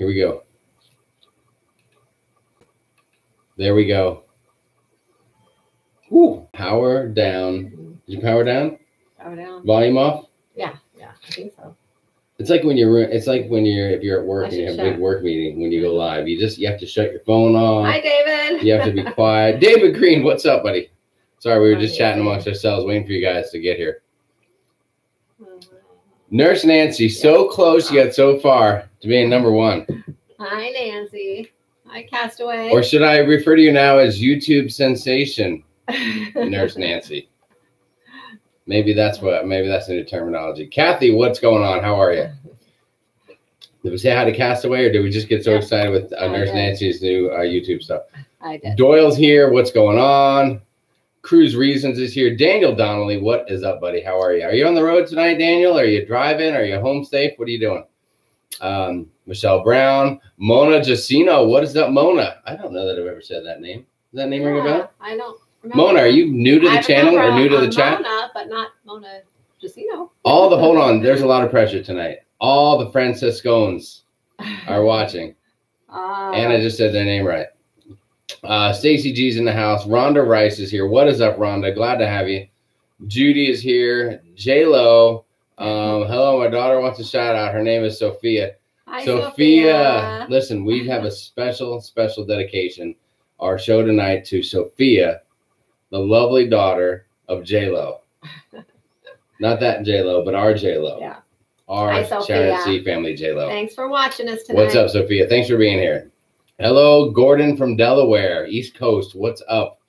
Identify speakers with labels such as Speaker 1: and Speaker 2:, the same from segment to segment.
Speaker 1: Here we go. There we go. Ooh, power down. Did you power down?
Speaker 2: Power down.
Speaker 1: Volume off?
Speaker 2: Yeah, I think so.
Speaker 1: It's like when you're if you're at work and you have a big work meeting, when you go live, you have to shut your phone off.
Speaker 2: Hi, David.
Speaker 1: You have to be quiet. David Green, what's up, buddy? Sorry, we were just chatting amongst ourselves, waiting for you guys to get here. Nurse Nancy, so close yet so far to being number one.
Speaker 2: Hi, Nancy. Hi, Castaway.
Speaker 1: Or should I refer to you now as YouTube sensation, Nurse Nancy? Maybe that's the new terminology. Kathy, what's going on? How are you? Did we say hi to Castaway, or did we just get so excited with Nurse Nancy's new YouTube stuff?
Speaker 2: I did.
Speaker 1: Doyle's here. What's going on? Cruise Reasons is here. Daniel Donnelly, what is up, buddy? How are you? Are you on the road tonight, Daniel? Are you driving? Are you home safe? What are you doing? Michelle Brown, Mona Jacino. What is up, Mona? I don't know that I've ever said that name. Does that name ring a bell?
Speaker 2: I don't remember.
Speaker 1: Mona, are you new to the channel or new to the chat?
Speaker 2: Mona, but not Mona Jacino.
Speaker 1: Hold on. There's a lot of pressure tonight. All the Franciscones are watching. And I just said their name right. Stacy G's in the house. Rhonda Rice is here. What is up, Rhonda? Glad to have you. Judy is here. J-Lo. Hello, my daughter wants a shout out. Her name is Sophia.
Speaker 2: Hi,
Speaker 1: Sophia. Listen, we have a special dedication. Our show tonight to Sophia, the lovely daughter of J-Lo. Not that J-Lo, but our J-Lo.
Speaker 2: Yeah.
Speaker 1: Our Sharonatsea family J-Lo.
Speaker 2: Thanks for watching us tonight.
Speaker 1: What's up, Sophia? Thanks for being here. Hello, Gordon from Delaware, East Coast. What's up,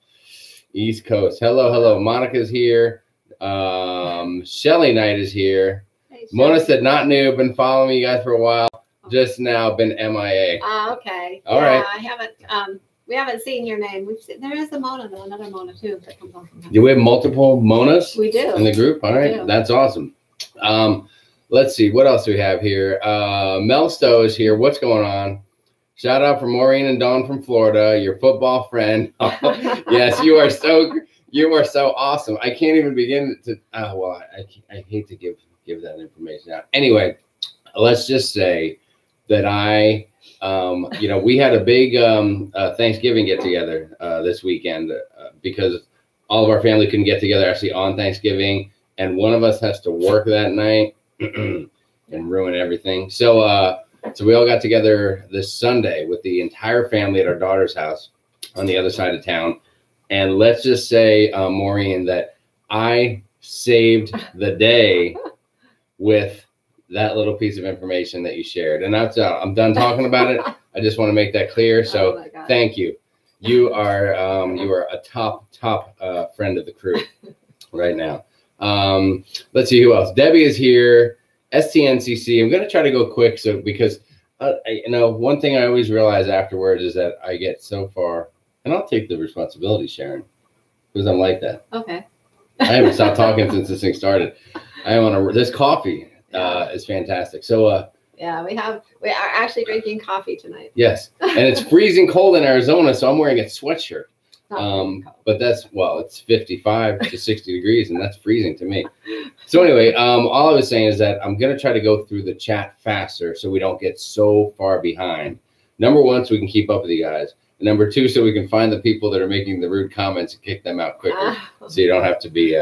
Speaker 1: East Coast? Hello. Monica's here. Shelly Knight is here. Hey, Mona said, not new. Been following you guys for a while. Just now been MIA.
Speaker 2: Okay.
Speaker 1: All right.
Speaker 2: I haven't. We haven't seen your name. There is a Mona, though, another Mona too that comes on from.
Speaker 1: Do we have multiple Monas?
Speaker 2: We do
Speaker 1: in the group. All right, that's awesome. Let's see what else we have here. Mel Stowe is here. What's going on? Shout out for Maureen and Dawn from Florida, your football friend. Yes, you are so awesome. I can't even begin to. Well, I hate to give that information out. Anyway, let's just say that we had a big Thanksgiving get together this weekend because all of our family couldn't get together actually on Thanksgiving, and one of us has to work that night and ruin everything. So we all got together this Sunday with the entire family at our daughter's house on the other side of town. And let's just say, Maureen, that I saved the day with that little piece of information that you shared. And that's I'm done talking about it. I just want to make that clear. So thank you. You are a top friend of the crew right now. Let's see who else. Debbie is here. STNCC. I'm going to try to go quick because one thing I always realize afterwards is that I get so far, and I'll take the responsibility, Sharon, because I'm like that.
Speaker 2: Okay.
Speaker 1: I haven't stopped talking since this thing started. I am on this coffee is fantastic. So
Speaker 2: yeah, we are actually drinking coffee tonight.
Speaker 1: Yes, and it's freezing cold in Arizona, so I'm wearing a sweatshirt. But it's 55 to 60 degrees, and that's freezing to me. So anyway, all I was saying is that I'm going to try to go through the chat faster so we don't get so far behind. Number one, so we can keep up with you guys. And number two, so we can find the people that are making the rude comments and kick them out quicker. So you don't have to be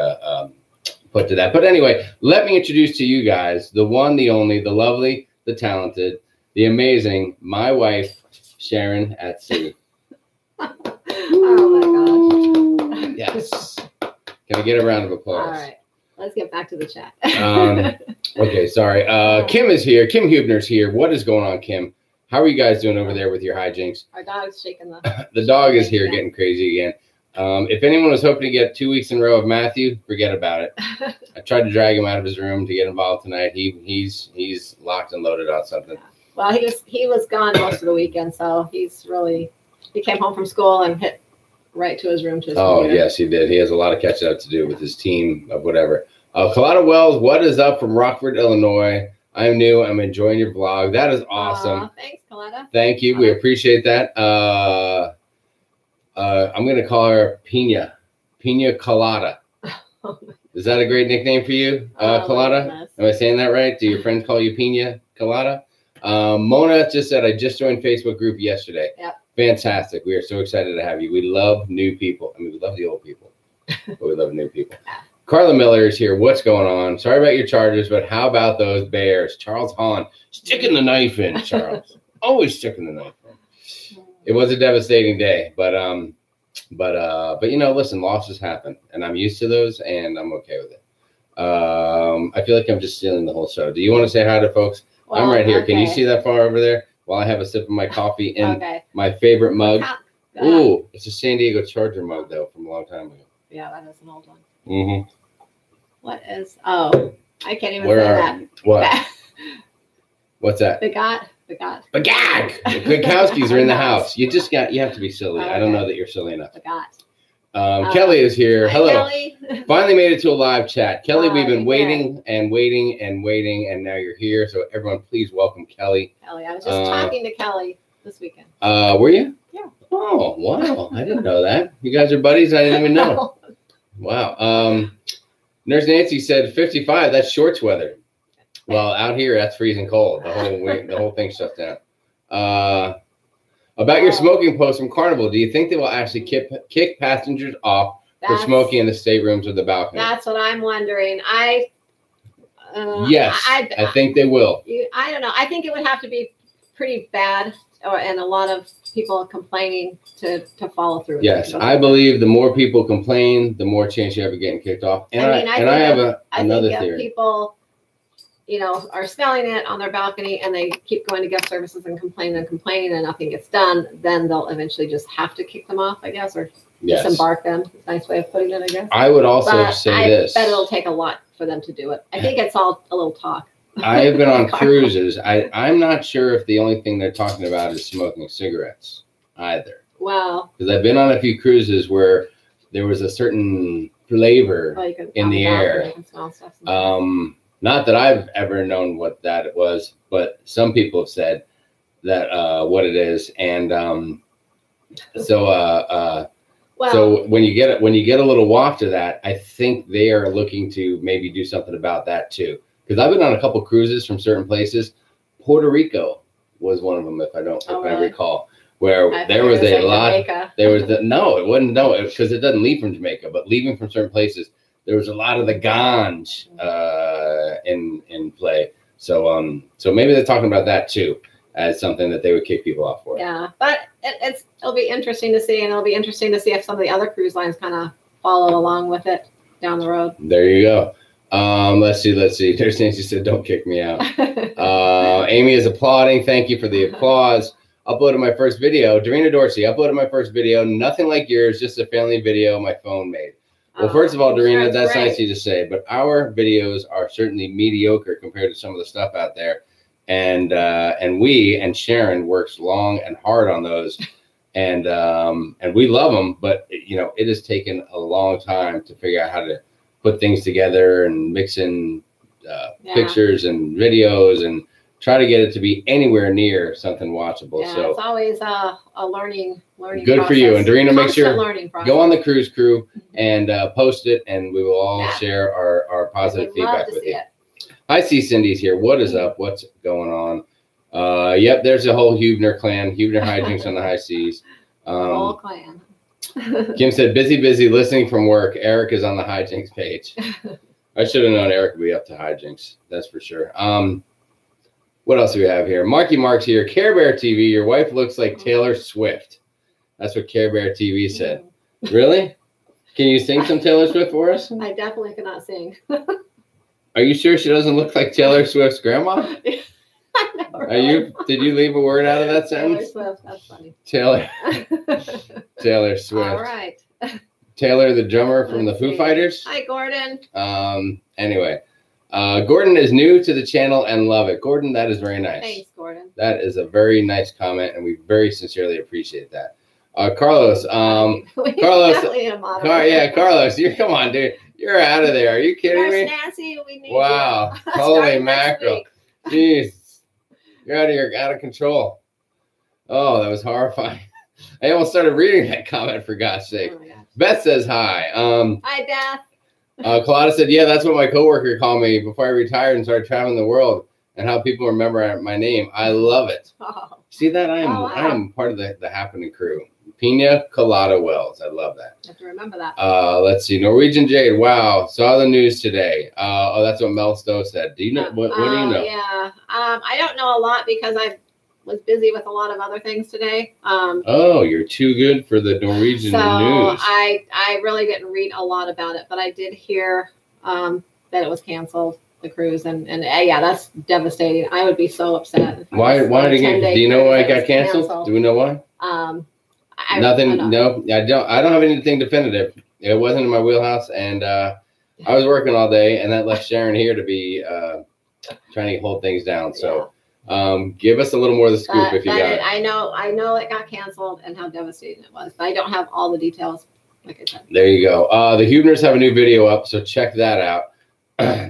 Speaker 1: put to that. But anyway, let me introduce to you guys the one, the only, the lovely, the talented, the amazing, my wife, Sharon at Sea.
Speaker 2: Oh my gosh.
Speaker 1: Yes. Can I get a round of applause?
Speaker 2: All right. Let's get back to the chat.
Speaker 1: Okay, sorry. Kim is here. Kim Hubner's here. What is going on, Kim? How are you guys doing over there with your hijinks?
Speaker 2: Our dog's shaking the...
Speaker 1: The dog is here getting crazy again. If anyone was hoping to get 2 weeks in a row of Matthew, forget about it. I tried to drag him out of his room to get involved tonight. He's locked and loaded on something.
Speaker 2: Yeah. Well, he was gone most of the weekend, so he came home from school and hit right to his room to his computer.
Speaker 1: Yes, he did. He has a lot of catching up to do with his team of whatever. Kalata Wells, what is up from Rockford, Illinois? I'm new. I'm enjoying your vlog. That is awesome.
Speaker 2: Thanks, Kalata.
Speaker 1: Thank you. We appreciate that. I'm going to call her Pina Colada. Is that a great nickname for you, Colada? Am I saying that right? Do your friends call you Pina Colada? Mona just said, I just joined Facebook group yesterday.
Speaker 2: Yep.
Speaker 1: Fantastic. We are so excited to have you. We love new people. I mean, we love the old people, but we love new people. Carla Miller is here. What's going on? Sorry about your Chargers, but how about those Bears? Charles Hahn, sticking the knife in, Charles. Always sticking the knife in. It was a devastating day, but you know, listen, losses happen, and I'm used to those, and I'm okay with it. I feel like I'm just stealing the whole show. Do you want to say hi to folks? Well, I'm right here. Okay. Can you see that far over there? While I have a sip of my coffee in my favorite mug. Ooh, it's a San Diego Charger mug, though, from a long time ago.
Speaker 2: Yeah, that is an old one.
Speaker 1: Mm-hmm.
Speaker 2: What is? Oh, I can't even say that.
Speaker 1: What? What's that?
Speaker 2: Bagat.
Speaker 1: The Kowskis are in the house. You have to be silly. Okay. I don't know that you're silly enough. Kelly is here. Hello.
Speaker 2: Kelly.
Speaker 1: Finally made it to a live chat. Kelly, we've been waiting and waiting and waiting, and now you're here. So everyone, please welcome Kelly.
Speaker 2: Kelly, I was just talking to Kelly this weekend.
Speaker 1: Were you?
Speaker 2: Yeah.
Speaker 1: Oh, wow. I didn't know that. You guys are buddies? I didn't even know. Wow. Nurse Nancy said 55. That's shorts weather. Well, out here, that's freezing cold. The whole thing shuts down. About your smoking post from Carnival, do you think they will actually kick passengers off for smoking in the staterooms or the balcony?
Speaker 2: That's what I'm wondering.
Speaker 1: Yes, I think they will.
Speaker 2: I don't know. I think it would have to be pretty bad, and a lot of people complaining to follow through.
Speaker 1: Yes, I believe the more people complain, the more chance you have of getting kicked off. And I have another theory. People,
Speaker 2: are smelling it on their balcony and they keep going to guest services and complaining and nothing gets done, then they'll eventually just have to kick them off, I guess, or disembark them. Nice way of putting it, I guess.
Speaker 1: I would also say this.
Speaker 2: I bet it'll take a lot for them to do it. I think it's all a little talk.
Speaker 1: I have been on cruises. I'm not sure if the only thing they're talking about is smoking cigarettes either.
Speaker 2: Wow.
Speaker 1: Because I've been on a few cruises where there was a certain flavor in the air. Not that I've ever known what that was, but some people have said that what it is, and so when you get a little waft of that, I think they are looking to maybe do something about that too. Because I've been on a couple cruises from certain places. Puerto Rico was one of them, if I recall, where there was a lot. Jamaica. There was it wasn't because it doesn't leave from Jamaica, but leaving from certain places. There was a lot of the ganj in play, so maybe they're talking about that too as something that they would kick people off for.
Speaker 2: Yeah, but it'll be interesting to see, and it'll be interesting to see if some of the other cruise lines kind of follow along with it down the road.
Speaker 1: There you go. Let's see. There's Nancy said, "Don't kick me out." Amy is applauding. Thank you for the applause. Uploaded my first video. Dorina Dorsey uploaded my first video. Nothing like yours, just a family video my phone made. Well, first of all, Dorina, that's nice of you to say, but our videos are certainly mediocre compared to some of the stuff out there. And Sharon works long and hard on those, and we love them, but it has taken a long time to figure out how to put things together and mix in pictures and videos and try to get it to be anywhere near something watchable.
Speaker 2: Yeah,
Speaker 1: so
Speaker 2: it's always a learning
Speaker 1: good
Speaker 2: process.
Speaker 1: For you. And Dorina, make sure
Speaker 2: go
Speaker 1: on the cruise crew and post it, and we will all share our positive feedback with you. I see Cindy's here. What is up? What's going on? Yep, there's a whole Huebner clan, Huebner hijinks on the high seas.
Speaker 2: Whole clan.
Speaker 1: Kim said, busy listening from work. Eric is on the hijinks page. I should have known Eric would be up to hijinks. That's for sure. What else do we have here? Marky Mark's here. Care Bear TV, your wife looks like Taylor Swift. That's what Care Bear TV said. Really? Can you sing some Taylor Swift for us?
Speaker 2: I definitely cannot sing.
Speaker 1: Are you sure she doesn't look like Taylor Swift's grandma?
Speaker 2: I know, right?
Speaker 1: Did you leave a word out of that sentence?
Speaker 2: Taylor Swift, that's funny.
Speaker 1: Taylor Swift.
Speaker 2: All right.
Speaker 1: Taylor, the drummer from the Foo Fighters.
Speaker 2: Hi, Gordon.
Speaker 1: Anyway. Gordon is new to the channel and love it. Gordon, that is very nice.
Speaker 2: Thanks, Gordon.
Speaker 1: That is a very nice comment, and we very sincerely appreciate that. Carlos, Carlos, come on, dude. You're out of there. Are you kidding me?
Speaker 2: Nancy, we need
Speaker 1: wow. Holy mackerel. Jeez. You're out of control. Oh, that was horrifying. I almost started reading that comment, for God's sake. Oh, Beth says hi.
Speaker 2: Hi, Beth.
Speaker 1: Claudia said, yeah, that's what my coworker called me before I retired and started traveling the world. and how people remember my name. I love it.
Speaker 2: Oh.
Speaker 1: See that? I am part of the happening crew. Pina Colada Wells. I love that.
Speaker 2: I have to remember that.
Speaker 1: Let's see. Norwegian Jade. Wow. Saw the news today. Oh, that's what Mel Stowe said. Do you know? What do you know?
Speaker 2: Yeah. I don't know a lot because I was busy with a lot of other things today.
Speaker 1: Oh, you're too good for the Norwegian news.
Speaker 2: I really didn't read a lot about it, but I did hear that it was canceled, the cruise, and yeah, that's devastating. I would be so upset.
Speaker 1: Why did it get? Do you know why it got canceled? Do we know why? Nothing. No, I don't have anything definitive. It wasn't in my wheelhouse, and I was working all day, and that left Sharon here to be trying to hold things down. So. Give us a little more of the scoop if you got it. I know it got canceled and how devastating it was, but I don't have all the details, like I said. There you go. The Huebners have a new video up, so check that out.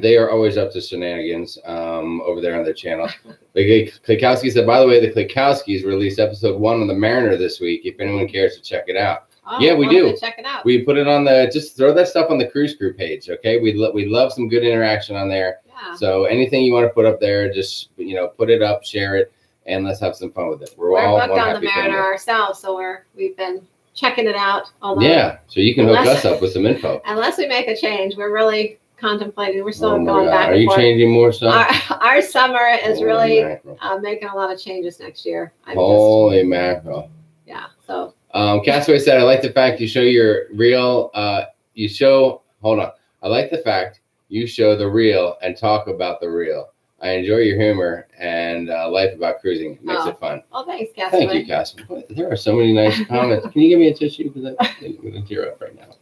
Speaker 1: They are always up to shenanigans over there on their channel. The Klikowski said, by the way, the Klikowskis released episode 1 on the Mariner this week, if anyone cares to check it out. Oh, yeah, we do. Check it out. We put it on just throw that stuff on the Cruise Crew page, okay? We love some good interaction on there. Yeah. So anything you want to put up there, just, put it up, share it, and let's have some fun with it. We're all booked on the Mariner ourselves, so we've been checking it out. Yeah, so you can hook us up with some info. Unless we make a change, we're really contemplating. We're still going back and forth. Are you changing more stuff? Our summer is really making a lot of changes next year. Holy mackerel. Yeah, so. Castaway said, I like the fact you show your real, hold on. I like the fact you show the real and talk about the real. I enjoy your humor and life about cruising. It makes it fun. Oh, thanks, Castaway. Thank you, Castaway. There are so many nice comments. Can you give me a tissue? Because I'm going to tear up right now.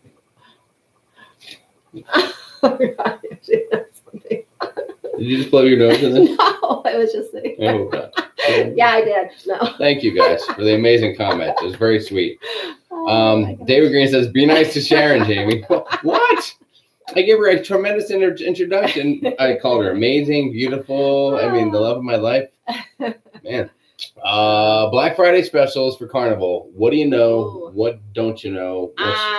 Speaker 1: Did you just blow your nose in this? No, I was just sitting there. Oh, God. Yeah, I did. No. Thank you guys for the amazing comments. It was very sweet. David Green says, be nice to Sharon, Jamie. What? I gave her a tremendous introduction. I called her amazing, beautiful. I mean, the love of my life. Man. Black Friday specials for Carnival. What do you know? Ooh. What don't you know?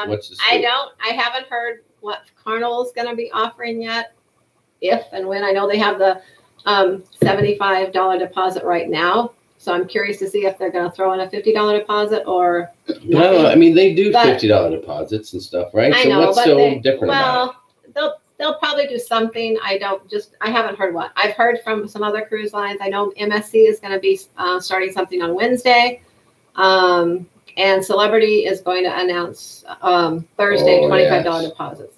Speaker 1: What's the scoop? I haven't heard what Carnival's going to be offering yet. If and when. I know they have the $75 deposit right now. So I'm curious to see if they're going to throw in a $50 deposit or nothing. No, I mean, they do $50 deposits and stuff, right? I know, what's so different about it? They'll probably do something. I haven't heard what. I've heard from some other cruise lines. I know MSC is going to be starting something on Wednesday. And Celebrity is going to announce Thursday $25 deposits.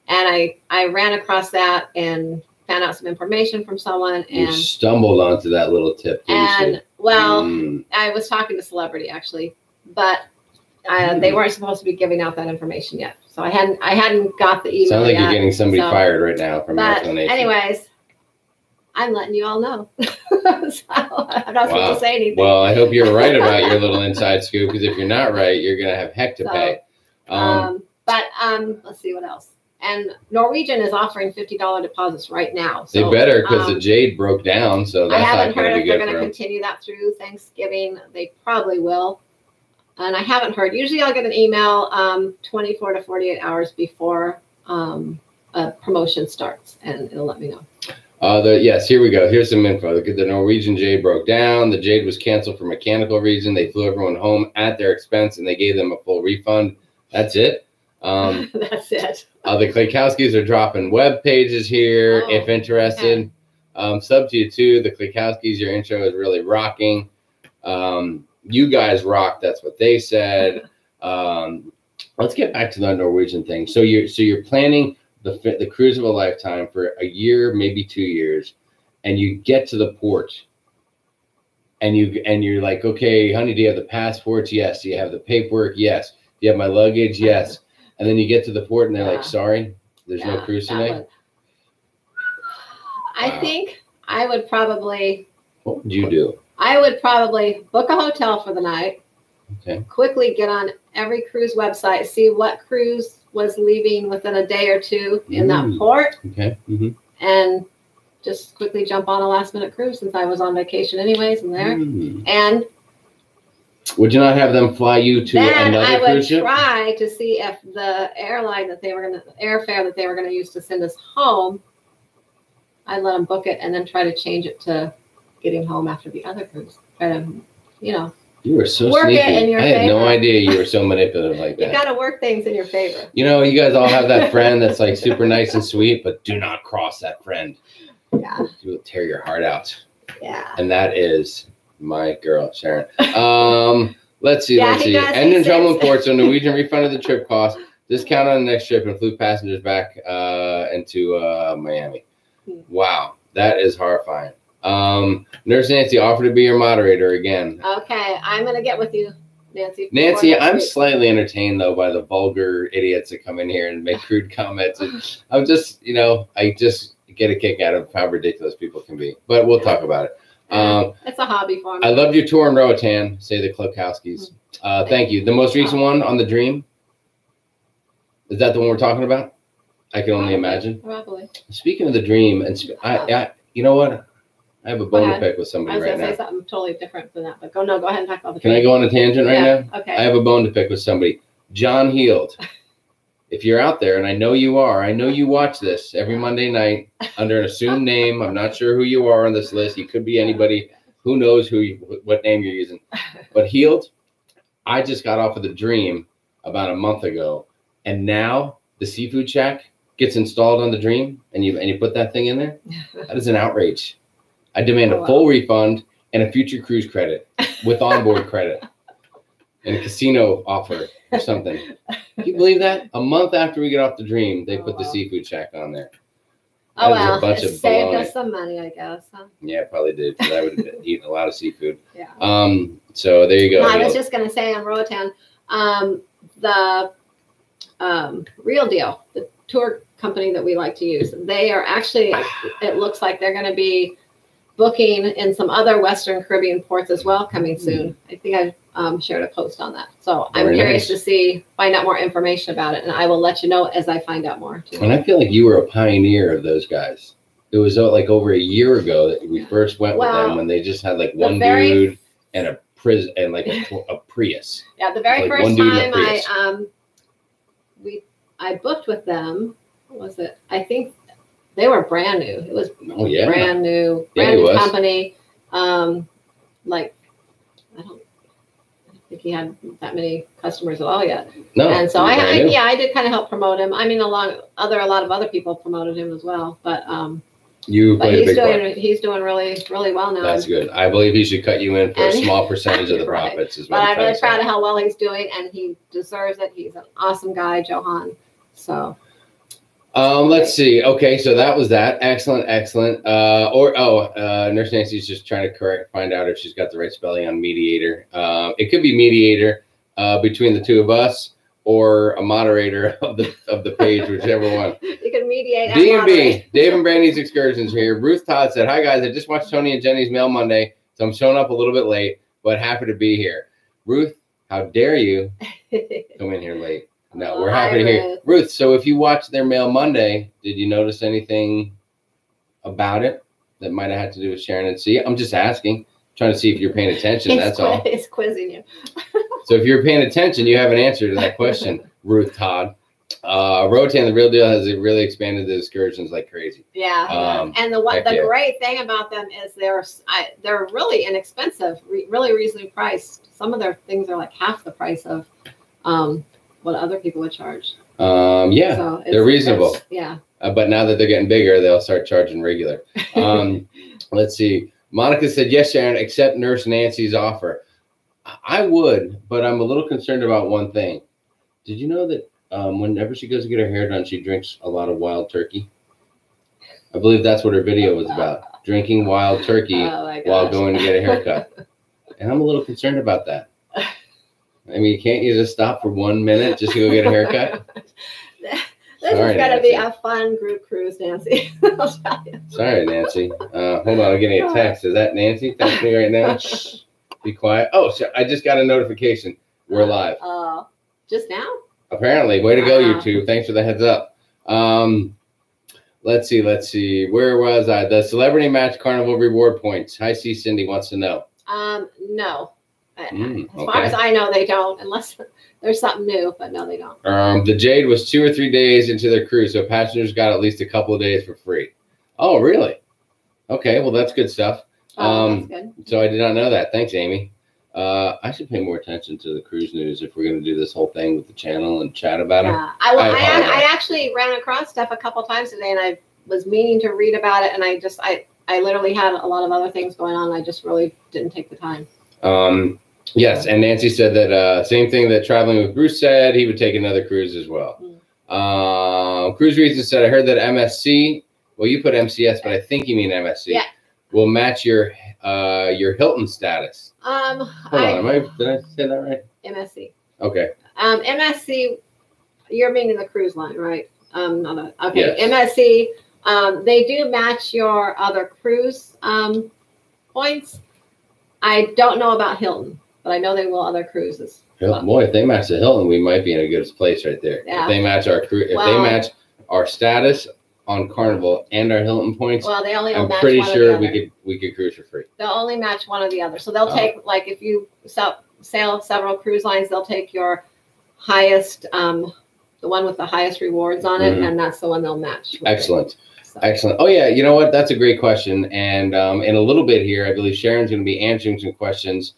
Speaker 1: And I ran across that and found out some information from someone. And you stumbled onto that little tip. And I was talking to Celebrity actually, but they weren't supposed to be giving out that information yet. So I hadn't got the email. Sounds like you're getting somebody fired right now from your explanation. Anyways, I'm letting you all know. So I'm not supposed to say anything. Well, I hope you're right about your little inside scoop, because if you're not right, you're gonna have heck to pay. Let's see what else. And Norwegian is offering $50 deposits right now. So, they better, because the Jade broke down. So that's not going to be good. I haven't heard if they're going to continue that through Thanksgiving. They probably will. And I haven't heard. Usually I'll get an email 24 to 48 hours before a promotion starts, and it'll let me know. Yes, here we go. Here's some info. The Norwegian Jade broke down. The Jade was canceled for mechanical reason. They flew everyone home at their expense, and they gave them a full refund. That's it. That's it. The Klikowskis are dropping web pages here if interested. Okay. Sub to you too. The Klikowskis, your intro is really rocking. You guys rock. That's what they said. Let's get back to the Norwegian thing. So you're planning the cruise of a lifetime for a year, maybe 2 years, and you get to the port, and you're like, okay, honey, do you have the passports? Yes. Do you have the paperwork? Yes. Do you have my luggage? Yes. And then you get to the port and they're like, sorry, there's no cruise today. I think I would probably. What would you do? I would probably book a hotel for the night. Okay. Quickly get on every cruise website, see what cruise was leaving within a day or two in that port. Okay. And just quickly jump on a last minute cruise, since I was on vacation anyways and there. And would you not have them fly you to another cruise ship? I would try to see if the airline that they were going to, airfare that they were going to use to send us home,
Speaker 2: I let them book it and then try to change it to getting home after the other cruise. Try to, you know.
Speaker 1: You were so
Speaker 2: work
Speaker 1: sneaky.
Speaker 2: It in your
Speaker 1: I had
Speaker 2: favor.
Speaker 1: no idea you were so manipulative like that.
Speaker 2: You got to work things in your favor.
Speaker 1: You know, you guys all have that friend that's like super nice and sweet, but do not cross that friend.
Speaker 2: Yeah.
Speaker 1: You will tear your heart out.
Speaker 2: Yeah.
Speaker 1: And that is my girl, Sharon. Let's see.
Speaker 2: Yeah,
Speaker 1: Let's see. End in trouble in port, so Norwegian refunded the trip cost. Discount on the next trip and flew passengers back into Miami. Wow, that is horrifying. Nurse Nancy offered to be your moderator again.
Speaker 2: Okay, I'm gonna get with you, Nancy.
Speaker 1: Nancy, I'm slightly entertained though by the vulgar idiots that come in here and make crude comments. And I'm just, you know, I just get a kick out of how ridiculous people can be. But we'll talk about it.
Speaker 2: It's a hobby for me.
Speaker 1: I loved your tour in Roatan, say the Klokowskis. Thank you. The most recent one on the Dream. Is that the one we're talking about? I can only imagine.
Speaker 2: Probably.
Speaker 1: Speaking of the Dream, and I you know what? I have a bone to pick with somebody right now. I was
Speaker 2: going to say something totally different than that, but go ahead and talk about the
Speaker 1: Dream. Can I go on a tangent right now?
Speaker 2: Okay.
Speaker 1: I have a bone to pick with somebody. John Heald. If you're out there, and I know you are, I know you watch this every Monday night under an assumed name. I'm not sure who you are on this list. You could be anybody. Who knows what name you're using? But Heald, I just got off of the Dream about a month ago, and now the Seafood Shack gets installed on the Dream, and you put that thing in there. That is an outrage. I demand a full refund and a future cruise credit with onboard credit and a casino offer or something. Can you believe that? A month after we get off the Dream, they put the Seafood Shack on there.
Speaker 2: Oh, well, a bunch of saved us some money, I guess. Huh?
Speaker 1: Yeah, probably did, because I would have eaten a lot of seafood.
Speaker 2: Yeah.
Speaker 1: So there you go.
Speaker 2: No, I was just going to say on Roatan, the Real Deal, the tour company that we like to use, they are actually, it looks like they're going to be booking in some other Western Caribbean ports as well coming soon. I think I shared a post on that. So I'm curious to find out more information about it, and I will let you know as I find out more too.
Speaker 1: And I feel like you were a pioneer of those guys. It was like over a year ago that we first went with them when they just had like one dude and a prison and like a Prius.
Speaker 2: Yeah, the very first time I booked with them, what was it? I think they were brand new. It was brand new company. Like I don't think he had that many customers at all yet. No. And so I did kind of help promote him. I mean, a lot of other people promoted him as well, but he's doing really, really well now.
Speaker 1: That's good. I believe he should cut you in for a small percentage of the profits.
Speaker 2: But I'm really proud of how well he's doing, and he deserves it. He's an awesome guy, Johan. So.
Speaker 1: Let's see. Okay, so that was that. Excellent. Nurse Nancy's just trying to find out if she's got the right spelling on mediator. It could be mediator between the two of us, or a moderator of the page, whichever one.
Speaker 2: You can mediate.
Speaker 1: D&B, Dave and Brandy's Excursions here. Ruth Todd said, "Hi guys, I just watched Tony and Jenny's Mail Monday, so I'm showing up a little bit late, but happy to be here." Ruth, how dare you come in here late? No, we're happy to hear you. Ruth, so if you watched their Mail Monday, did you notice anything about it that might have had to do with Sharonatsea? I'm just asking, trying to see if you're paying attention. That's all.
Speaker 2: He's quizzing you.
Speaker 1: So if you're paying attention, you have an answer to that question, Ruth Todd. Roatan, the Real Deal, has really expanded the excursions like crazy.
Speaker 2: Yeah, and the great thing about them is they're really inexpensive, really reasonably priced. Some of their things are like half the price of what other people would charge.
Speaker 1: Yeah, so they're reasonable.
Speaker 2: Yeah.
Speaker 1: But now that they're getting bigger, they'll start charging regular. Let's see. Monica said, "Yes, Sharon, accept Nurse Nancy's offer." I would, but I'm a little concerned about one thing. Did you know that whenever she goes to get her hair done, she drinks a lot of wild turkey? I believe that's what her video was about, drinking wild turkey while going to get a haircut. And I'm a little concerned about that. I mean, can't you just stop for 1 minute just to go get a haircut?
Speaker 2: This is going to be a fun group cruise, Nancy. I'll tell you.
Speaker 1: Sorry, Nancy. Hold on, I'm getting a text. Is that Nancy texting me right now? Shh. Be quiet. Oh, I just got a notification. We're live.
Speaker 2: Just now?
Speaker 1: Apparently. Way to go, you two. Thanks for the heads up. Let's see. Where was I? The Celebrity Match Carnival reward points. Hi, C. Cindy wants to know.
Speaker 2: No. As far as I know, they don't, unless there's something new, but no, they don't.
Speaker 1: The Jade was 2 or 3 days into their cruise, so passengers got at least a couple of days for free. Oh, really? Okay, well, that's good stuff.
Speaker 2: That's good.
Speaker 1: So I did not know that. Thanks, Amy. I should pay more attention to the cruise news if we're going to do this whole thing with the channel and chat about it.
Speaker 2: I actually ran across stuff a couple times today, and I was meaning to read about it, and I literally had a lot of other things going on. I just really didn't take the time.
Speaker 1: Yes, and Nancy said that same thing that Traveling with Bruce said. He would take another cruise as well. Cruise Reason said, I heard that MSC, well, you put MCS, but I think you mean MSC,
Speaker 2: yeah,
Speaker 1: will match your Hilton status. Hold on, did I say that right?
Speaker 2: MSC.
Speaker 1: Okay.
Speaker 2: MSC, you're meaning the cruise line, right? Okay.
Speaker 1: Yes.
Speaker 2: MSC, they do match your other cruise points. I don't know about Hilton, but I know they will other cruises.
Speaker 1: Hilton, boy, if they match the Hilton, we might be in a good place right there.
Speaker 2: Yeah.
Speaker 1: If they match our they match our status on Carnival and our Hilton points,
Speaker 2: well, they only
Speaker 1: I'm
Speaker 2: match
Speaker 1: pretty
Speaker 2: one
Speaker 1: sure
Speaker 2: or the
Speaker 1: we could cruise for free.
Speaker 2: They'll only match one or the other. So they'll take, like, if you sail several cruise lines, they'll take your highest, the one with the highest rewards on it, and that's the one they'll match.
Speaker 1: Excellent. Excellent. Oh, yeah. You know what? That's a great question. And in a little bit here, I believe Sharon's going to be answering some questions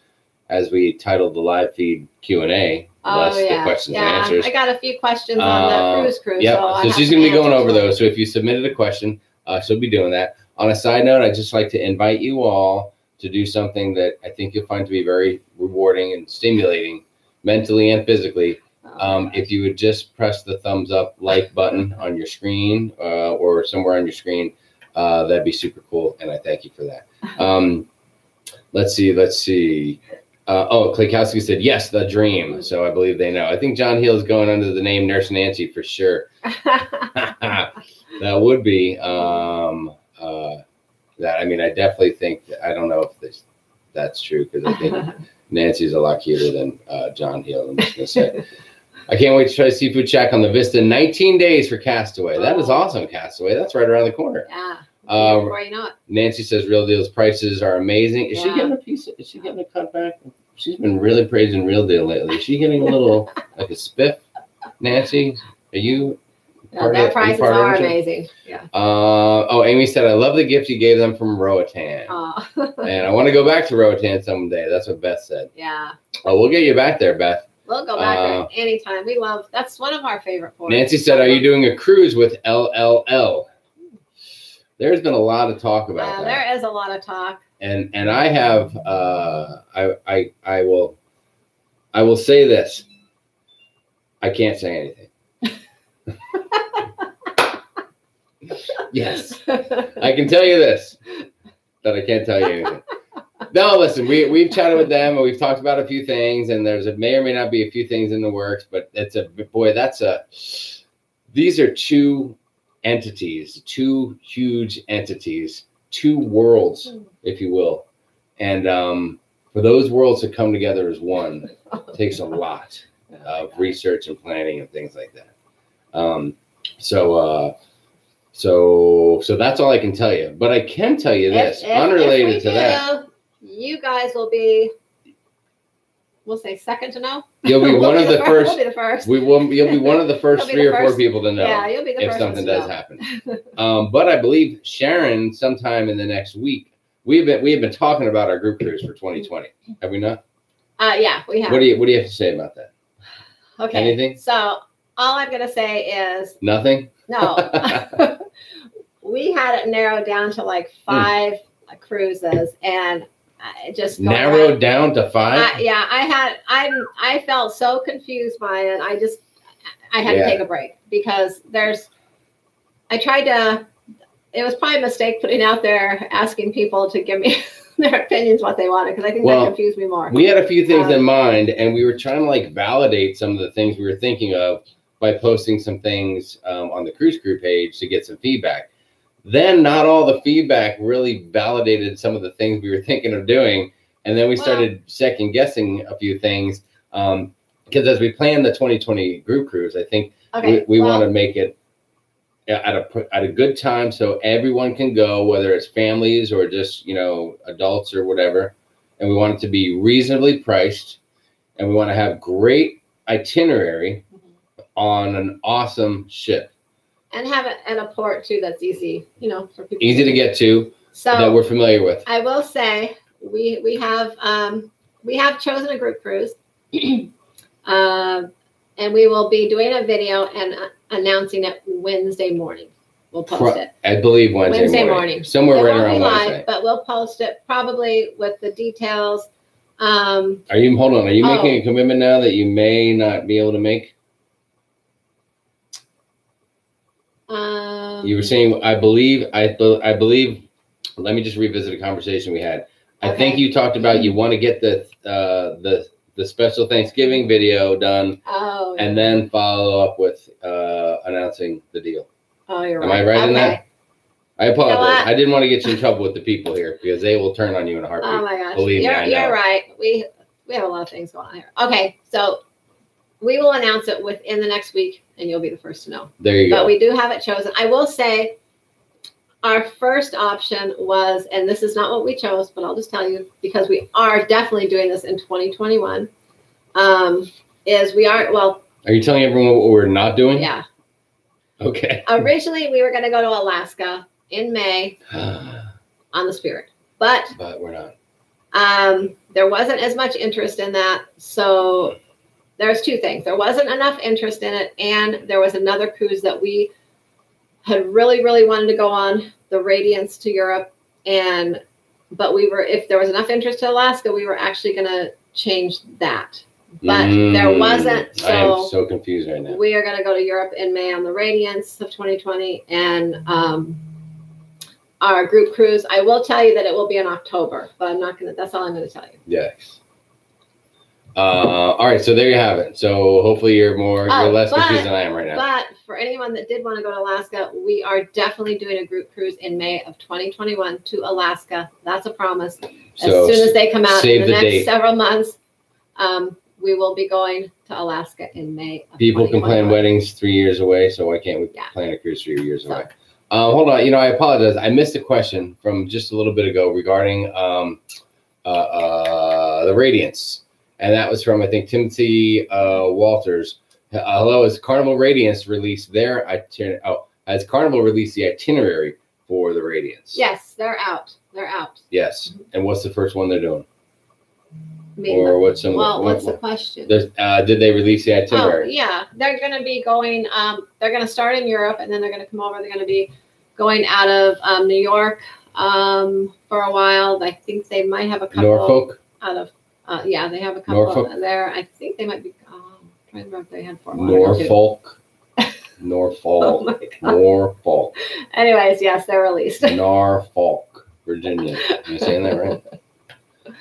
Speaker 1: as we titled the live feed Q&A. The questions and answers.
Speaker 2: I got a few questions on the cruise.
Speaker 1: Yeah. So she's going to be going over those. So if you submitted a question, she'll be doing that. On a side note, I'd just like to invite you all to do something that I think you'll find to be very rewarding and stimulating mentally and physically. If you would just press the thumbs up like button on your screen or somewhere on your screen, that'd be super cool. And I thank you for that. Let's see. Klikowski said, yes, the dream. So I believe they know. I think John Hill is going under the name Nurse Nancy for sure. That would be that. I mean, I definitely think, I don't know if that's true, because I think Nancy's a lot cuter than John Hill, I'm just going to say. I can't wait to try Seafood Shack on the Vista. 19 days for Castaway. That is awesome, Castaway. That's right around the corner.
Speaker 2: Yeah. Before you know it.
Speaker 1: Nancy says Real Deal's prices are amazing. Is she getting a piece? Is she getting a cutback? She's been really praising Real Deal lately. Is she getting a little like a spiff? Nancy, are you?
Speaker 2: Their prices are amazing. Yeah.
Speaker 1: Amy said, I love the gift you gave them from Roatan. And I want to go back to Roatan someday. That's what Beth said.
Speaker 2: Yeah.
Speaker 1: Oh, we'll get you back there, Beth.
Speaker 2: We'll go back there anytime. That's one of our favorite ports.
Speaker 1: Nancy said, are you doing a cruise with LLL? There's been a lot of talk about that.
Speaker 2: There is a lot of talk.
Speaker 1: And I have I will say this. I can't say anything. Yes. I can tell you this, that I can't tell you anything. No, listen, we've chatted with them and we've talked about a few things, and may or may not be a few things in the works, but these are two entities, two huge entities, two worlds, if you will. And for those worlds to come together as one takes a lot of research and planning and things like that. So that's all I can tell you. But I can tell you this, unrelated to that.
Speaker 2: You guys will be, we'll say, second to know.
Speaker 1: You'll be one of the first.
Speaker 2: We'll be the first.
Speaker 1: You'll be one of the first 3 or 4 people to know.
Speaker 2: Yeah, you'll be the first
Speaker 1: if something does happen. But I believe Sharon, sometime in the next week, we have been talking about our group cruise for 2020. Have we not?
Speaker 2: Yeah, we have.
Speaker 1: What do you have to say about that?
Speaker 2: Okay.
Speaker 1: Anything?
Speaker 2: So all I'm going to say is
Speaker 1: nothing.
Speaker 2: No. We had it narrowed down to like 5 cruises, and just
Speaker 1: narrowed down to 5.
Speaker 2: I felt so confused by it. I had to take a break, because it was probably a mistake putting out there asking people to give me their opinions, what they wanted, because I think that confused me more.
Speaker 1: We had a few things in mind, and we were trying to validate some of the things we were thinking of by posting some things on the cruise crew page to get some feedback. Then not all the feedback really validated some of the things we were thinking of doing. And then we started second guessing a few things. Because as we plan the 2020 group cruise, I think we want to make it at a good time so everyone can go, whether it's families or just, adults or whatever. And we want it to be reasonably priced. And we want to have great itinerary on an awesome ship.
Speaker 2: And have it at a port too that's easy, you know, for people.
Speaker 1: Easy to get to, so that we're familiar with.
Speaker 2: I will say we have chosen a group cruise, and we will be doing a video and announcing it Wednesday morning. We'll post it.
Speaker 1: I believe Wednesday morning. Somewhere right around Wednesday.
Speaker 2: But we'll post it probably with the details.
Speaker 1: Hold on? Are you making a commitment now that you may not be able to make? You were saying, I believe. Let me just revisit a conversation we had. I think you talked about you want to get the special Thanksgiving video done, and then follow up with announcing the deal. Oh, you're right. Am I right in that? I apologize. You know, I didn't want to get you in trouble with the people here because they will turn on you in a heartbeat.
Speaker 2: Oh my gosh, believe me, I know. You're right. We have a lot of things going on here. Okay, so we will announce it within the next week, and you'll be the first to know.
Speaker 1: There you go.
Speaker 2: But we do have it chosen. I will say our first option was, and this is not what we chose, but I'll just tell you because we are definitely doing this in 2021, is we are, well.
Speaker 1: Are you telling everyone what we're not doing?
Speaker 2: Yeah.
Speaker 1: Okay.
Speaker 2: Originally, we were going to go to Alaska in May on the Spirit, but
Speaker 1: we're not.
Speaker 2: There wasn't as much interest in that, so there's two things. There wasn't enough interest in it, and there was another cruise that we had really, really wanted to go on, the Radiance to Europe, but we were, if there was enough interest in Alaska, we were actually going to change that. But there wasn't. So
Speaker 1: I am so confused right now.
Speaker 2: We are going to go to Europe in May on the Radiance of 2020, and our group cruise. I will tell you that it will be in October, but I'm not going to. That's all I'm going to tell you.
Speaker 1: Yes. All right, so there you have it. So hopefully you're less confused than I am right now.
Speaker 2: But for anyone that did want to go to Alaska, we are definitely doing a group cruise in May of 2021 to Alaska. That's a promise. As soon as they come out in the next several months, we will be going to Alaska in May of
Speaker 1: People can plan weddings 3 years away, so why can't we plan a cruise 3 years away? Hold on, I apologize. I missed a question from just a little bit ago regarding the Radiance. And that was from, I think, Timothy Walters. Hello, has Carnival Radiance released their itinerary? Has Carnival released the itinerary for the Radiance?
Speaker 2: Yes, they're out. They're out.
Speaker 1: Yes. And what's the first one they're doing?
Speaker 2: What's the question?
Speaker 1: Did they release the itinerary?
Speaker 2: Oh, yeah. They're going to be going, they're going to start in Europe, and then they're going to come over. They're going to be going out of New York for a while. I think they might have a couple
Speaker 1: Norfolk?
Speaker 2: Out of, yeah, they have a couple
Speaker 1: Norfolk?
Speaker 2: there. I think they might be, I'm trying to remember if they had 4
Speaker 1: Norfolk. Norfolk.
Speaker 2: Oh my God.
Speaker 1: Norfolk.
Speaker 2: Anyways, yes, they're released.
Speaker 1: Norfolk, Virginia. Am I saying that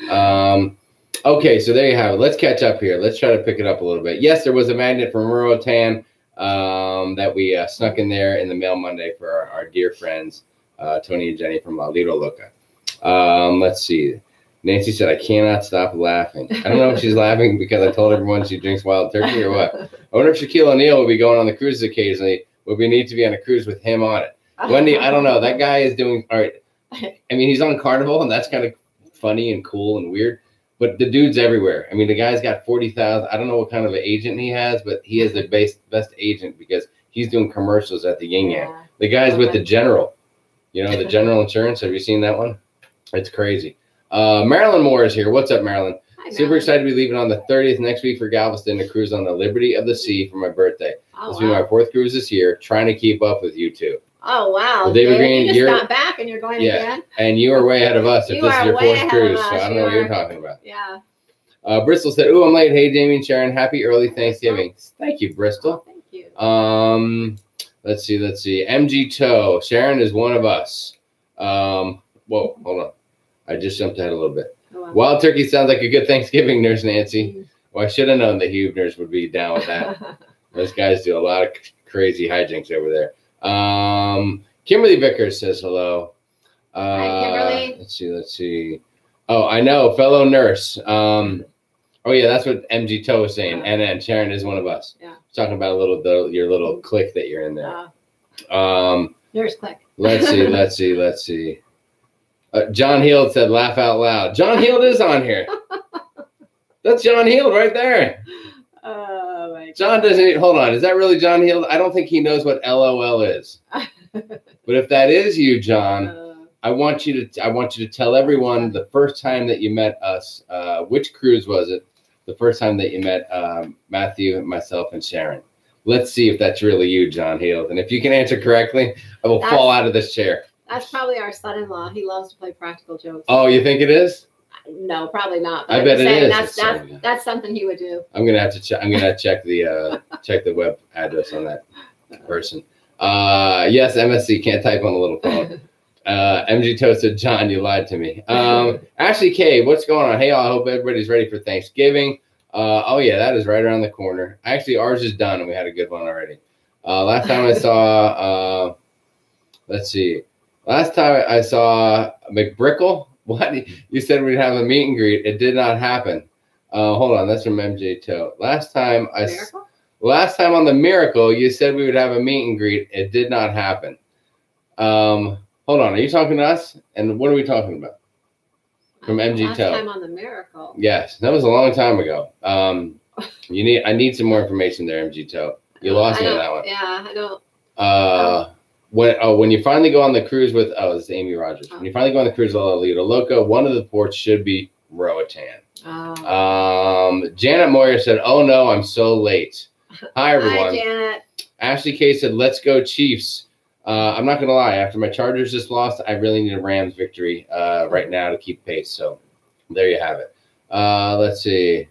Speaker 1: right? Okay, so there you have it. Let's catch up here. Let's try to pick it up a little bit. Yes, there was a magnet from Roatan that we snuck in there in the mail Monday for our dear friends, Tony and Jenny from La Lido Loca. Let's see. Nancy said, I cannot stop laughing. I don't know if she's laughing because I told everyone she drinks wild turkey or what. I wonder if Shaquille O'Neal will be going on the cruises occasionally. Would we need to be on a cruise with him on it? Wendy, I don't know. That guy is doing all right. I mean, he's on Carnival, and that's kind of funny and cool and weird. But the dude's everywhere. I mean, the guy's got 40,000. I don't know what kind of an agent he has, but he is the best agent because he's doing commercials at the Yin Yang. Yeah. The guy's with the General. You know, the General Insurance. Have you seen that one? It's crazy. Marilyn Moore is here. What's up, Marilyn? Hi, Super excited to be leaving on the 30th next week for Galveston to cruise on the Liberty of the Sea for my birthday. This will be my 4th cruise this year, trying to keep up with you two.
Speaker 2: Oh, wow.
Speaker 1: Well, David Green,
Speaker 2: you just got back and you're going again?
Speaker 1: And you are way ahead of us if this is your 4th cruise, so I don't know what you're talking about.
Speaker 2: Yeah.
Speaker 1: Bristol said, ooh, I'm late. Hey, Jamie and Sharon, happy early Thanksgiving. Thank you, Bristol.
Speaker 2: Oh, thank you.
Speaker 1: Let's see. MG Toe. Sharon is one of us. Whoa, hold on. I just jumped ahead a little bit. Oh, wow. Wild turkey sounds like a good Thanksgiving, Nurse Nancy. Well, I should have known the Huebners would be down with that. Those guys do a lot of crazy hijinks over there. Kimberly Vickers says hello.
Speaker 2: Hi, Kimberly.
Speaker 1: Let's see. Oh, I know, fellow nurse. Oh yeah, that's what MG Toe was saying. And then Sharon is one of us. Yeah. Talking about your little clique that you're in there.
Speaker 2: Nurse clique.
Speaker 1: Let's see. John Heald said, laugh out loud. John Heald is on here. That's John Heald right there.
Speaker 2: Oh, my
Speaker 1: John doesn't. Hold on. Is that really John Hill? I don't think he knows what LOL is. But if that is you, John, I want you to tell everyone the first time that you met us. Which cruise was it? The first time that you met Matthew, myself, and Sharon. Let's see if that's really you, John Hill. And if you can answer correctly, I will fall out of this chair.
Speaker 2: That's probably our son-in-law. He loves to play practical jokes.
Speaker 1: Oh, you think it is?
Speaker 2: No, probably not.
Speaker 1: I bet it is.
Speaker 2: That's something he would do.
Speaker 1: I'm gonna have to check. I'm gonna check the web address on that person. Yes, MSC can't type on the little phone. MG Toasted John, you lied to me. Ashley K, what's going on? Hey, I hope everybody's ready for Thanksgiving. Oh yeah, that is right around the corner. Actually, ours is done, and we had a good one already. Last time I saw, let's see. Last time I saw McBrickle. What? You said we'd have a meet and greet. It did not happen. Hold on, that's from MJ Toe. Last time on the Miracle, you said we would have a meet and greet. It did not happen. Hold on, are you talking to us? And what are we talking about? From MG Toe.
Speaker 2: Last time on the Miracle.
Speaker 1: Yes, that was a long time ago. I need some more information there, MG Toe. You lost me on that one.
Speaker 2: Yeah, I don't.
Speaker 1: When you finally go on the cruise with this is Amy Rogers. When you finally go on the cruise with La Lido Loco, one of the ports should be Roatan. Janet Moyer said, "Oh no, I'm so late." Hi everyone.
Speaker 2: Hi Janet.
Speaker 1: Ashley K said, "Let's go Chiefs." I'm not gonna lie. After my Chargers just lost, I really need a Rams victory right now to keep pace. So there you have it. Let's see.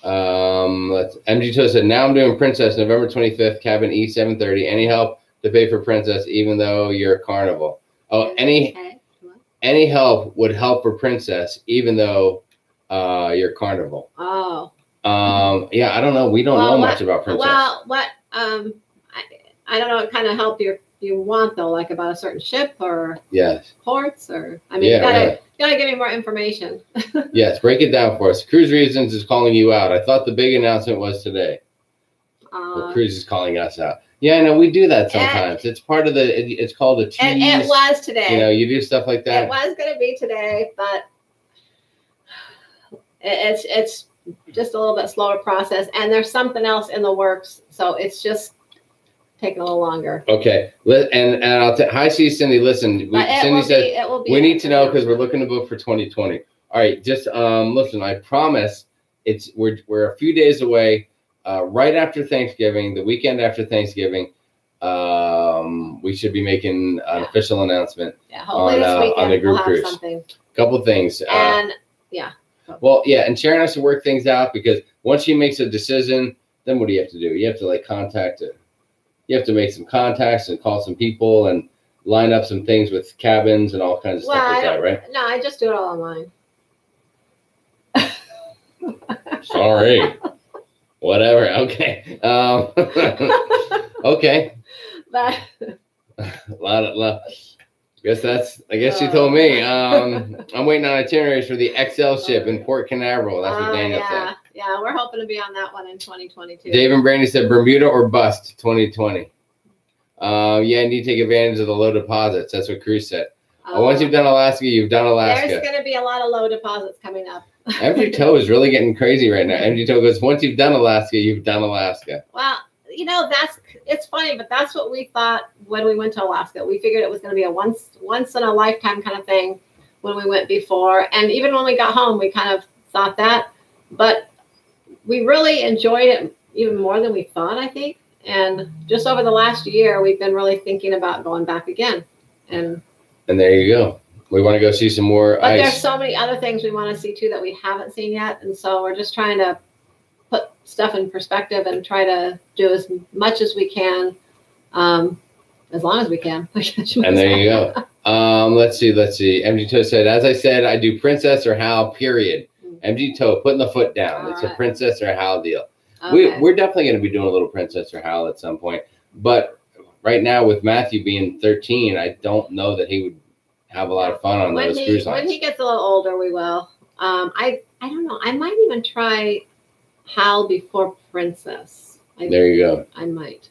Speaker 1: MG Toe said, "Now I'm doing Princess November 25th, cabin E 730. Any help to pay for Princess, even though you're Carnival?" Oh, any help would help for Princess, even though you're Carnival.
Speaker 2: Oh.
Speaker 1: Yeah, I don't know. We don't know much about Princess.
Speaker 2: Well, what I don't know what kind of help you want though, like about a certain ship or ports or you gotta give me more information.
Speaker 1: Yes, break it down for us. Cruise Reasons is calling you out. I thought the big announcement was today. Well, Cruise is calling us out. Yeah, I know we do that sometimes. It's part of it's called a tease.
Speaker 2: It was today.
Speaker 1: You know, you do stuff like that.
Speaker 2: It was going to be today, but it's just a little bit slower process, and there's something else in the works, so it's just taking a little longer. Okay,
Speaker 1: and I'll hi, see Cindy. Listen, Cindy said we need to know because we're looking to book for 2020. All right, just listen. I promise we're a few days away. Right after Thanksgiving, the weekend after Thanksgiving, we should be making an official announcement on the group cruise. Couple things. And well, and Sharon has to work things out because once she makes a decision, then what do you have to do? You have to contact it. You have to make some contacts and call some people and line up some things with cabins and all kinds of stuff like that, right?
Speaker 2: No, I just do it all online.
Speaker 1: Sorry. Whatever. Okay. Okay.
Speaker 2: But
Speaker 1: a lot. I guess you told me. I'm waiting on itineraries for the XL ship in Port Canaveral. That's what Daniel said.
Speaker 2: Yeah, we're hoping to be on that one in 2022.
Speaker 1: Dave and Brandy said Bermuda or bust 2020. Yeah, and you take advantage of the low deposits. That's what Cruz said. Once you've done Alaska, you've done Alaska.
Speaker 2: There's going to be a lot of low deposits coming up.
Speaker 1: MG Toe is really getting crazy right now. MG Toe goes, once you've done Alaska, you've done Alaska.
Speaker 2: Well, it's funny, but that's what we thought when we went to Alaska. We figured it was going to be a once in a lifetime kind of thing when we went before. And even when we got home, we kind of thought that. But we really enjoyed it even more than we thought, I think. And just over the last year, we've been really thinking about going back again. And
Speaker 1: there you go. We want to go see some more ice.
Speaker 2: But there's so many other things we want to see, too, that we haven't seen yet. And so we're just trying to put stuff in perspective and try to do as much as we can, as long as we can.
Speaker 1: And there you go. Let's see. MG Toe said, as I said, I do Princess or Hal, period. MG Toe, putting the foot down. It's a Princess or Hal deal. Okay. We're definitely going to be doing a little Princess or Hal at some point. But right now, with Matthew being 13, I don't know that he would have a lot of fun on those cruise lines.
Speaker 2: When he gets a little older, we will. I don't know. I might even try Hal before Princess.
Speaker 1: There you go.
Speaker 2: I might.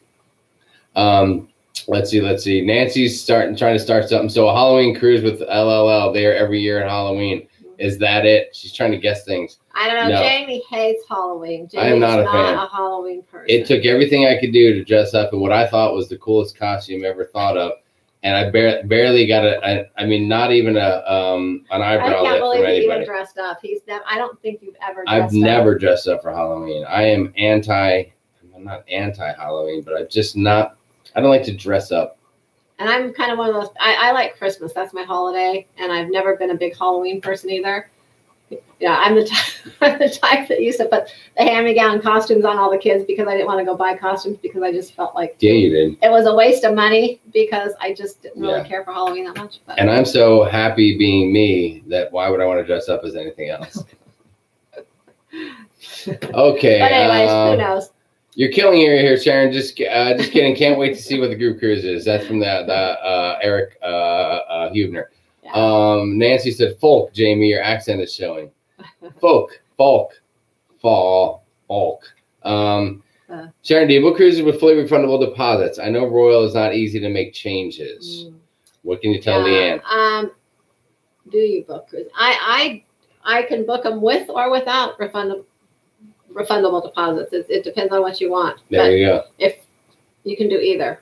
Speaker 1: Let's see. Nancy's trying to start something. So a Halloween cruise with LLL. They are every year at Halloween. Is that it? She's trying to guess things.
Speaker 2: I don't know.
Speaker 1: No.
Speaker 2: Jamie hates Halloween. Jamie
Speaker 1: I am not a fan.
Speaker 2: a Halloween person.
Speaker 1: It took everything I could do to dress up in what I thought was the coolest costume ever thought of. And I barely got not even an eyebrow lift from anybody.
Speaker 2: I can't believe he even dressed up. I don't think you've ever dressed up.
Speaker 1: I've never dressed up for Halloween. I am I'm not anti-Halloween, but I don't like to dress up. And
Speaker 2: I'm kind of one of those, I like Christmas. That's my holiday. And I've never been a big Halloween person either. Yeah, I'm the type that used to put the hand-me-down costumes on all the kids because I didn't want to go buy costumes because I just felt like
Speaker 1: you did.
Speaker 2: It was a waste of money because I just didn't really care for Halloween that much. But.
Speaker 1: And I'm so happy being me that why would I want to dress up as anything else? Okay.
Speaker 2: But anyways, who knows?
Speaker 1: You're killing it here, Sharon. Just kidding. Can't wait to see what the group cruise is. That's from the Eric Hubner. Yeah. Nancy said, "Folk, Jamie, your accent is showing." Folk. Sharon D, book cruises with fully refundable deposits. I know Royal is not easy to make changes. What can you tell Leanne?
Speaker 2: Do you book cruises? I can book them with or without refundable deposits. It depends on what you want.
Speaker 1: There you go.
Speaker 2: If you can do either.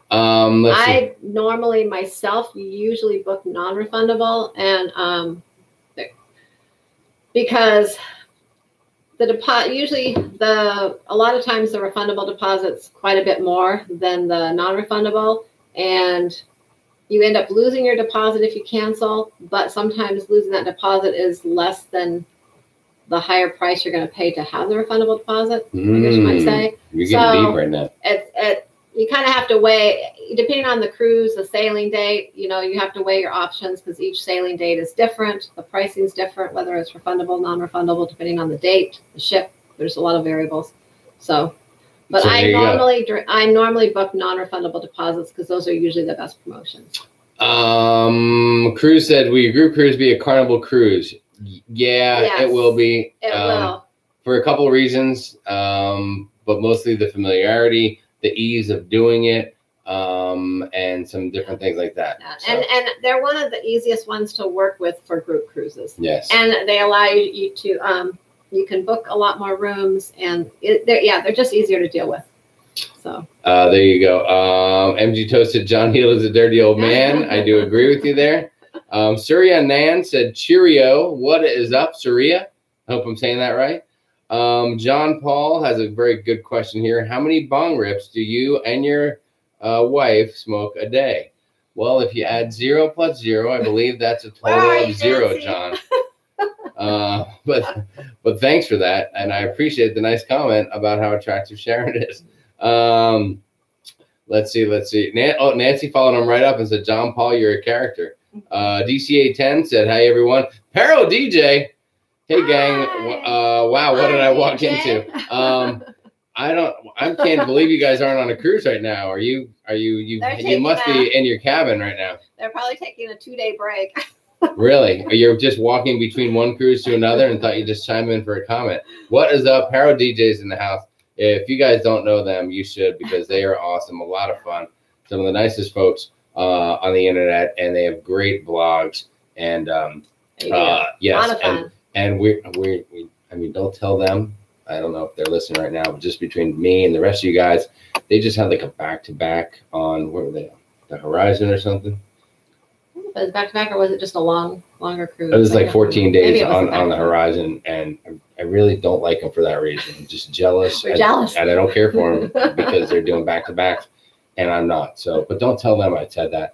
Speaker 2: I normally myself usually book non-refundable, and because the deposit usually a lot of times the refundable deposit's quite a bit more than the non-refundable, and you end up losing your deposit if you cancel. But sometimes losing that deposit is less than the higher price you're going to pay to have the refundable deposit. I guess you might say.
Speaker 1: You're getting deep right now.
Speaker 2: You kind of have to weigh, depending on the cruise, the sailing date, you have to weigh your options because each sailing date is different. The pricing is different, whether it's refundable, non-refundable, depending on the date, the ship. There's a lot of variables. So, but I normally book non-refundable deposits because those are usually the best promotions.
Speaker 1: Cruise said, will your group cruise be a Carnival cruise? Yeah, yes, it will be.
Speaker 2: It will. For
Speaker 1: a couple of reasons, but mostly the familiarity, the ease of doing it, and some different things like that.
Speaker 2: Yeah. So. And they're one of the easiest ones to work with for group cruises.
Speaker 1: Yes.
Speaker 2: And they allow you to, you can book a lot more rooms, and they're just easier to deal with. So. There
Speaker 1: you go. MG Toasted, John Hill is a dirty old man. I do agree with you there. Surya Nan said, cheerio. What is up, Surya? I hope I'm saying that right. John Paul has a very good question here. How many bong rips do you and your wife smoke a day? Well, if you add 0 plus 0, I believe that's a total of 0, John. But thanks for that, and I appreciate the nice comment about how attractive Sharon is. Let's see. Nancy followed him right up and said, John Paul, you're a character. DCA 10 said, hey everyone. Peril DJ. Hey gang, wow, what did I walk into? I can't believe you guys aren't on a cruise right now. You must be in your cabin right now.
Speaker 2: They're probably taking a 2-day break.
Speaker 1: Really? Or you're just walking between one cruise to another and thought you'd just chime in for a comment. What is up? Paro DJs in the house. If you guys don't know them, you should, because they are awesome, a lot of fun. Some of the nicest folks on the internet, and they have great vlogs. And yes,
Speaker 2: a lot of fun.
Speaker 1: And I mean, don't tell them. I don't know if they're listening right now, but just between me and the rest of you guys, they just had like a back-to-back on, where were they? The Horizon or something?
Speaker 2: Was it back-to-back, or was it just a longer cruise?
Speaker 1: It was like 14 days on the Horizon, and I really don't like them for that reason. I'm just jealous.
Speaker 2: Jealous.
Speaker 1: And I don't care for them because they're doing back-to-back, and I'm not. So, but don't tell them I said that,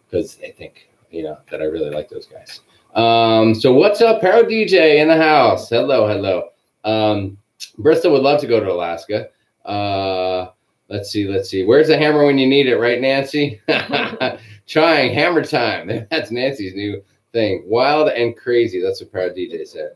Speaker 1: because they think, that I really like those guys. So what's up, Paro DJ in the house? Hello. Bristol would love to go to Alaska. Let's see. Where's the hammer when you need it, right, Nancy? Trying hammer time. That's Nancy's new thing. Wild and crazy. That's what Paro DJ said.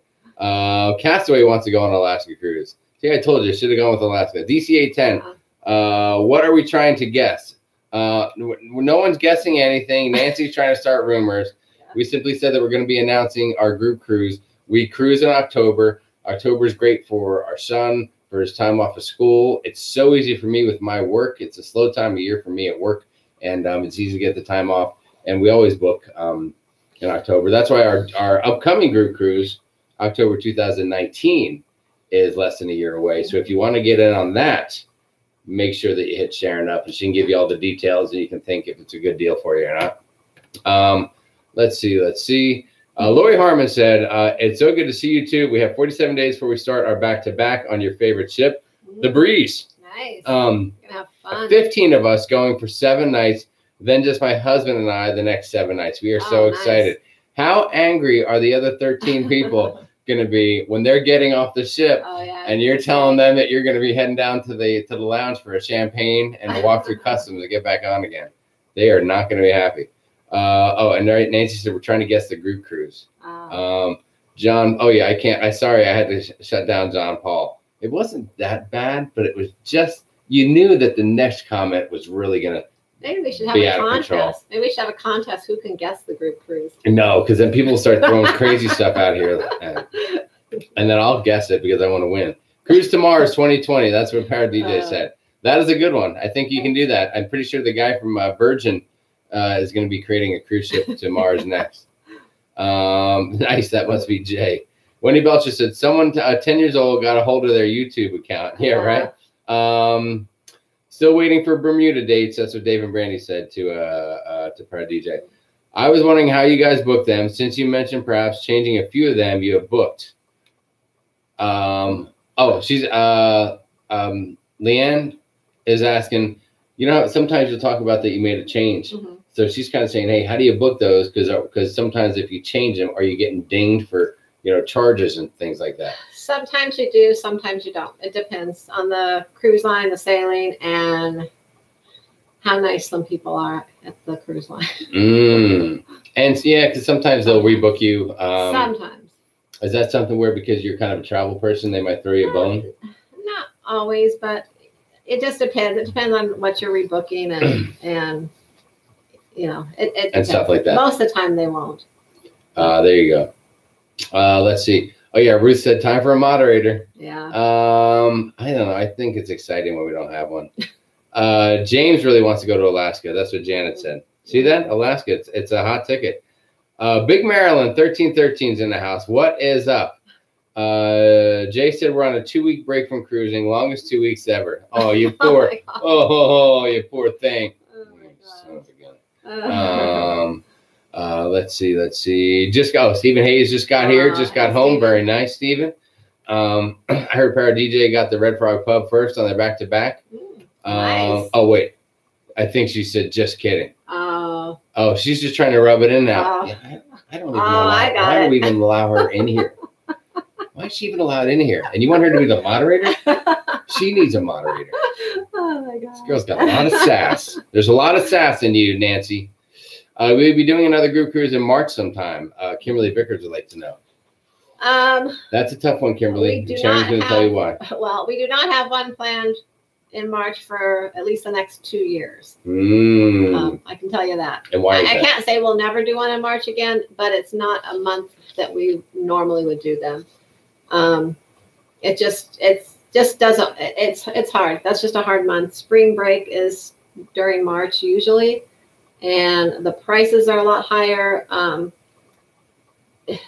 Speaker 1: Castaway wants to go on an Alaska cruise. See, I told you, should have gone with Alaska. DCA 10. What are we trying to guess? No one's guessing anything. Nancy's trying to start rumors. We simply said that we're going to be announcing our group cruise. We cruise in October. October is great for our son, for his time off of school. It's so easy for me with my work. It's a slow time of year for me at work, and it's easy to get the time off. And we always book in October. That's why our upcoming group cruise, October 2019, is less than a year away. So if you want to get in on that, make sure that you hit Sharon up, and she can give you all the details, and you can think if it's a good deal for you or not. Let's see. Lori Harmon said, it's so good to see you too. We have 47 days before we start our back-to-back on your favorite ship, the Breeze.
Speaker 2: Nice. Gonna have fun.
Speaker 1: 15 of us going for 7 nights, then just my husband and I the next 7 nights. We are so excited. How angry are the other 13 people going to be when they're getting off the ship and you're telling them that you're going to be heading down to the lounge for a champagne and a walk through customs to get back on again? They are not going to be happy. And Nancy said we're trying to guess the group cruise. John, sorry, I had to shut down John Paul. It wasn't that bad, but it was just, you knew that the next comment was really going to
Speaker 2: Maybe we should have a contest. Maybe we should have a contest who can guess the group cruise.
Speaker 1: No, because then people start throwing crazy stuff out here. And then I'll guess it because I want to win. Cruise to Mars 2020. That's what Para DJ said. That is a good one. I think you can do that. I'm pretty sure the guy from Virgin is going to be creating a cruise ship to Mars next. Nice. That must be Jay. Wendy Belcher said, someone 10 years old got a hold of their YouTube account. Yeah, right. Still waiting for Bermuda dates. That's what Dave and Brandy said to Para DJ. I was wondering how you guys booked them. Since you mentioned perhaps changing a few of them you have booked. She's Leanne is asking, sometimes you'll talk about that you made a change. So she's kind of saying, hey, how do you book those? Because sometimes if you change them, are you getting dinged for charges and things like that?
Speaker 2: Sometimes you do, sometimes you don't. It depends on the cruise line, the sailing, and how nice some people are at the cruise line.
Speaker 1: And yeah, because sometimes they'll rebook you.
Speaker 2: Sometimes.
Speaker 1: Is that something where because you're kind of a travel person, they might throw you a bone?
Speaker 2: Not always, but it just depends. It depends on what you're rebooking and it
Speaker 1: and stuff like that.
Speaker 2: Most of the time they won't.
Speaker 1: There you go. Let's see. Oh yeah, Ruth said time for a moderator.
Speaker 2: Yeah.
Speaker 1: I don't know. I think it's exciting when we don't have one. James really wants to go to Alaska. That's what Janet said. See that? Alaska. It's a hot ticket. Big Maryland 1313's in the house. What is up? Jay said we're on a 2-week break from cruising, longest 2 weeks ever. Oh, you poor. You poor thing. Son of a gun. Let's see. Stephen Hayes just got here, just got home. Stephen. Very nice, Stephen. I heard Para DJ got the Red Frog Pub first on their back-to-back.
Speaker 2: Nice.
Speaker 1: Oh, wait. I think she said just kidding. Oh, she's just trying to rub it in now. I don't even know. Why do we even allow her in here? Why is she even allowed in here? And you want her to be the moderator? She needs a moderator.
Speaker 2: Oh, my God.
Speaker 1: This girl's got a lot of sass. There's a lot of sass in you, Nancy. We'll be doing another group cruise in March sometime. Kimberly Vickers would like to know. That's a tough one, Kimberly. Sharon's going to tell you why.
Speaker 2: Well, we do not have one planned in March for at least the next 2 years. I can tell you that.
Speaker 1: And why is that?
Speaker 2: I can't say we'll never do one in March again, but it's not a month that we normally would do them. It just doesn't. It's hard. That's just a hard month. Spring break is during March usually. And the prices are a lot higher.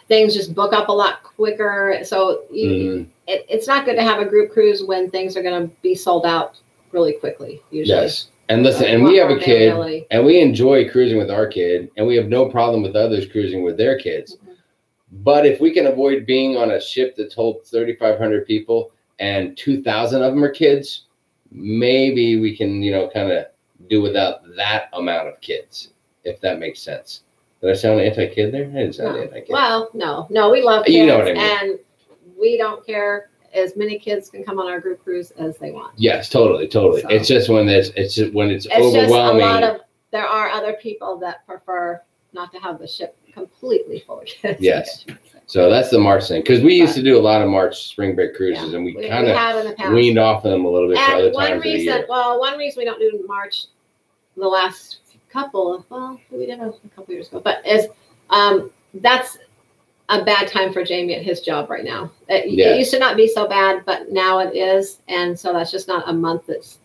Speaker 2: Things just book up a lot quicker. So it's not good to have a group cruise when things are going to be sold out really quickly, usually. Yes.
Speaker 1: And listen, and we have a kid, and we enjoy cruising with our kid, and we have no problem with others cruising with their kids. But if we can avoid being on a ship that holds 3,500 people and 2,000 of them are kids, maybe we can, kind of do without that amount of kids, if that makes sense. Did I sound anti-kid there? I didn't sound anti-kid.
Speaker 2: Well, no, we love kids.
Speaker 1: You know what I mean. And
Speaker 2: we don't care. As many kids can come on our group cruise as they want.
Speaker 1: Yes, totally. So, it's just when it's overwhelming.
Speaker 2: There are other people that prefer not to have the ship completely full of kids.
Speaker 1: Yes. So that's the March thing, because we used to do a lot of March spring break cruises, and we kind of weaned off of them a little bit for other times of the year.
Speaker 2: Well, one reason we don't do March the last couple, we did a couple years ago, but that's a bad time for Jamie at his job right now. It used to not be so bad, but now it is, and so that's just not a month that's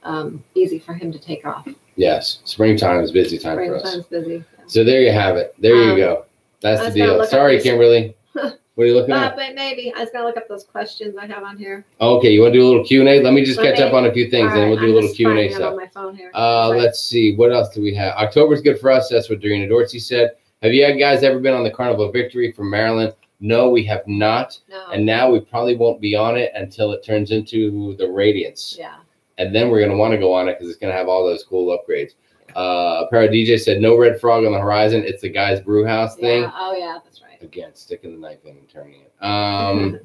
Speaker 2: easy for him to take off.
Speaker 1: Yes, springtime is busy time for us.
Speaker 2: Springtime's busy.
Speaker 1: So there you have it. There you go. That's the deal. Sorry, Kimberly. What are you looking at?
Speaker 2: But maybe I was gonna look up those questions I have on here.
Speaker 1: Okay, you want to do a little Q&A? Let me just catch up on a few things, and we'll do a little Q&A stuff.
Speaker 2: On my phone here.
Speaker 1: Let's see. What else do we have? October's good for us. That's what Dorina Dorsey said. Have you guys ever been on the Carnival of Victory from Maryland? No, we have not.
Speaker 2: No.
Speaker 1: And now we probably won't be on it until it turns into the Radiance.
Speaker 2: Yeah.
Speaker 1: And then we're going to want to go on it because it's going to have all those cool upgrades. Para DJ said, no red frog on the horizon. It's the guy's brew house thing.
Speaker 2: Yeah. Oh, yeah, that's right.
Speaker 1: Again, sticking the knife in and turning it.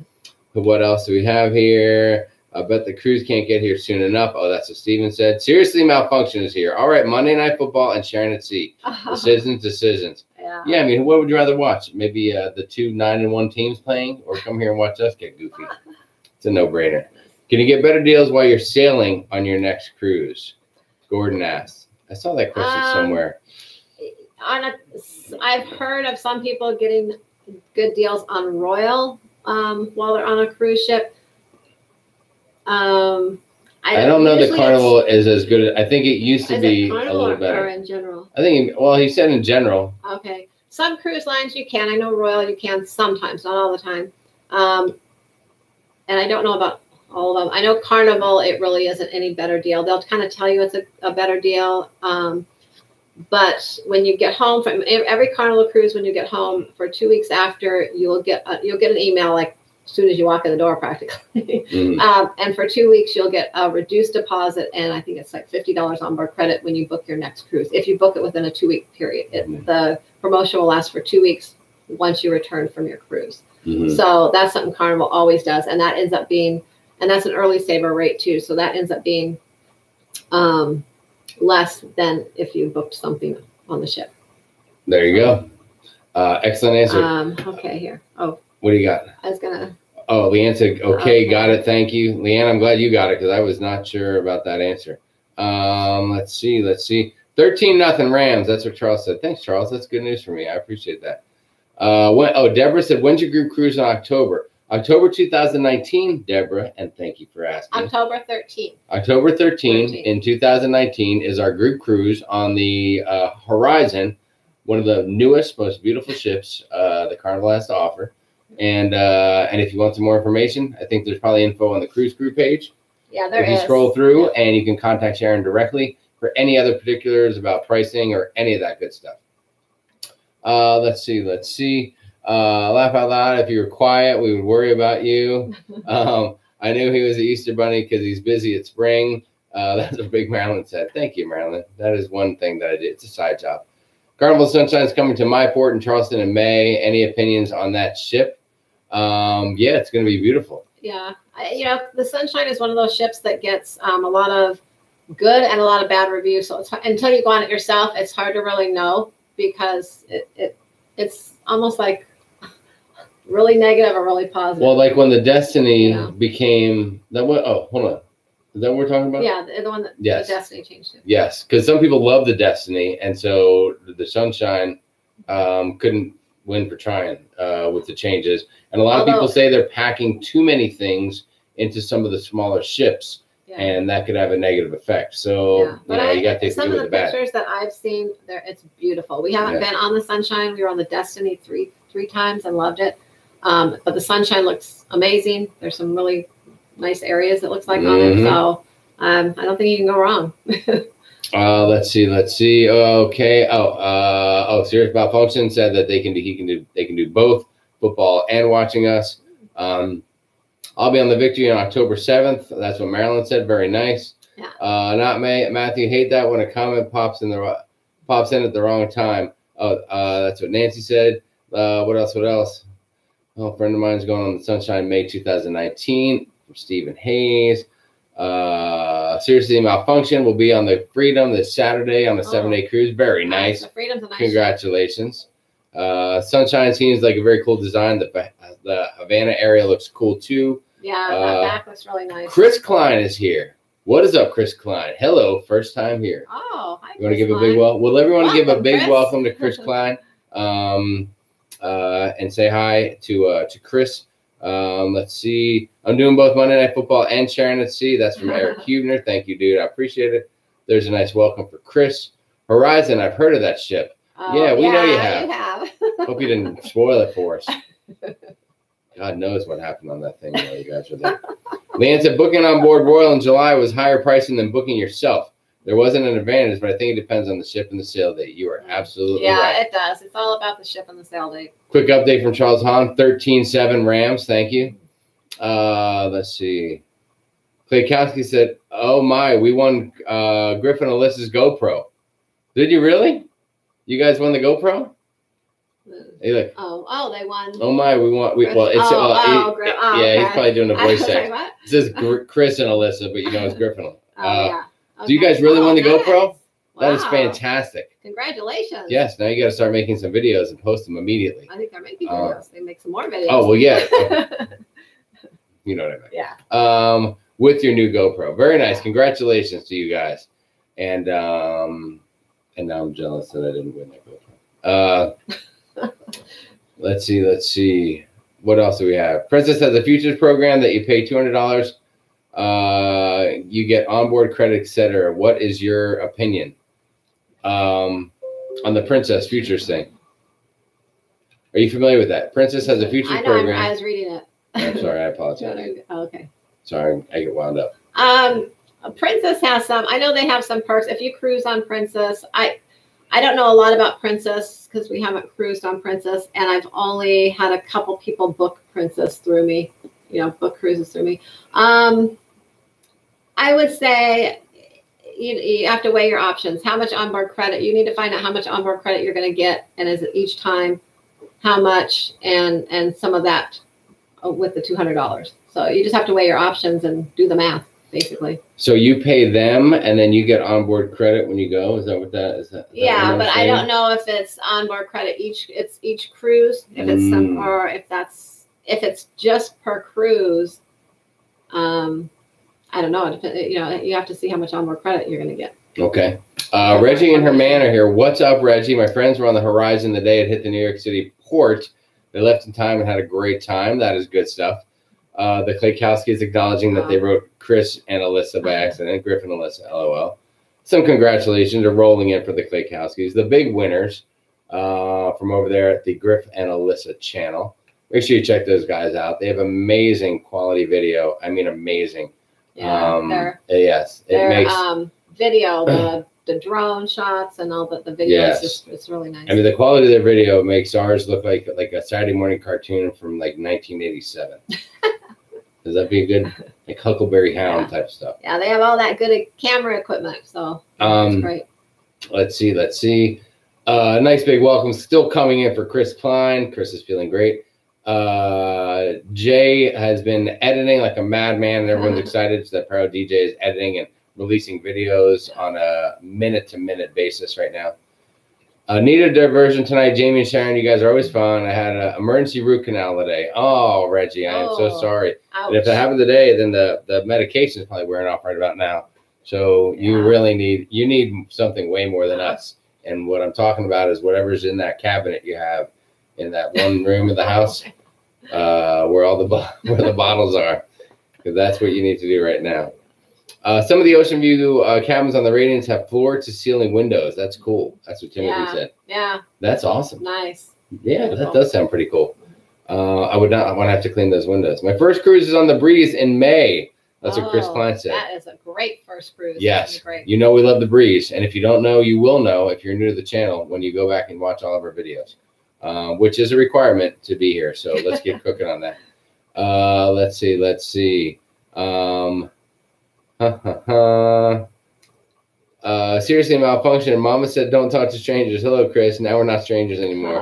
Speaker 1: What else do we have here? I bet the cruise can't get here soon enough. Oh, that's what Steven said. Seriously, Malfunction is here. All right, Monday Night Football and Sharon at Sea. Decisions. Yeah, I mean, what would you rather watch? Maybe the 2 9-1 teams playing, or come here and watch us get goofy? It's a no-brainer. Can you get better deals while you're sailing on your next cruise? Gordon asked. I saw that question somewhere.
Speaker 2: I've heard of some people getting good deals on Royal while they're on a cruise ship. I
Speaker 1: don't know that Carnival is as good. I think it used to be a little better.
Speaker 2: Or in general?
Speaker 1: I think, well, he said in general.
Speaker 2: Okay. Some cruise lines you can. I know Royal you can sometimes, not all the time. And I don't know about all of them. I know Carnival, it really isn't any better deal. They'll kind of tell you it's a better deal. But when you get home from every Carnival cruise, when you get home for 2 weeks after, you'll get an email like as soon as you walk in the door, practically. And for 2 weeks, you'll get a reduced deposit, and I think it's like $50 onboard credit when you book your next cruise. If you book it within a 2-week period, the promotion will last for 2 weeks once you return from your cruise. So that's something Carnival always does, and that ends up being, and that's an early saver rate too. So that ends up being less than if you booked something on the ship.
Speaker 1: There you go. Excellent answer.
Speaker 2: Okay, here. Oh.
Speaker 1: What do you got?
Speaker 2: I was gonna.
Speaker 1: Oh, Leanne said, okay, got it. Thank you. Leanne, I'm glad you got it because I was not sure about that answer. Let's see. 13-0 Rams. That's what Charles said. Thanks, Charles. That's good news for me. I appreciate that. Deborah said, when's your group cruise in October? October 2019, Deborah, and thank you for asking.
Speaker 2: October 13th.
Speaker 1: October 13 in 2019 is our group cruise on the Horizon, one of the newest, most beautiful ships the Carnival has to offer. And if you want some more information, I think there's probably info on the cruise crew page.
Speaker 2: Yeah, there is.
Speaker 1: If you scroll through, and you can contact Sharon directly for any other particulars about pricing or any of that good stuff. Let's see. Laugh out loud. If you were quiet, we would worry about you. I knew he was the Easter Bunny because he's busy at spring. That's what Big Marilyn said. Thank you, Marilyn. That is one thing that I did. It's a side job. Carnival Sunshine is coming to my port in Charleston in May. Any opinions on that ship? Yeah, it's going to be beautiful.
Speaker 2: Yeah. The Sunshine is one of those ships that gets a lot of good and a lot of bad reviews. So until you go on it yourself, it's hard to really know because it's almost like really negative or really positive.
Speaker 1: Well, like when the Destiny became that one. Oh, hold on. Is that what we're talking about?
Speaker 2: Yeah, the one that the Destiny changed it.
Speaker 1: Yes, because some people love the Destiny, and so the Sunshine couldn't win for trying with the changes. And a lot of people say they're packing too many things into some of the smaller ships, and that could have a negative effect. So you got to take
Speaker 2: some of the pictures that I've seen there. It's beautiful. We haven't been on the Sunshine. We were on the Destiny three times and loved it. But the Sunshine looks amazing. There's some really nice areas it looks like on it. So I don't think you can go wrong.
Speaker 1: Let's see. Okay. Serious Malfunction said that they can do both football and watching us. I'll be on the Victory on October 7th. That's what Marilyn said. Very nice.
Speaker 2: Yeah.
Speaker 1: Not Matthew. Hate that when a comment pops in at the wrong time. That's what Nancy said. What else? Oh, a friend of mine's going on the Sunshine May 2019 from Stephen Hayes. Seriously Malfunction will be on the Freedom this Saturday on the 7-day cruise. Very nice.
Speaker 2: The Freedom's a nice
Speaker 1: Congratulations. Sunshine seems like a very cool design. The Havana area looks cool too.
Speaker 2: Yeah, that back looks really nice.
Speaker 1: Chris Klein is here. What is up, Chris Klein? Hello, first time here.
Speaker 2: Oh, hi.
Speaker 1: You want to give a big welcome? Will everyone give a big welcome to Chris Klein? And say hi to Chris. Let's see. I'm doing both Monday Night Football and Sharon at Sea. That's from Eric Hubner. Thank you, dude. I appreciate it. There's a nice welcome for Chris. Horizon, I've heard of that ship.
Speaker 2: Oh,
Speaker 1: yeah, we know you have.
Speaker 2: You have.
Speaker 1: Hope you didn't spoil it for us. God knows what happened on that thing while you guys were there. Leanne said, booking on board Royal in July was higher pricing than booking yourself. There wasn't an advantage, but I think it depends on the ship and the sail date. You are absolutely right.
Speaker 2: Yeah, it does. It's all about the ship and the sail date.
Speaker 1: Quick update from Charles Hahn, 13-7 Rams. Thank you. Let's see. Klaykowski said, oh my, we won Griffin Alyssa's GoPro. Did you really? You guys won the GoPro? Hey, look.
Speaker 2: Oh, they won.
Speaker 1: Oh my, we won. Well, it's yeah, he's probably doing a voice act. It says Chris and Alyssa, but you know it's Griffin.
Speaker 2: Yeah. Okay.
Speaker 1: Do you guys really won the
Speaker 2: nice.
Speaker 1: GoPro?
Speaker 2: Wow.
Speaker 1: That is fantastic.
Speaker 2: Congratulations.
Speaker 1: Yes, now you got to start making some videos and post them immediately.
Speaker 2: I think they're making videos. They make some more videos.
Speaker 1: Oh well, yeah. You know what I mean.
Speaker 2: Yeah.
Speaker 1: With your new GoPro, very nice. Congratulations to you guys. And now I'm jealous that I didn't win that GoPro. Let's see. What else do we have? Princess has a futures program that you pay $200. You get onboard credit, etc. What is your opinion on the Princess futures thing? Are you familiar with that? Princess has a futures program.
Speaker 2: I was reading it.
Speaker 1: I'm sorry, I apologize.
Speaker 2: Oh, okay.
Speaker 1: Sorry, I get wound up.
Speaker 2: Princess has some. I know they have some perks. If you cruise on Princess, I don't know a lot about Princess because we haven't cruised on Princess, and I've only had a couple people book Princess through me. Book cruises through me. I would say you have to weigh your options. How much onboard credit? You need to find out how much onboard credit you're going to get, and is it each time, how much, and some of that with the $200. So you just have to weigh your options and do the math, basically. So you pay them, and then you get onboard credit when you go. Is that what that is? Yeah, but I don't know if it's onboard credit each cruise, if it's some, or if it's just per cruise. I don't know. You have to see how much onboard credit you're going to get. Okay. Reggie and her man are here. What's up, Reggie? My friends were on the horizon the day it hit the New York City port. They left in time and had a great time. That is good stuff. The Klaykowski is acknowledging that they wrote Chris and Alyssa by accident. Griffin and Alyssa, LOL. Some congratulations are rolling in for the Klaykowskis. The big winners from over there at the Griff and Alyssa channel. Make sure you check those guys out. They have amazing quality video. I mean, amazing. Yeah, yes, it makes video, the drone shots and all the video. Yes. It's really nice. I mean, the quality of their video makes ours look like a Saturday morning cartoon from like 1987. Does that be good? Like Huckleberry Hound type stuff. Yeah, they have all that good camera equipment. So that's great. Let's see. Nice big welcome still coming in for Chris Klein. Chris is feeling great. Jay has been editing like a madman, and everyone's excited that Pro DJ is editing and releasing videos on a minute-to-minute basis right now. Need a diversion tonight, Jamie and Sharon. You guys are always fun. I had an emergency root canal today. Oh, Reggie, I am so sorry. Ouch. And if that happened today, then the medication is probably wearing off right about now. So you really need something way more than us. And what I'm talking about is whatever's in that cabinet you have in that one room of the house, where all the bottles are, because that's what you need to do right now. Some of the Ocean View cabins on the Radiance have floor-to-ceiling windows. That's cool. That's what Timothy said. Yeah. That's awesome. Nice. Yeah, that does sound pretty cool. I would not want to have to clean those windows. My first cruise is on the Breeze in May. That's what Chris Klein said. That is a great first cruise. Yes. Great. You know we love the Breeze. And if you don't know, you will know if you're new to the channel when you go back and watch all of our videos, which is a requirement to be here. So let's get cooking on that. Let's see. Seriously, malfunction. Mama said don't talk to strangers. Hello, Chris. Now we're not strangers anymore.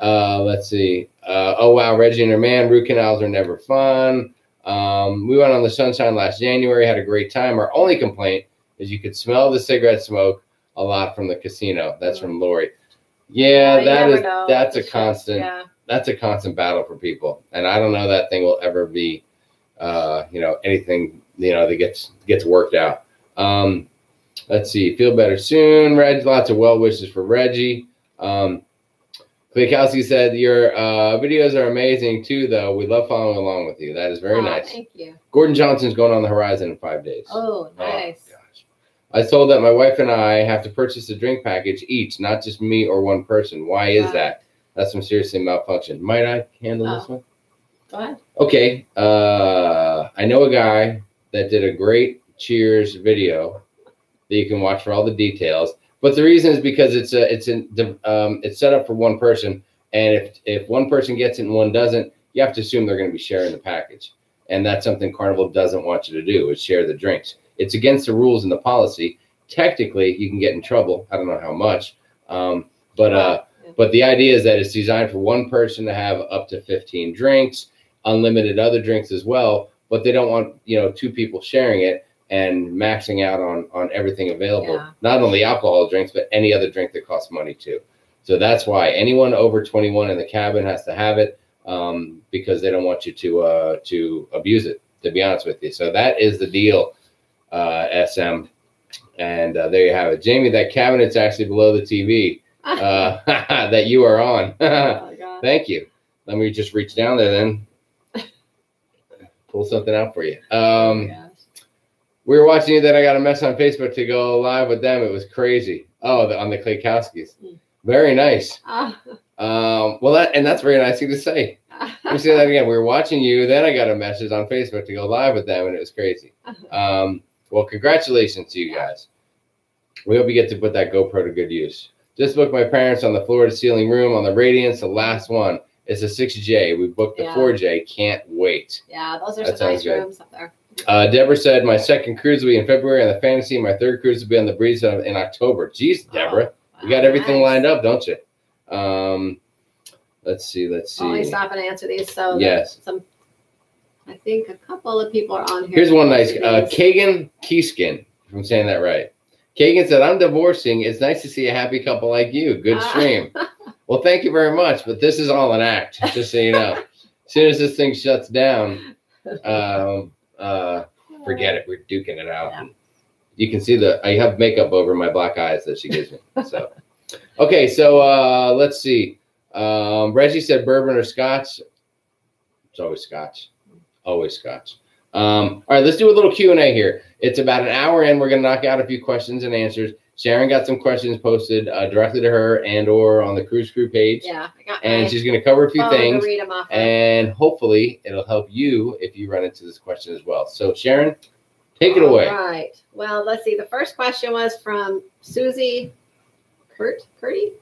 Speaker 2: Let's see. Oh wow, Reggie and her man. Root canals are never fun. We went on the Sunshine last January, had a great time. Our only complaint is you could smell the cigarette smoke a lot from the casino. That's from Lori. Yeah, that's a constant. Yeah. That's a constant battle for people, and I don't know that thing will ever be, anything that gets worked out. Let's see. Feel better soon, Reg. Lots of well wishes for Reggie. Klaykowski said your videos are amazing too, though. We love following along with you. That is very nice. Thank you. Gordon Johnson's going on the horizon in 5 days. Oh, nice. Oh, gosh. I was told that my wife and I have to purchase a drink package each, not just me or one person. Why is that?
Speaker 1: That's some seriously malfunction. Might I handle this one?
Speaker 2: Go ahead.
Speaker 1: Okay. I know a guy that did a great Cheers video that you can watch for all the details. But the reason is because it's set up for one person, and if one person gets it and one doesn't, you have to assume they're going to be sharing the package, and that's something Carnival doesn't want you to do, is share the drinks. It's against the rules and the policy. Technically, you can get in trouble. I don't know how much, but the idea is that it's designed for one person to have up to 15 drinks, unlimited other drinks as well. But they don't want, you know, 2 people sharing it and maxing out on everything available. Yeah. Not only alcohol drinks, but any other drink that costs money too. So that's why anyone over 21 in the cabin has to have it, because they don't want you to abuse it, to be honest with you. So that is the deal, SM. And there you have it. Jamie, that cabinet's actually below the TV that you are on. Oh, God. Thank you. Let me just reach down there then. Pull something out for you. We were watching you, then I got a mess on Facebook to go live with them. It was crazy. Oh, on the Klaykowskis. Very nice. Well, that's very nice of you to say. Let me say that again. We were watching you, then I got a message on Facebook to go live with them, and it was crazy. Well, congratulations to you guys. We hope you get to put that GoPro to good use. Just booked my parents on the floor to ceiling room on the Radiance, the last one. It's a 6J. We booked the 4J. Can't wait. Yeah, those are some nice rooms up there. Deborah said, my second cruise will be in February on the Fantasy. My third cruise will be on the Breeze in October. Jeez, Deborah. Wow. You got everything lined up, don't you? Let's see.
Speaker 2: Let me stop and answer these. So
Speaker 1: yes.
Speaker 2: I think a couple of people are on here.
Speaker 1: Here's one nice. Kagan Keyskin, if I'm saying that right. Kagan said, I'm divorcing. It's nice to see a happy couple like you. Good stream. Well, thank you very much. But this is all an act, just so you know. As soon as this thing shuts down, forget it. We're duking it out. Yeah. You can see I have makeup over my black eyes that she gives me. So, okay. So let's see. Reggie said bourbon or scotch. It's always scotch. Always scotch. All right, let's do a little Q&A here. It's about an hour in. We're going to knock out a few questions and answers. Sharon got some questions posted directly to her and or on the Cruise Crew page. Yeah, I got and she's going to cover a few things. Read them off and hopefully it'll help you if you run into this question as well. So Sharon, take it away. All right. Well, let's see. The first question was from Susie Curdy.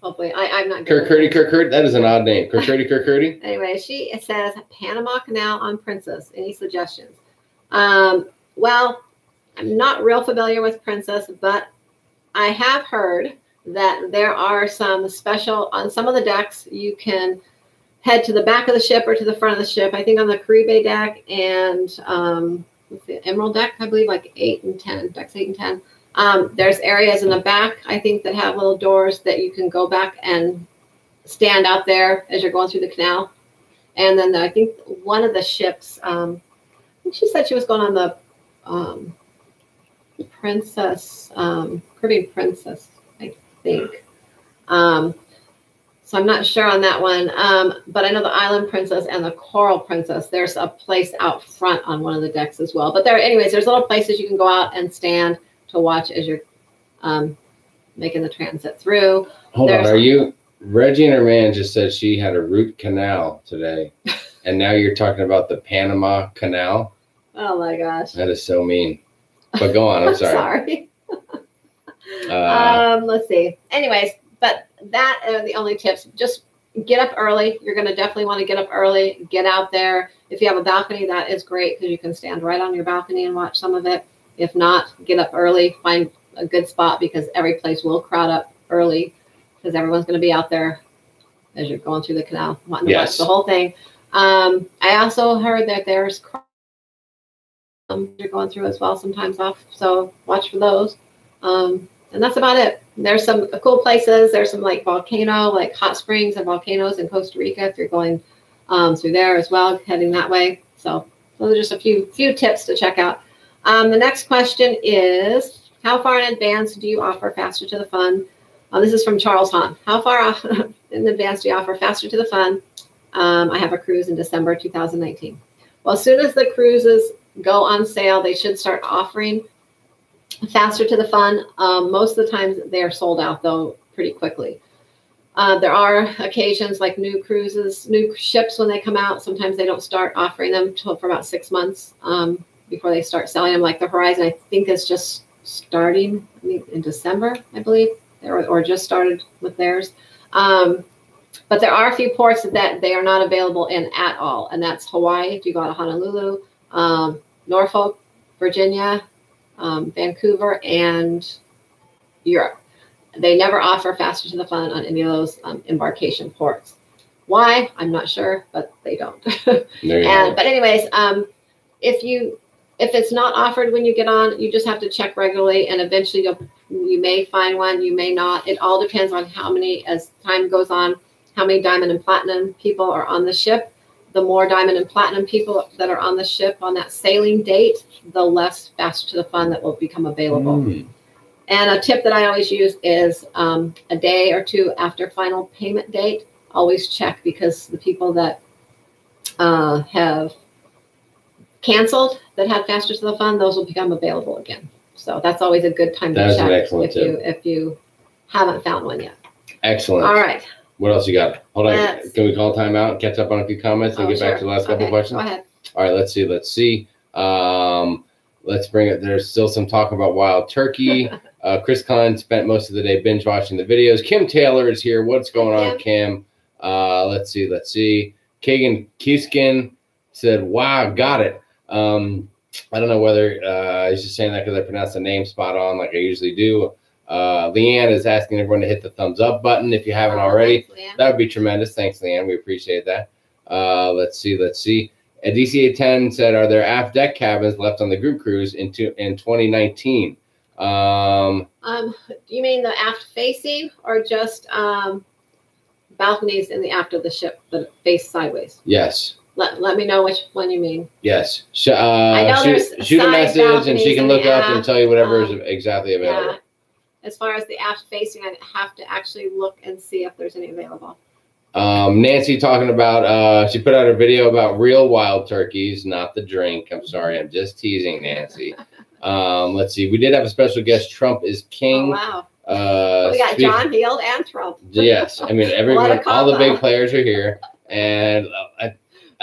Speaker 1: Hopefully, I'm not good. Kurt. That is an odd name. Kurt. Anyway, she says Panama Canal on Princess. Any suggestions? Well, I'm not real familiar with Princess, but I have heard that there are some special on some of the decks. You can head to the back of the ship or to the front of the ship. I think on the Caribe deck and Emerald deck, I believe, like 8 and 10, decks 8 and 10. There's areas in the back, I think, that have little doors that you can go back and stand out there as you're going through the canal. And then I think one of the ships, I think she said she was going on the Princess, Caribbean Princess, I think. So I'm not sure on that one. But I know the Island Princess and the Coral Princess, there's a place out front on one of the decks as well. But anyways, there's little places you can go out and stand to watch as you're making the transit through. Hold on, are you Reggie and her man just said she had a root canal today, and now you're talking about the Panama Canal? Oh my gosh, that is so mean. But go on, I'm sorry. Sorry. Let's see. Anyways, but that are the only tips. Just get up early. You're going to definitely want to get up early. Get out there. If you have a balcony, that is great because you can stand right on your balcony and watch some of it. If not, get up early, find a good spot because every place will crowd up early because everyone's going to be out there as you're going through the canal, wanting to watch the whole thing. I also heard that there's you're going through as well sometimes off, so watch for those. And that's about it. There's some cool places. There's some like hot springs and volcanoes in Costa Rica if you're going through there as well, heading that way. So those are just a few tips to check out. The next question is, how far in advance do you offer Faster to the Fun? This is from Charles Hahn. How far in advance do you offer Faster to the Fun? I have a cruise in December 2019. Well, as soon as the cruises go on sale, they should start offering Faster to the Fun. Most of the times they're sold out, though, pretty quickly.
Speaker 2: There are occasions like new cruises, new ships when they come out. Sometimes they don't start offering them for about 6 months before they start selling them. Like the Horizon, I think is just starting in December, I believe, or just started with theirs. But there are a few ports that they are not available in at all, and that's Hawaii if you go to Honolulu, Norfolk, Virginia, Vancouver, and Europe. They never offer faster to the fun on any of those embarkation ports. Why? I'm not sure, but they don't. But anyways, if it's not offered when you get on, you just have to check regularly, and eventually you may find one, you may not. It all depends on how many, as time goes on, how many diamond and platinum people are on the ship. The more diamond and platinum people that are on the ship on that sailing date, the less faster to the fun that will become available. And a tip that I always use is a day or two after final payment date, always check, because the people that have canceled that had faster to the fun, those will become available again. So that's always a good time to check if you haven't found one yet.
Speaker 1: Excellent.
Speaker 2: All right.
Speaker 1: What else you got? Hold on. Can we call time out and catch up on a few comments and get back to the last couple of questions?
Speaker 2: Go ahead.
Speaker 1: All right. Let's see. Let's bring it. There's still some talk about wild turkey. Chris Klein spent most of the day binge watching the videos. Kim Taylor is here. What's going on, Kim? Let's see. Kagan Kuskin said, wow, got it. I don't know whether he's just saying that because I pronounced the name spot on like I usually do. Leanne is asking everyone to hit the thumbs up button if you haven't already. Thanks, that would be tremendous. Thanks, Leanne. We appreciate that. Let's see. DCA 10 said, are there aft deck cabins left on the group cruise in 2019?
Speaker 2: You mean the aft facing or just balconies in the aft of the ship that face sideways?
Speaker 1: Yes.
Speaker 2: Let me know which one you mean.
Speaker 1: Yes. Shoot a message and she can look up and tell you whatever is exactly available.
Speaker 2: Yeah. As far as the aft facing, I have to actually look and see if there's any available.
Speaker 1: Nancy talking about, she put out a video about real wild turkeys, not the drink. I'm sorry, I'm just teasing, Nancy. Let's see. We did have a special guest. Trump is king.
Speaker 2: Oh, wow. We got John Field and Trump.
Speaker 1: Yes. I mean, everyone, all the big players are here. And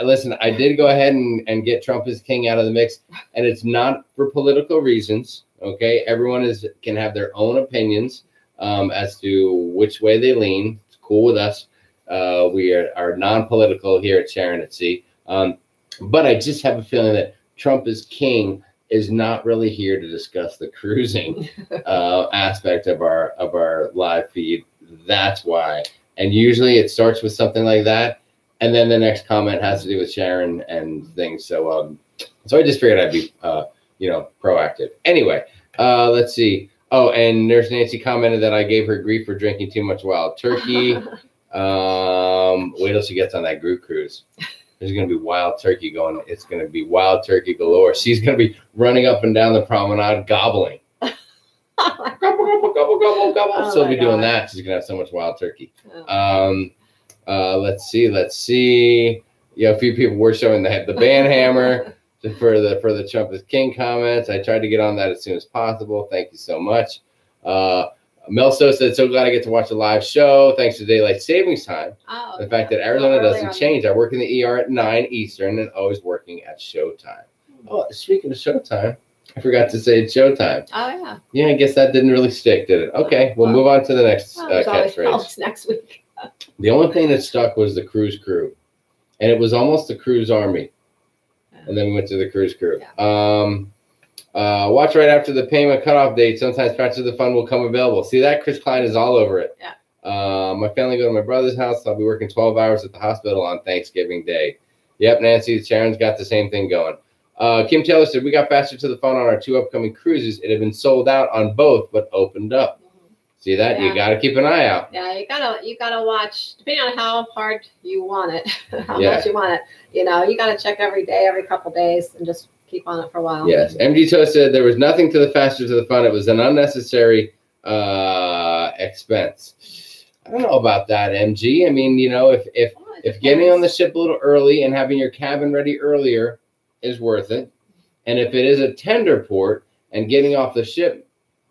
Speaker 1: listen, I did go ahead and get Trump is king out of the mix. And it's not for political reasons. Okay. Everyone can have their own opinions as to which way they lean. It's cool with us. We are non-political here at Sharonatsea. But I just have a feeling that Trump is king is not really here to discuss the cruising aspect of our live feed. That's why. And usually it starts with something like that, and then the next comment has to do with Sharon and things. So I just figured I'd be proactive. Anyway, let's see. Oh, and Nurse Nancy commented that I gave her grief for drinking too much wild turkey. Wait till she gets on that group cruise. There's going to be wild turkey going. It's going to be wild turkey galore. She's going to be running up and down the promenade gobbling. Gobble, gobble, gobble, gobble, gobble.
Speaker 2: Oh,
Speaker 1: She'll be doing that. She's going to have so much wild turkey. Let's see. Yeah, a few people were showing the band hammer for the Trump is king comments. I tried to get on that as soon as possible. Thank you so much. Melso said, so glad I get to watch a live show. Thanks to daylight savings time. Oh, the fact that Arizona doesn't change. I work in the ER at 9 Eastern and always working at showtime. Oh, speaking of showtime, I forgot to say it's showtime.
Speaker 2: Oh, yeah.
Speaker 1: Yeah, I guess that didn't really stick, did it? Okay, we'll move on to the next catchphrase.
Speaker 2: Next week.
Speaker 1: The only thing that stuck was the cruise crew. And it was almost the cruise army. And then we went to the cruise crew. Yeah. Watch right after the payment cutoff date. Sometimes patches of the fund will come available. See that? Chris Klein is all over it.
Speaker 2: Yeah.
Speaker 1: My family go to my brother's house. I'll be working 12 hours at the hospital on Thanksgiving Day. Yep, Nancy, Sharon's got the same thing going. Kim Taylor said, we got faster to the fund on our 2 upcoming cruises. It had been sold out on both, but opened up. See that? Yeah. You got to keep an eye out.
Speaker 2: Yeah, you gotta watch, depending on how hard you want it, how much you want it. You got to check every day, every couple days, and just keep on it for a while.
Speaker 1: Yes. MG Toe said there was nothing to the faster to the fun. It was an unnecessary expense. I don't know about that, MG. I mean, if getting on the ship a little early and having your cabin ready earlier is worth it, and if it is a tender port and getting off the ship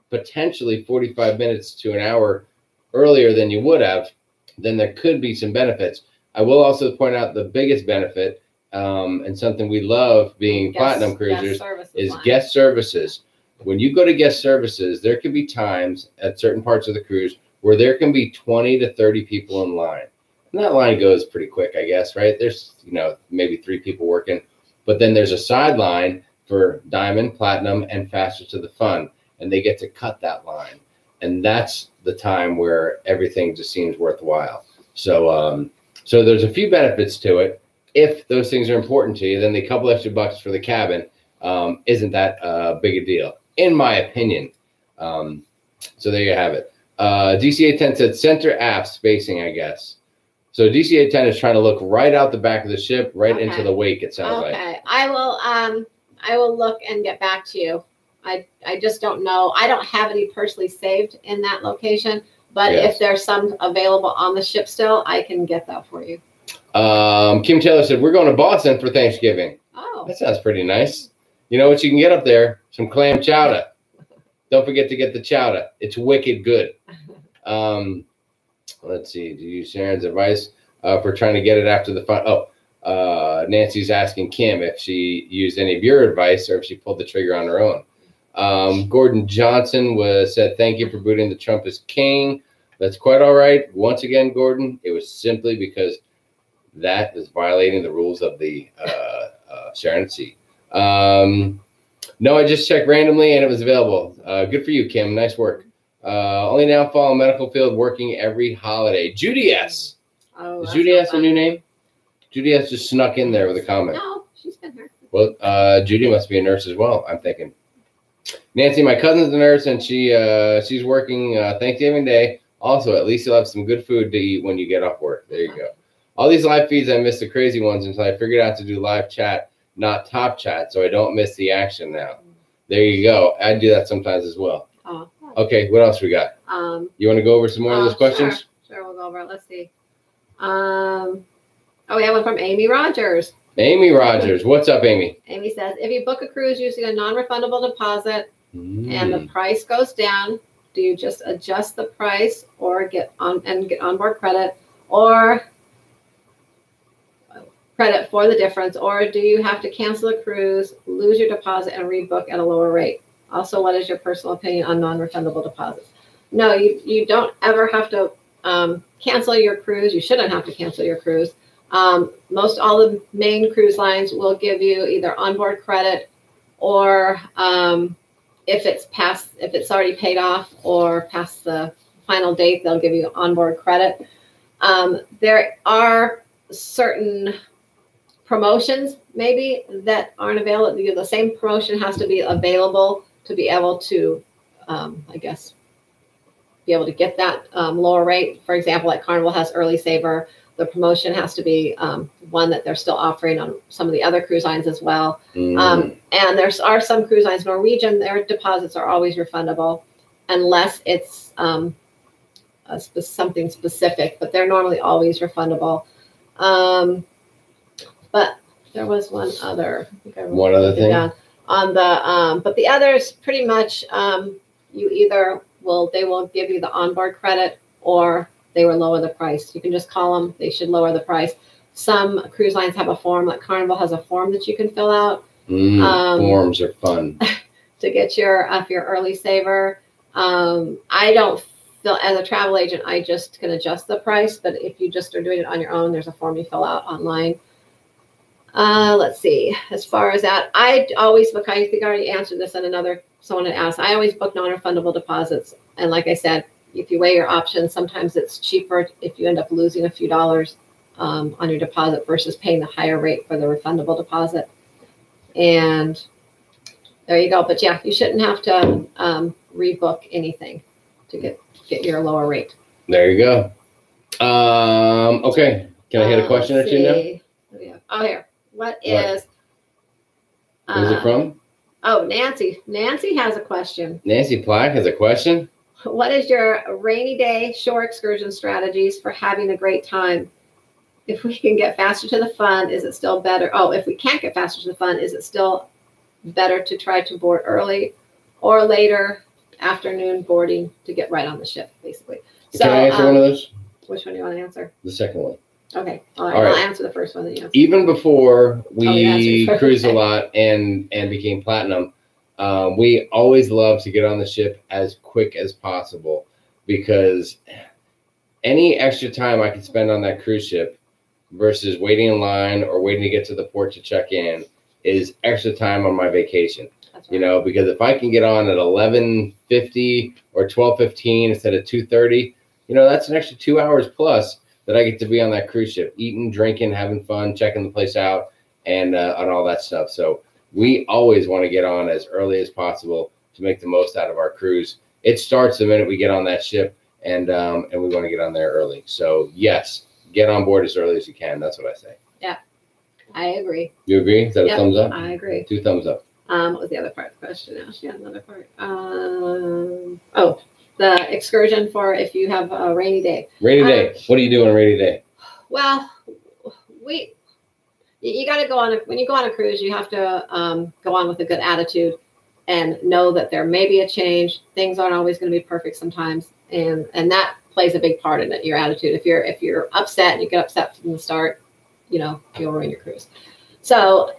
Speaker 1: potentially 45 minutes to an hour earlier than you would have, then there could be some benefits. I will also point out the biggest benefit, and something we love being platinum cruisers, is guest services. When you go to guest services, there can be times at certain parts of the cruise where there can be 20 to 30 people in line. And that line goes pretty quick, I guess, right? There's, maybe 3 people working, but then there's a sideline for Diamond, Platinum, and Faster to the Fun, and they get to cut that line. And that's the time where everything just seems worthwhile. So, so there's a few benefits to it. If those things are important to you, then the couple extra bucks for the cabin isn't that big a deal, in my opinion. So there you have it. DCA10 said center aft spacing, I guess. So DCA10 is trying to look right out the back of the ship, right into the wake, it sounds like.
Speaker 2: Okay, I will look and get back to you. I just don't know. I don't have any personally saved in that location, but if there's some available on the ship still, I can get that for you.
Speaker 1: Kim Taylor said, we're going to Boston for Thanksgiving.
Speaker 2: Oh.
Speaker 1: That sounds pretty nice. You know what you can get up there? Some clam chowder. Don't forget to get the chowder. It's wicked good. Let's see. Do you use Sharon's advice for trying to get it after the fun? Oh, Nancy's asking Kim if she used any of your advice or if she pulled the trigger on her own. Gordon Johnson said, thank you for booting the Trump is king. That's quite all right. Once again, Gordon, it was simply because that is violating the rules of the Sharonatsea. No, I just checked randomly and it was available. Good for you, Kim. Nice work. Only now fall medical field working every holiday. Judy S.
Speaker 2: Oh,
Speaker 1: is Judy S a new name? Judy S just snuck in there with a comment.
Speaker 2: No, she's been here.
Speaker 1: Well, Judy must be a nurse as well, I'm thinking. Nancy, my cousin's a nurse and she's working Thanksgiving Day. Also, at least you'll have some good food to eat when you get off work. There you go. All these live feeds, I missed the crazy ones until I figured out to do live chat, not top chat, so I don't miss the action now. There you go. I do that sometimes as well.
Speaker 2: Oh.
Speaker 1: Okay, what else we got? You want to go over some more of those questions?
Speaker 2: Sure, we'll go over it. Let's see. Oh, we have one from Amy Rogers.
Speaker 1: Amy Rogers. What's up, Amy?
Speaker 2: Amy says, if you book a cruise using a non-refundable deposit and the price goes down, do you just adjust the price or get onboard credit or credit for the difference, or do you have to cancel the cruise, lose your deposit, and rebook at a lower rate? Also, what is your personal opinion on non-refundable deposits? No, you don't ever have to cancel your cruise. You shouldn't have to cancel your cruise. Most all the main cruise lines will give you either onboard credit or if it's already paid off or past the final date, they'll give you onboard credit. There are certain promotions maybe that aren't available. The same promotion has to be available to be able to, I guess, be able to get that lower rate. For example, like Carnival has Early Saver. The promotion has to be one that they're still offering on some of the other cruise lines as well. And there are some cruise lines, Norwegian, their deposits are always refundable unless it's something specific, but they're normally always refundable. But there was one other.
Speaker 1: One other thing?
Speaker 2: On the, but the others pretty much you either they will give you the onboard credit or they will lower the price. You can just call them. They should lower the price. Some cruise lines have a form, like Carnival has a form that you can fill out.
Speaker 1: Forms are fun.
Speaker 2: To get your early saver. I don't feel, as a travel agent, I just can adjust the price. But if you just are doing it on your own, there's a form you fill out online. Let's see. As far as that, I always book, I think I already answered this in someone had asked. I always book non-refundable deposits. And like I said, if you weigh your options, sometimes it's cheaper if you end up losing a few dollars on your deposit versus paying the higher rate for the refundable deposit. And there you go. But yeah, you shouldn't have to rebook anything to get your lower rate.
Speaker 1: There you go. Okay. Can I hit a question or two now?
Speaker 2: Oh, here. What is
Speaker 1: it from?
Speaker 2: Oh, Nancy. Nancy has a question.
Speaker 1: Nancy Plack has a question.
Speaker 2: What is your rainy day shore excursion strategies for having a great time? If we can get faster to the fun, is it still better? Oh, if we can't get faster to the fun, is it still better to try to board early or later afternoon boarding to get right on the ship, basically?
Speaker 1: Can I answer one of those?
Speaker 2: Which one do you want to answer?
Speaker 1: The second one.
Speaker 2: Okay. All right. I'll answer the first one. That you answer.
Speaker 1: Even before we cruised a lot and became platinum, we always love to get on the ship as quick as possible, because any extra time I could spend on that cruise ship versus waiting in line or waiting to get to the port to check in is extra time on my vacation. That's right. You know, because if I can get on at 11:50 or 12:15 instead of 2:30, you know, that's an extra 2 hours plus that I get to be on that cruise ship, eating, drinking, having fun, checking the place out, and all that stuff. So we always want to get on as early as possible to make the most out of our cruise. It starts the minute we get on that ship, and we want to get on there early. So yes, get on board as early as you can. That's what I say. Yeah,
Speaker 2: I agree.
Speaker 1: You agree? Is that a thumbs up?
Speaker 2: I agree.
Speaker 1: 2 thumbs up.
Speaker 2: What was the other part of the question? Now she had another part. The excursion for if you have a rainy day.
Speaker 1: Rainy day. What do you do on a rainy day?
Speaker 2: Well, you got to go on when you go on a cruise, you have to go on with a good attitude and know that there may be a change. Things aren't always going to be perfect sometimes, and that plays a big part in it. Your attitude. If you're upset and you get upset from the start, you know, you'll ruin your cruise. So,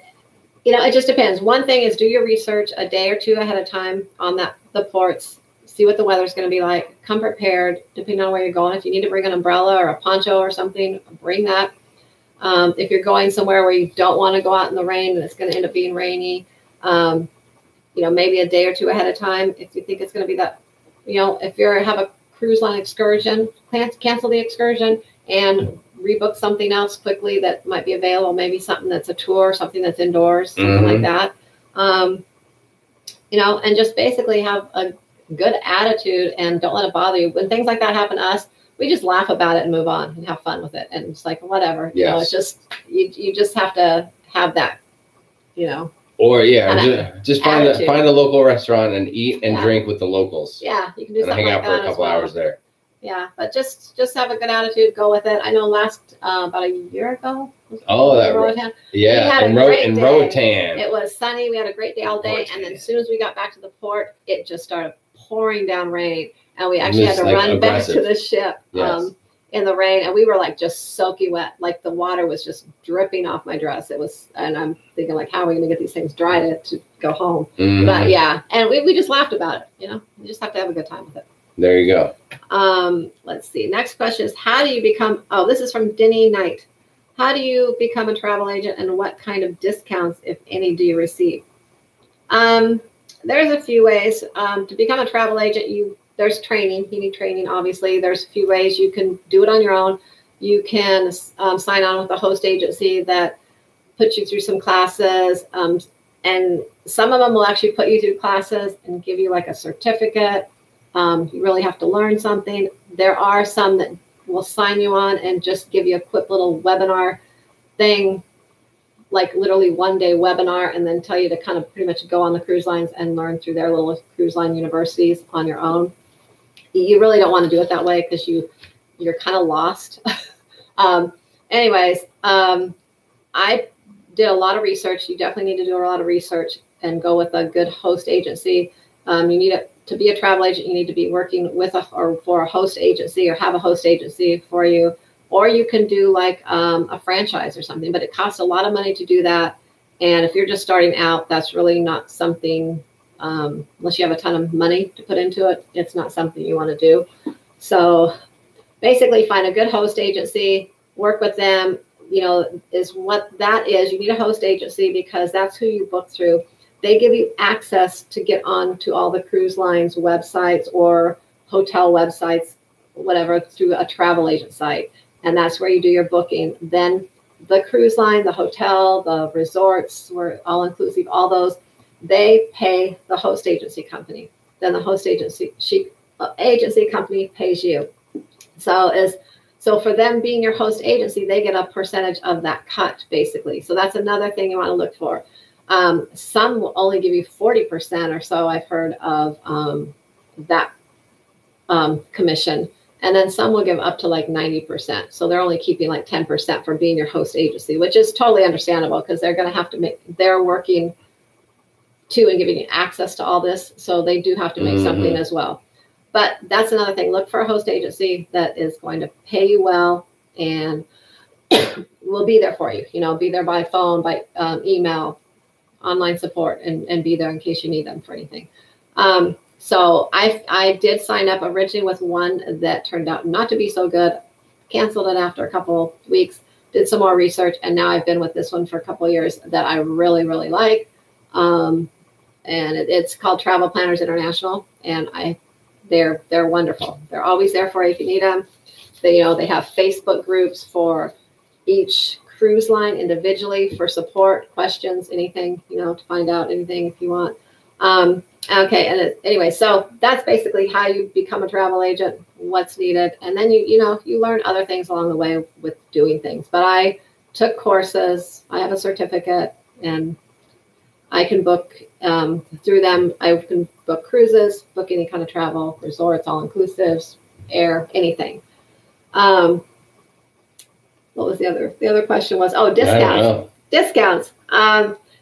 Speaker 2: you know, it just depends. One thing is do your research a day or two ahead of time on the ports. See what the weather's going to be like. Come prepared, depending on where you're going. If you need to bring an umbrella or a poncho or something, bring that. If you're going somewhere where you don't want to go out in the rain and it's going to end up being rainy, you know, maybe a day or two ahead of time. If you think it's going to be that, you know, if you have a cruise line excursion, cancel the excursion and rebook something else quickly that might be available. Maybe something that's a tour, something that's indoors, something like that. You know, and just basically have a good attitude and don't let it bother you. When things like that happen to us, we just laugh about it and move on and have fun with it. And it's like, whatever, you know, it's just, you just have to have that, you know.
Speaker 1: Or just find a local restaurant and eat and drink with the locals.
Speaker 2: Yeah. You can do something
Speaker 1: hang out
Speaker 2: like
Speaker 1: for a couple hours there.
Speaker 2: Yeah. But just have a good attitude, go with it. I know about a year ago.
Speaker 1: Oh, in Roatan.
Speaker 2: It was sunny. We had a great day all day. And then as soon as we got back to the port, it just started pouring down rain. And we actually had to run back to the ship in the rain. And we were like just soaking wet. Like the water was just dripping off my dress. It was, and I'm thinking like, how are we going to get these things dry to go home? But yeah, and we just laughed about it. You know, you just have to have a good time with it.
Speaker 1: There you go.
Speaker 2: Let's see. Next question is, how do you become, this is from Denny Knight. How do you become a travel agent and what kind of discounts, if any, do you receive? There's a few ways. To become a travel agent, there's training. You need training, obviously. There's a few ways. You can do it on your own. You can sign on with a host agency that puts you through some classes. And some of them will actually put you through classes and give you like a certificate. You really have to learn something. There are some that will sign you on and just give you a quick little webinar thing, like literally 1 day webinar, and then tell you to kind of pretty much go on the cruise lines and learn through their little cruise line universities on your own. You really don't want to do it that way because you're kind of lost. Anyways, I did a lot of research. You definitely need to do a lot of research and go with a good host agency. You need to be a travel agent. You need to be working with or for a host agency or have a host agency for you. Or you can do like a franchise or something, but it costs a lot of money to do that. And if you're just starting out, that's really not something, unless you have a ton of money to put into it, it's not something you want to do. So basically find a good host agency, work with them, you know, is what that is. You need a host agency because that's who you book through. They give you access to get on to all the cruise lines websites or hotel websites, whatever, through a travel agent site. And that's where you do your booking. Then the cruise line, the hotel, the resorts, were all inclusive, all those, they pay the host agency company. Then the host agency company pays you. So for them being your host agency, they get a percentage of that cut, basically. So that's another thing you want to look for. Some will only give you 40% or so, I've heard of that commission. And then some will give up to like 90%. So they're only keeping like 10% for being your host agency, which is totally understandable because they're going to have to they're working too and giving you access to all this. So they do have to make something as well. But that's another thing. Look for a host agency that is going to pay you well and will be there for you. You know, be there by phone, by email, online support, and be there in case you need them for anything. So I did sign up originally with one that turned out not to be so good. Canceled it after a couple weeks, did some more research, and now I've been with this one for a couple of years that I really, really like. And it's called Travel Planners International, and they're wonderful. They're always there for you if you need them. They have Facebook groups for each cruise line individually for support, questions, anything, to find out anything if you want. Okay. And anyway, so that's basically how you become a travel agent, what's needed. And then you learn other things along the way with doing things. But I took courses, I have a certificate, and I can book through them. I can book cruises, book any kind of travel, resorts, all inclusives, air, anything. What was the other question was, discounts. Discounts.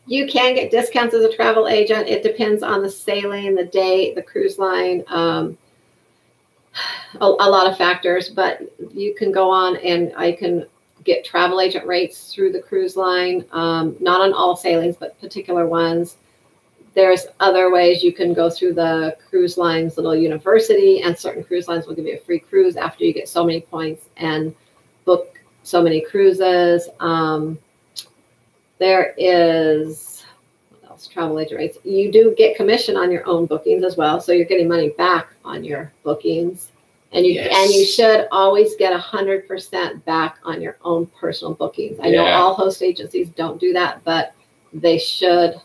Speaker 2: You can get discounts as a travel agent. It depends on the sailing, the date, the cruise line, a lot of factors, but you can go on and I can get travel agent rates through the cruise line, not on all sailings, but particular ones. There's other ways you can go through the cruise line's little university, and certain cruise lines will give you a free cruise after you get so many points and book so many cruises. There is, what else? Travel agent rates. You do get commission on your own bookings as well, so you're getting money back on your bookings, and you should always get 100% back on your own personal bookings. I know all host agencies don't do that, but they should,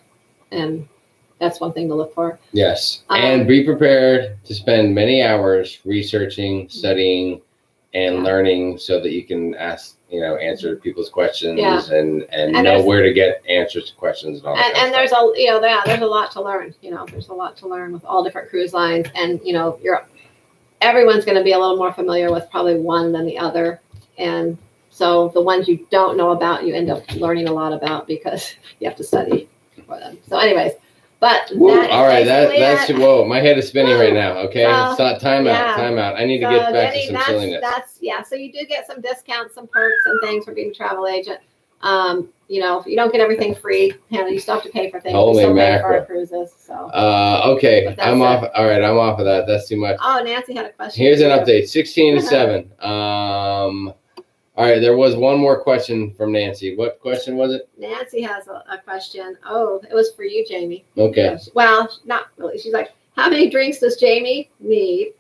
Speaker 2: and that's one thing to look for. Yes,
Speaker 1: and be prepared to spend many hours researching, studying, and learning so that you can answer people's questions and know where to get answers to questions and all that.
Speaker 2: And there's there's a lot to learn. There's a lot to learn with all different cruise lines, and everyone's going to be a little more familiar with probably one than the other, and so the ones you don't know about, you end up learning a lot about because you have to study for them. So, anyways. But
Speaker 1: all right, that's whoa, my head is spinning right now. Okay, so, time out. I need to get back to some silliness.
Speaker 2: So you do get some discounts, some perks, and things for being a travel agent. You don't get everything free. You still have to pay for things.
Speaker 1: Holy
Speaker 2: you still
Speaker 1: mackerel.
Speaker 2: pay for our cruises. So.
Speaker 1: Okay, I'm off. All right, I'm off of that. That's too much.
Speaker 2: Oh, Nancy had a question.
Speaker 1: Here's an update. 16-7. All right, there was one more question from Nancy. What question was it?
Speaker 2: Nancy has a question. Oh, it was for you, Jamie.
Speaker 1: Okay.
Speaker 2: Well, not really. She's like, how many drinks does Jamie need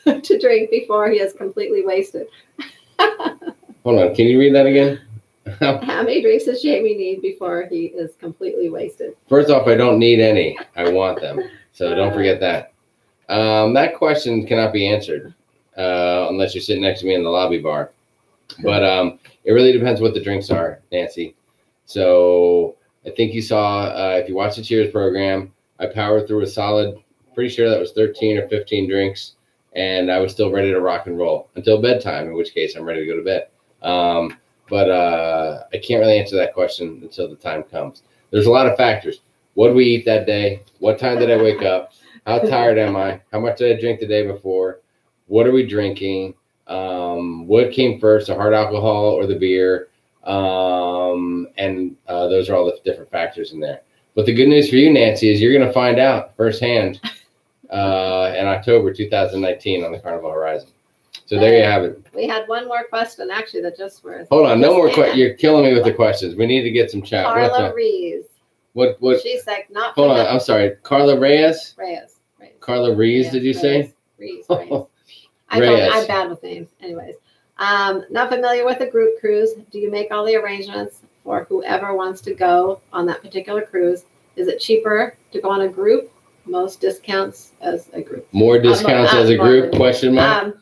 Speaker 2: to drink before he is completely wasted?
Speaker 1: Hold on. Can you read that again?
Speaker 2: How many drinks does Jamie need before he is completely wasted?
Speaker 1: First off, I don't need any. I want them. So don't forget that. That question cannot be answered. Unless you're sitting next to me in the lobby bar. But it really depends what the drinks are, Nancy. So I think you saw, if you watched the Cheers program, I powered through a solid, pretty sure that was 13 or 15 drinks, and I was still ready to rock and roll until bedtime, in which case I'm ready to go to bed. But I can't really answer that question until the time comes. There's a lot of factors. What did we eat that day? What time did I wake up? How tired am I? How much did I drink the day before? What are we drinking? What came first, the hard alcohol or the beer? And those are all the different factors in there. But the good news for you, Nancy, is you're going to find out firsthand in October 2019 on the Carnival Horizon. So there you have it.
Speaker 2: We had one more question, actually, that just was.
Speaker 1: Hold on, no more questions. You're killing me with the questions. We need to get some chat.
Speaker 2: Carla Rees.
Speaker 1: What?
Speaker 2: She's like, not.
Speaker 1: Hold on, I'm sorry. Carla Reyes?
Speaker 2: Reyes.
Speaker 1: Carla Rees, did you say?
Speaker 2: Rees. I'm bad with names. Anyways, not familiar with a group cruise. Do you make all the arrangements for whoever wants to go on that particular cruise? Is it cheaper to go on a group? Most discounts as a group.
Speaker 1: More discounts as a group? Question mark.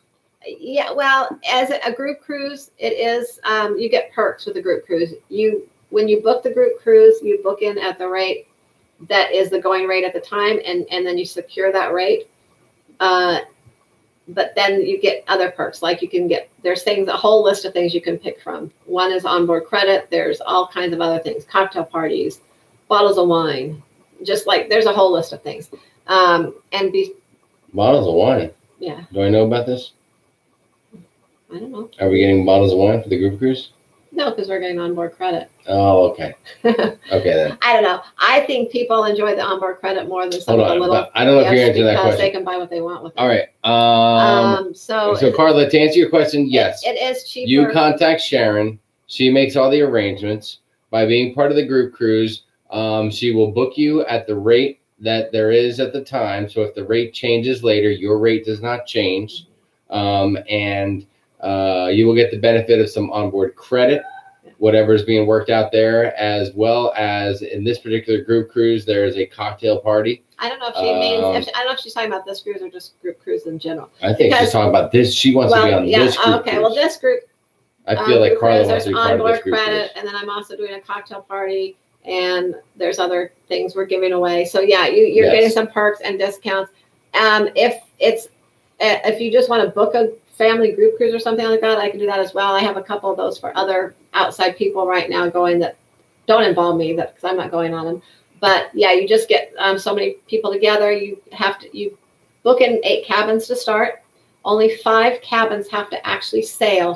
Speaker 2: Yeah. Well, as a group cruise, it is. You get perks with a group cruise. When you book the group cruise, you book in at the rate that is the going rate at the time, and then you secure that rate. But then you get other perks, like there's a whole list of things you can pick from. One is onboard credit. There's all kinds of other things, cocktail parties, bottles of wine, just like there's a whole list of things. And
Speaker 1: Bottles of wine.
Speaker 2: Yeah.
Speaker 1: Do I know about this?
Speaker 2: I don't know.
Speaker 1: Are we getting bottles of wine for the group cruise?
Speaker 2: No, because we're getting onboard credit.
Speaker 1: Oh, okay. Okay then.
Speaker 2: I don't know. I think people enjoy the onboard credit more than some of the little.
Speaker 1: I don't know if you're answering that question.
Speaker 2: Because they can buy what they want with it.
Speaker 1: All right. So Carla, to answer your question, yes.
Speaker 2: It is cheaper.
Speaker 1: You contact Sharon. She makes all the arrangements. By being part of the group cruise, she will book you at the rate that there is at the time. So if the rate changes later, your rate does not change. And you will get the benefit of some onboard credit, whatever is being worked out there, as well as in this particular group cruise, there is a cocktail party.
Speaker 2: I don't know if she means, I don't know if she's talking about this cruise or just group cruise in general.
Speaker 1: I think she's talking about this. She wants to be on this group cruise.
Speaker 2: Well, this group.
Speaker 1: I feel like Carla wants to be part of this group
Speaker 2: credit, and then I'm also doing a cocktail party, and there's other things we're giving away. So yeah, you're getting some perks and discounts. If you just want to book a family group cruise or something like that, I can do that as well. I have a couple of those for other outside people right now going that don't involve me, because I'm not going on them. But yeah, you just get so many people together. You book in 8 cabins to start. Only 5 cabins have to actually sail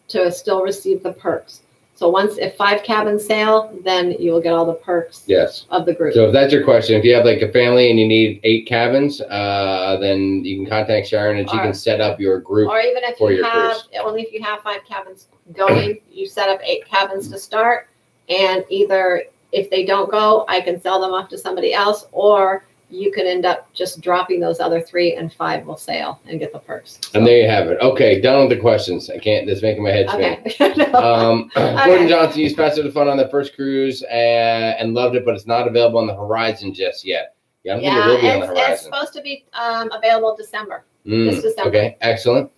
Speaker 2: to still receive the perks. So if 5 cabins sail, then you will get all the perks of the group.
Speaker 1: So if that's your question, if you have like a family and you need 8 cabins, then you can contact Sharon and she can set up your group.
Speaker 2: Or even if you have, only if you have 5 cabins going, you set up 8 cabins to start. And either if they don't go, I can sell them off to somebody else, or you can end up just dropping those other 3 and 5 will sail and get the perks. So. And
Speaker 1: there you have it. Okay, done with the questions. It's making my head spin. Okay. Gordon Johnson used Passive to Fun on the first cruise and loved it, but it's not available on the horizon just yet. Yeah, I don't think it will be on the horizon. It's supposed
Speaker 2: to be available December. This December.
Speaker 1: Okay, excellent.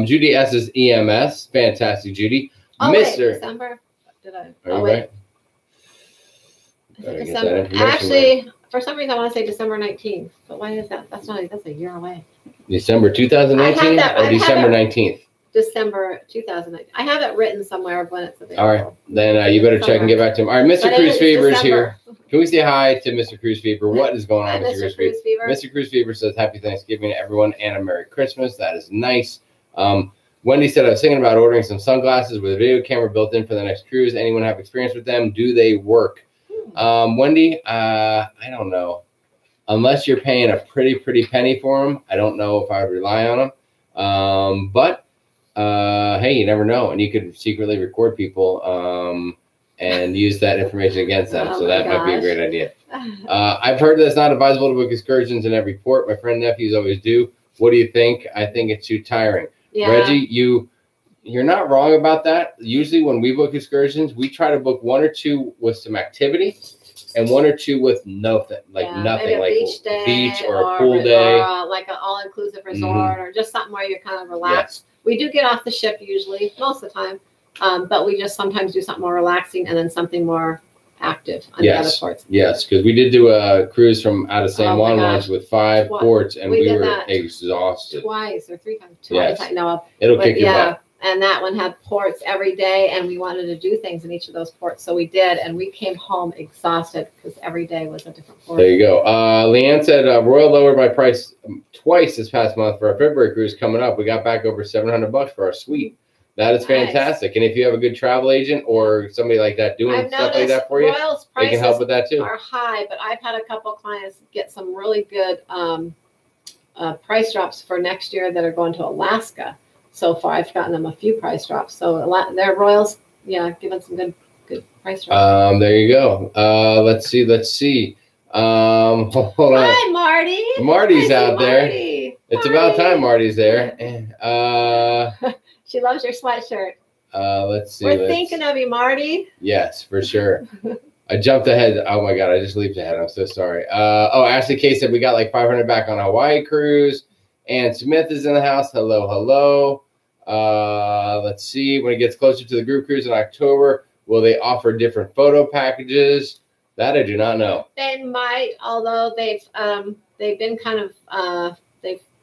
Speaker 1: Judy S is EMS. Fantastic, Judy.
Speaker 2: Oh, wait, December? Did I?
Speaker 1: Oh, wait.
Speaker 2: December. Actually, for some reason, I want to say December 19th. But why is that? That's a year away.
Speaker 1: December 2019 or December 19th?
Speaker 2: December 2019. I have it written somewhere of when it's available.
Speaker 1: All right. Then you better check and get back to him. All right, Mr. Cruise Fever is here. Can we say hi to Mr. Cruise Fever? What is going on, Mr. Cruise Fever? Mr. Cruise Fever says, Happy Thanksgiving to everyone and a Merry Christmas. That is nice. Wendy said, I was thinking about ordering some sunglasses with a video camera built in for the next cruise. Anyone have experience with them? Do they work? Wendy, I don't know. Unless you're paying a pretty penny for them, I don't know if I would rely on them. But hey, you never know. And you could secretly record people and use that information against them. So that might be a great idea. I've heard that it's not advisable to book excursions in every port. My friend and nephews always do. What do you think? I think it's too tiring. Yeah. Reggie, you're not wrong about that. Usually when we book excursions, we try to book 1 or 2 with some activity and 1 or 2 with nothing, nothing, like a beach or a pool day.
Speaker 2: Or like an all-inclusive resort or just something where you're kind of relaxed. Yes. We do get off the ship usually, most of the time, but we just sometimes do something more relaxing and then something more active on the other ports.
Speaker 1: Yes, because we did do a cruise from out of San Juan once with 5 ports, and we were exhausted.
Speaker 2: Twice or 3 times. Twice, I know of.
Speaker 1: It'll kick your butt.
Speaker 2: And that one had ports every day, and we wanted to do things in each of those ports. So we did, and we came home exhausted because every day was a different port.
Speaker 1: There you go. Leanne said, Royal lowered my price twice this past month for our February cruise coming up. We got back over $700 for our suite. That is fantastic. Nice. And if you have a good travel agent or somebody like that doing stuff like that for you, they can help with that too.
Speaker 2: Are high, but I've had a couple of clients get some really good price drops for next year that are going to Alaska. So far, I've gotten them a few price drops. So their Royals, giving some good price drops.
Speaker 1: There you go. Let's see. Hold on.
Speaker 2: Hi, Marty.
Speaker 1: Marty's out there. It's about time Marty's there.
Speaker 2: She loves your sweatshirt.
Speaker 1: Let's see.
Speaker 2: We're thinking of you, Marty.
Speaker 1: Yes, for sure. I jumped ahead. Oh my God, I just leaped ahead. I'm so sorry. Ashley K said we got like 500 back on a Hawaii cruise. And Smith is in the house. Hello. Let's see. When it gets closer to the group cruise in October, will they offer different photo packages? That I do not know.
Speaker 2: They might, although they've been kind of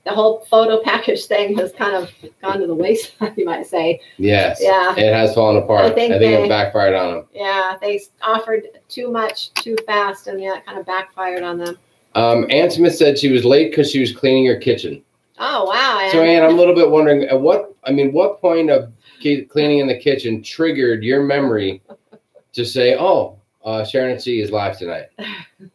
Speaker 2: the whole photo package thing has kind of gone to the wayside, you might say.
Speaker 1: Yes. Yeah. It has fallen apart. I think it backfired on them.
Speaker 2: Yeah, they offered too much too fast, and it kind of backfired on them.
Speaker 1: Ann Smith said she was late because she was cleaning her kitchen.
Speaker 2: Oh, wow. Ann.
Speaker 1: So, Ann, I'm a little bit wondering what point of cleaning in the kitchen triggered your memory to say, "Oh, Sharonatsea is live tonight"?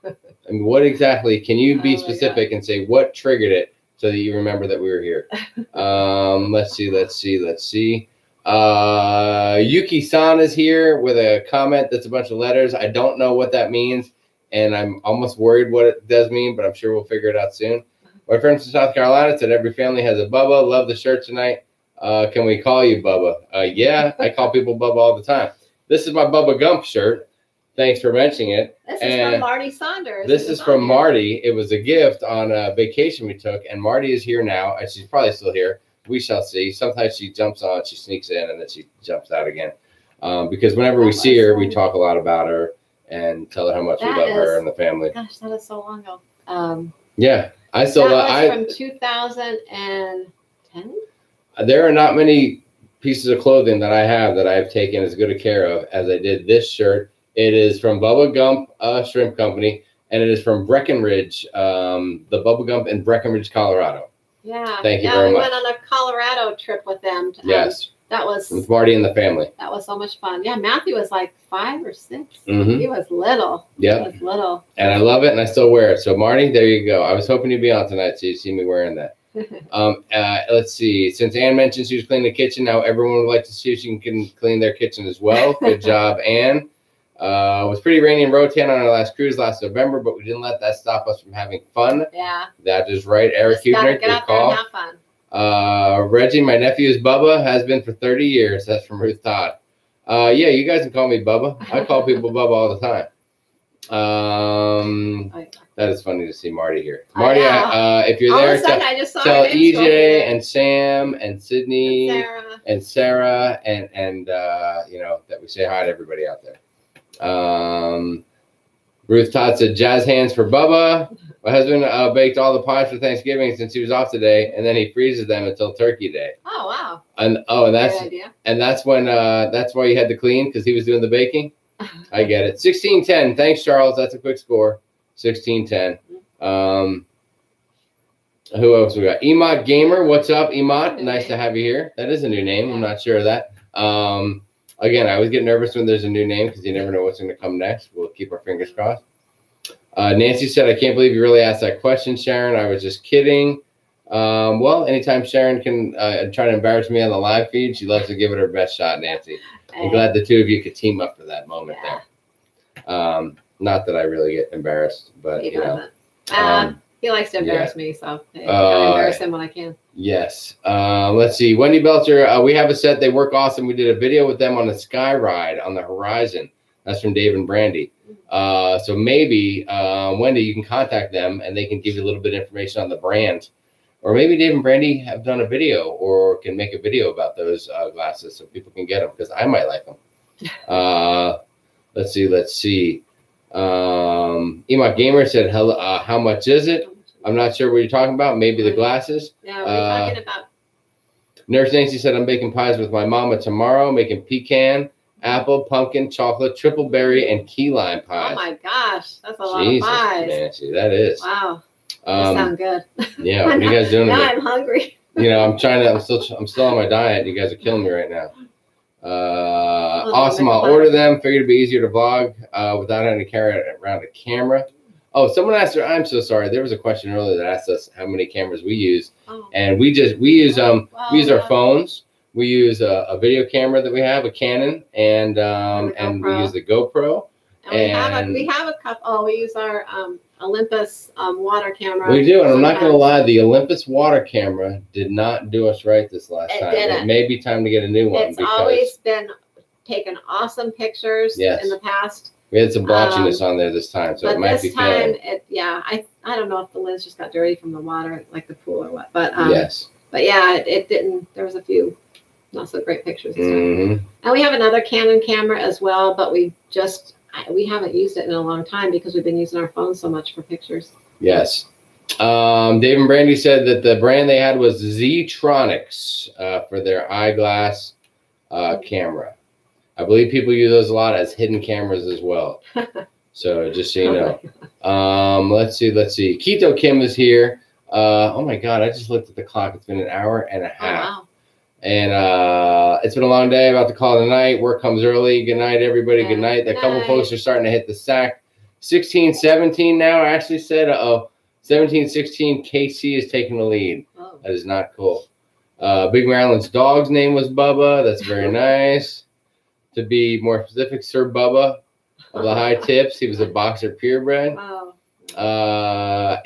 Speaker 1: I mean, what exactly? Can you be specific and say what triggered it so that you remember that we were here? Let's see. Yuki-san is here with a comment that's a bunch of letters. I don't know what that means, and I'm almost worried what it does mean, but I'm sure we'll figure it out soon. My friends from South Carolina said every family has a Bubba. Love the shirt tonight. Can we call you Bubba? Yeah, I call people Bubba all the time. This is my Bubba Gump shirt. Thanks for mentioning it.
Speaker 2: This is from Marty Saunders.
Speaker 1: This is from Marty. It was a gift on a vacation we took, and Marty is here now, and she's probably still here. We shall see. Sometimes she jumps on, she sneaks in, and then she jumps out again. Because whenever we see her, we talk a lot about her and tell her how much we love her and the family.
Speaker 2: Gosh, that is so long ago.
Speaker 1: Yeah, I still love.
Speaker 2: That was from 2010.
Speaker 1: There are not many pieces of clothing that I have that I have taken as good a care of as I did this shirt. It is from Bubba Gump Shrimp Company, and it is from Breckenridge, the Bubba Gump in Breckenridge, Colorado.
Speaker 2: Yeah.
Speaker 1: Thank you very much.
Speaker 2: We went on a Colorado trip with them.
Speaker 1: Yes.
Speaker 2: That was
Speaker 1: with Marty and the family.
Speaker 2: That was so much fun. Yeah, Matthew was like 5 or 6.
Speaker 1: Mm-hmm.
Speaker 2: He was little.
Speaker 1: Yeah.
Speaker 2: He was little.
Speaker 1: And I love it, and I still wear it. So, Marty, there you go. I was hoping you'd be on tonight, so you see me wearing that. Let's see. Since Ann mentioned she was cleaning the kitchen, now everyone would like to see if she can clean their kitchen as well. Good job, Ann. It was pretty rainy in Rotan on our last cruise last November, but we didn't let that stop us from having fun.
Speaker 2: Yeah.
Speaker 1: That is right, Eric Hubner.
Speaker 2: Get out there and have fun.
Speaker 1: Reggie, my nephew is Bubba, has been for 30 years. That's from Ruth Todd. Yeah, you guys can call me Bubba. I call people Bubba all the time. That is funny to see Marty here. Marty, if you're there, tell EJ and Sam and Sydney and Sarah and you know, that we say hi to everybody out there. Ruth Todd said, "Jazz hands for Bubba. My husband baked all the pies for Thanksgiving since he was off today, and then he freezes them until Turkey Day."
Speaker 2: Oh, wow.
Speaker 1: And that's when that's why he had to clean, because he was doing the baking. I get it. 16-10. Thanks, Charles. That's a quick score. 16-10. Who else we got? Emot Gamer. What's up, Emot? Nice to have you here. That is a new name. I'm not sure of that. Again, I always get nervous when there's a new name because you never know what's going to come next. We'll keep our fingers crossed. Nancy said, "I can't believe you really asked that question, Sharon. I was just kidding." Well, anytime Sharon can try to embarrass me on the live feed, she loves to give it her best shot, Nancy. I'm glad the two of you could team up for that moment there. Not that I really get embarrassed, but you know.
Speaker 2: He likes to embarrass me, so I embarrass him when I can.
Speaker 1: Yes. Let's see. Wendy Belcher, we have a set. They work awesome. We did a video with them on the Sky Ride on the Horizon. That's from Dave and Brandy. So maybe, Wendy, you can contact them, and they can give you a little bit of information on the brand. Or maybe Dave and Brandy have done a video or can make a video about those glasses so people can get them, because I might like them. Let's see. Emot Gamer said, "Hello, how much is it?" I'm not sure what you're talking about. Maybe the glasses.
Speaker 2: Yeah, we're talking about.
Speaker 1: Nurse Nancy said, "I'm baking pies with my mama tomorrow, making pecan, apple, pumpkin, chocolate, triple berry, and key lime pies."
Speaker 2: Oh my gosh, that's a lot of pies.
Speaker 1: Nancy, that is.
Speaker 2: Wow. That sounds good.
Speaker 1: Yeah, what are you guys doing?
Speaker 2: Now I'm hungry.
Speaker 1: You know, I'm still on my diet. You guys are killing me right now. Awesome. I'll order them. Figured it'd be easier to vlog without having to carry around a camera. Oh, someone asked her. I'm so sorry. There was a question earlier that asked us how many cameras we use, and we use our phones. We use a video camera that we have, a Canon, and we use the GoPro.
Speaker 2: And we have a couple. Oh, we use our Olympus water camera.
Speaker 1: We do, and I'm not going to lie. The Olympus water camera did not do us right this last time. It may be time to get a new one.
Speaker 2: It's always been taking awesome pictures in the past.
Speaker 1: We had some blotchiness on there this time, so it might be failing.
Speaker 2: I don't know if the lens just got dirty from the water, like the pool or what. But
Speaker 1: yes.
Speaker 2: But yeah, it didn't. There was a few not so great pictures this time. And we have another Canon camera as well, but we haven't used it in a long time because we've been using our phones so much for pictures. Yes.
Speaker 1: Dave and Brandy said that the brand they had was Z-Tronics for their eyeglass camera. I believe people use those a lot as hidden cameras as well. So just so you know. Let's see. Keto Kim is here. Oh my God, I just looked at the clock. It's been an hour and a half.
Speaker 2: Oh, wow.
Speaker 1: And it's been a long day. About to call it a night. Work comes early. Good night, everybody.
Speaker 2: Yeah.
Speaker 1: Good night.
Speaker 2: Good
Speaker 1: A couple
Speaker 2: night.
Speaker 1: folks are starting to hit the sack. 16-17 now. Ashley said, 17-16. KC is taking the lead.
Speaker 2: Oh.
Speaker 1: That is not cool. Big Maryland's dog's name was Bubba. That's very nice. To be more specific, Sir Bubba of the high tips. He was a boxer purebred.
Speaker 2: Wow.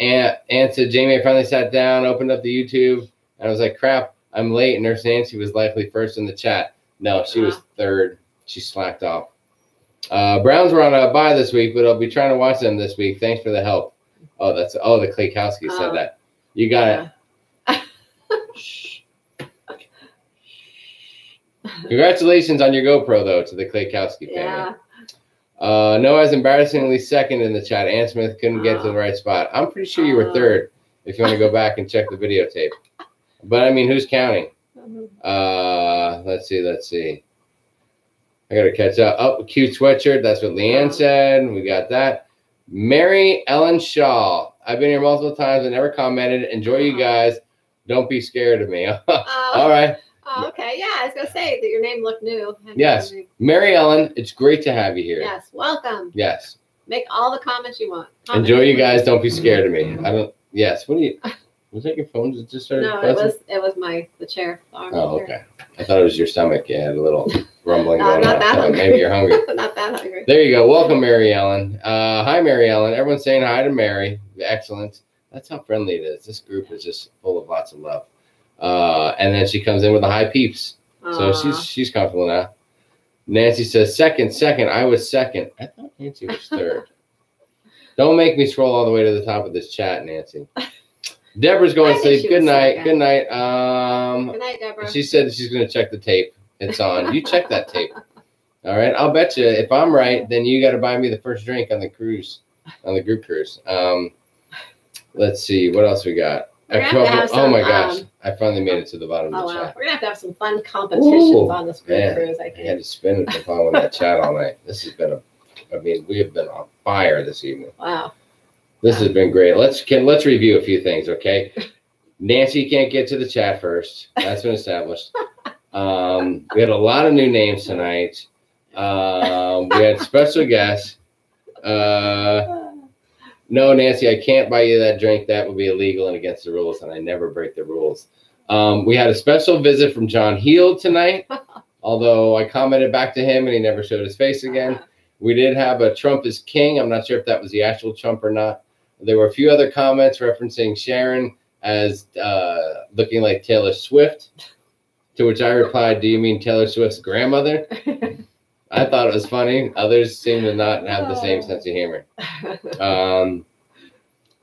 Speaker 1: Aunt said, Jamie, I finally sat down, opened up the YouTube, and I was like, crap, I'm late. Nurse Nancy was likely first in the chat. No, she was third. She slacked off. Browns were on a bye this week, but I'll be trying to watch them this week. Thanks for the help. Oh, the Klaykowski said that. You got it. Shh. Congratulations on your GoPro, though, to the Klaykowski family.
Speaker 2: Yeah.
Speaker 1: Noah's embarrassingly second in the chat. Ann Smith couldn't get to the right spot. I'm pretty sure you were third if you want to go back and check the videotape. But, I mean, who's counting? Let's see. I got to catch up. Oh, cute sweatshirt. That's what Leanne said. We got that. Mary Ellen Shaw. I've been here multiple times and never commented. Enjoy you guys. Don't be scared of me. All right.
Speaker 2: Oh, okay. Yeah, I was going to say that your name looked new.
Speaker 1: Yes. Mary Ellen, it's great to have you here.
Speaker 2: Yes. Welcome.
Speaker 1: Yes.
Speaker 2: Make all the comments you want.
Speaker 1: Enjoy you guys. Don't be scared of me. Yes. What do you... Was that your phone that just started buzzing?
Speaker 2: it was the chair.
Speaker 1: Oh, okay. I thought it was your stomach. You had a little rumbling
Speaker 2: No,
Speaker 1: going
Speaker 2: not
Speaker 1: on.
Speaker 2: that hungry.
Speaker 1: Maybe you're hungry.
Speaker 2: Not that hungry.
Speaker 1: There you go. Welcome, Mary Ellen. Hi, Mary Ellen. Everyone's saying hi to Mary. Excellent. That's how friendly it is. This group is just full of lots of love. And then she comes in with the high peeps. So she's comfortable now. Nancy says, second. I was second. I thought Nancy was third. Don't make me scroll all the way to the top of this chat, Nancy. Deborah's going to sleep. Good night. Good night.
Speaker 2: Good night, Deborah.
Speaker 1: She said she's going to check the tape. It's on. You check that tape. All right. I'll bet you if I'm right, then you got to buy me the first drink on the cruise, on the group cruise. Let's see. What else we got? Oh my gosh. I finally made it to the bottom of the chat.
Speaker 2: We're going to have some fun competitions on this group cruise, I think.
Speaker 1: I had to spin it for following that chat all night. This has been we have been on fire this evening.
Speaker 2: Wow.
Speaker 1: This has been great. Let's review a few things, okay? Nancy can't get to the chat first. That's been established. We had a lot of new names tonight. We had special guests. No, Nancy, I can't buy you that drink. That would be illegal and against the rules, and I never break the rules. We had a special visit from John Heald tonight, although I commented back to him and he never showed his face again. We did have a Trump is king. I'm not sure if that was the actual Trump or not. There were a few other comments referencing Sharon as looking like Taylor Swift, to which I replied, do you mean Taylor Swift's grandmother? I thought it was funny. Others seem to not have the same sense of humor.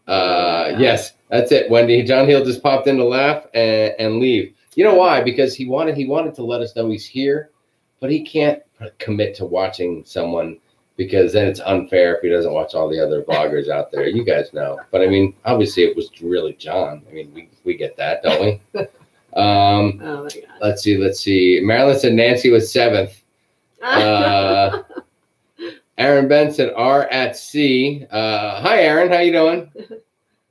Speaker 1: Yes, that's it, Wendy. John Heald just popped in to laugh and leave. You know why? Because he wanted to let us know he's here, but he can't commit to watching someone because then it's unfair if he doesn't watch all the other vloggers out there. You guys know. But, I mean, obviously it was really John. I mean, we get that, don't we?
Speaker 2: Oh, my God.
Speaker 1: Let's see. Marilyn said Nancy was 7th. Aaron Ben said R at C. Hi, Aaron. How you doing?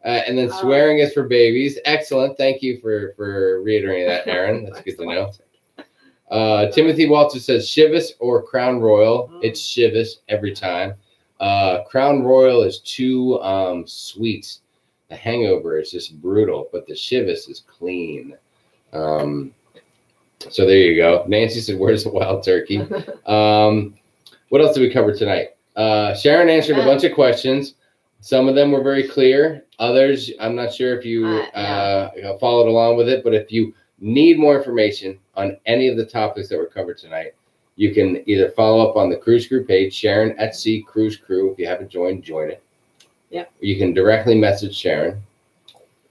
Speaker 1: And then swearing is for babies. Excellent. Thank you for reiterating that, Aaron. That's good to know. Timothy Walter says Chivas or Crown Royal. It's Chivas every time. Crown Royal is too sweet. The hangover is just brutal, but the Chivas is clean. So there you go. Nancy said, where's the wild turkey? What else did we cover tonight? Sharon answered a bunch of questions. Some of them were very clear. Others, I'm not sure if you followed along with it, but if you need more information on any of the topics that were covered tonight, you can either follow up on the Cruise Crew page, Sharon at Sea Cruise Crew. If you haven't joined, join it.
Speaker 2: Yep.
Speaker 1: You can directly message Sharon.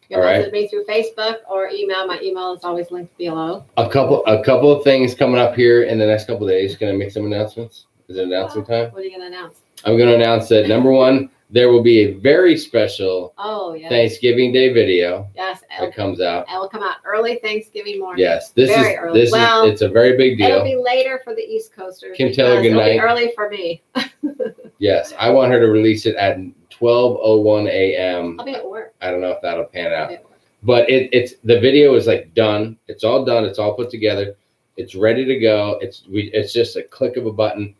Speaker 2: You can message me through Facebook or email. My email is always linked below. A couple
Speaker 1: of things coming up here in the next couple of days. Going to make some announcements. Is it announcement time?
Speaker 2: What are you going to announce?
Speaker 1: I'm going to announce that, number one, there will be a very special
Speaker 2: yes.
Speaker 1: Thanksgiving Day video.
Speaker 2: Yes.
Speaker 1: That comes out.
Speaker 2: It will come out early Thanksgiving morning.
Speaker 1: Yes. This
Speaker 2: very
Speaker 1: is
Speaker 2: early.
Speaker 1: it's a very big deal.
Speaker 2: It'll be later for the East Coasters.
Speaker 1: Kim, tell her good night.
Speaker 2: It'll be early for me.
Speaker 1: Yes. I want her to release it at 12:01 a.m.
Speaker 2: I'll be at work.
Speaker 1: I don't know if that'll pan out. But it's the video is like done. It's all done. It's all put together. It's ready to go. It's just a click of a button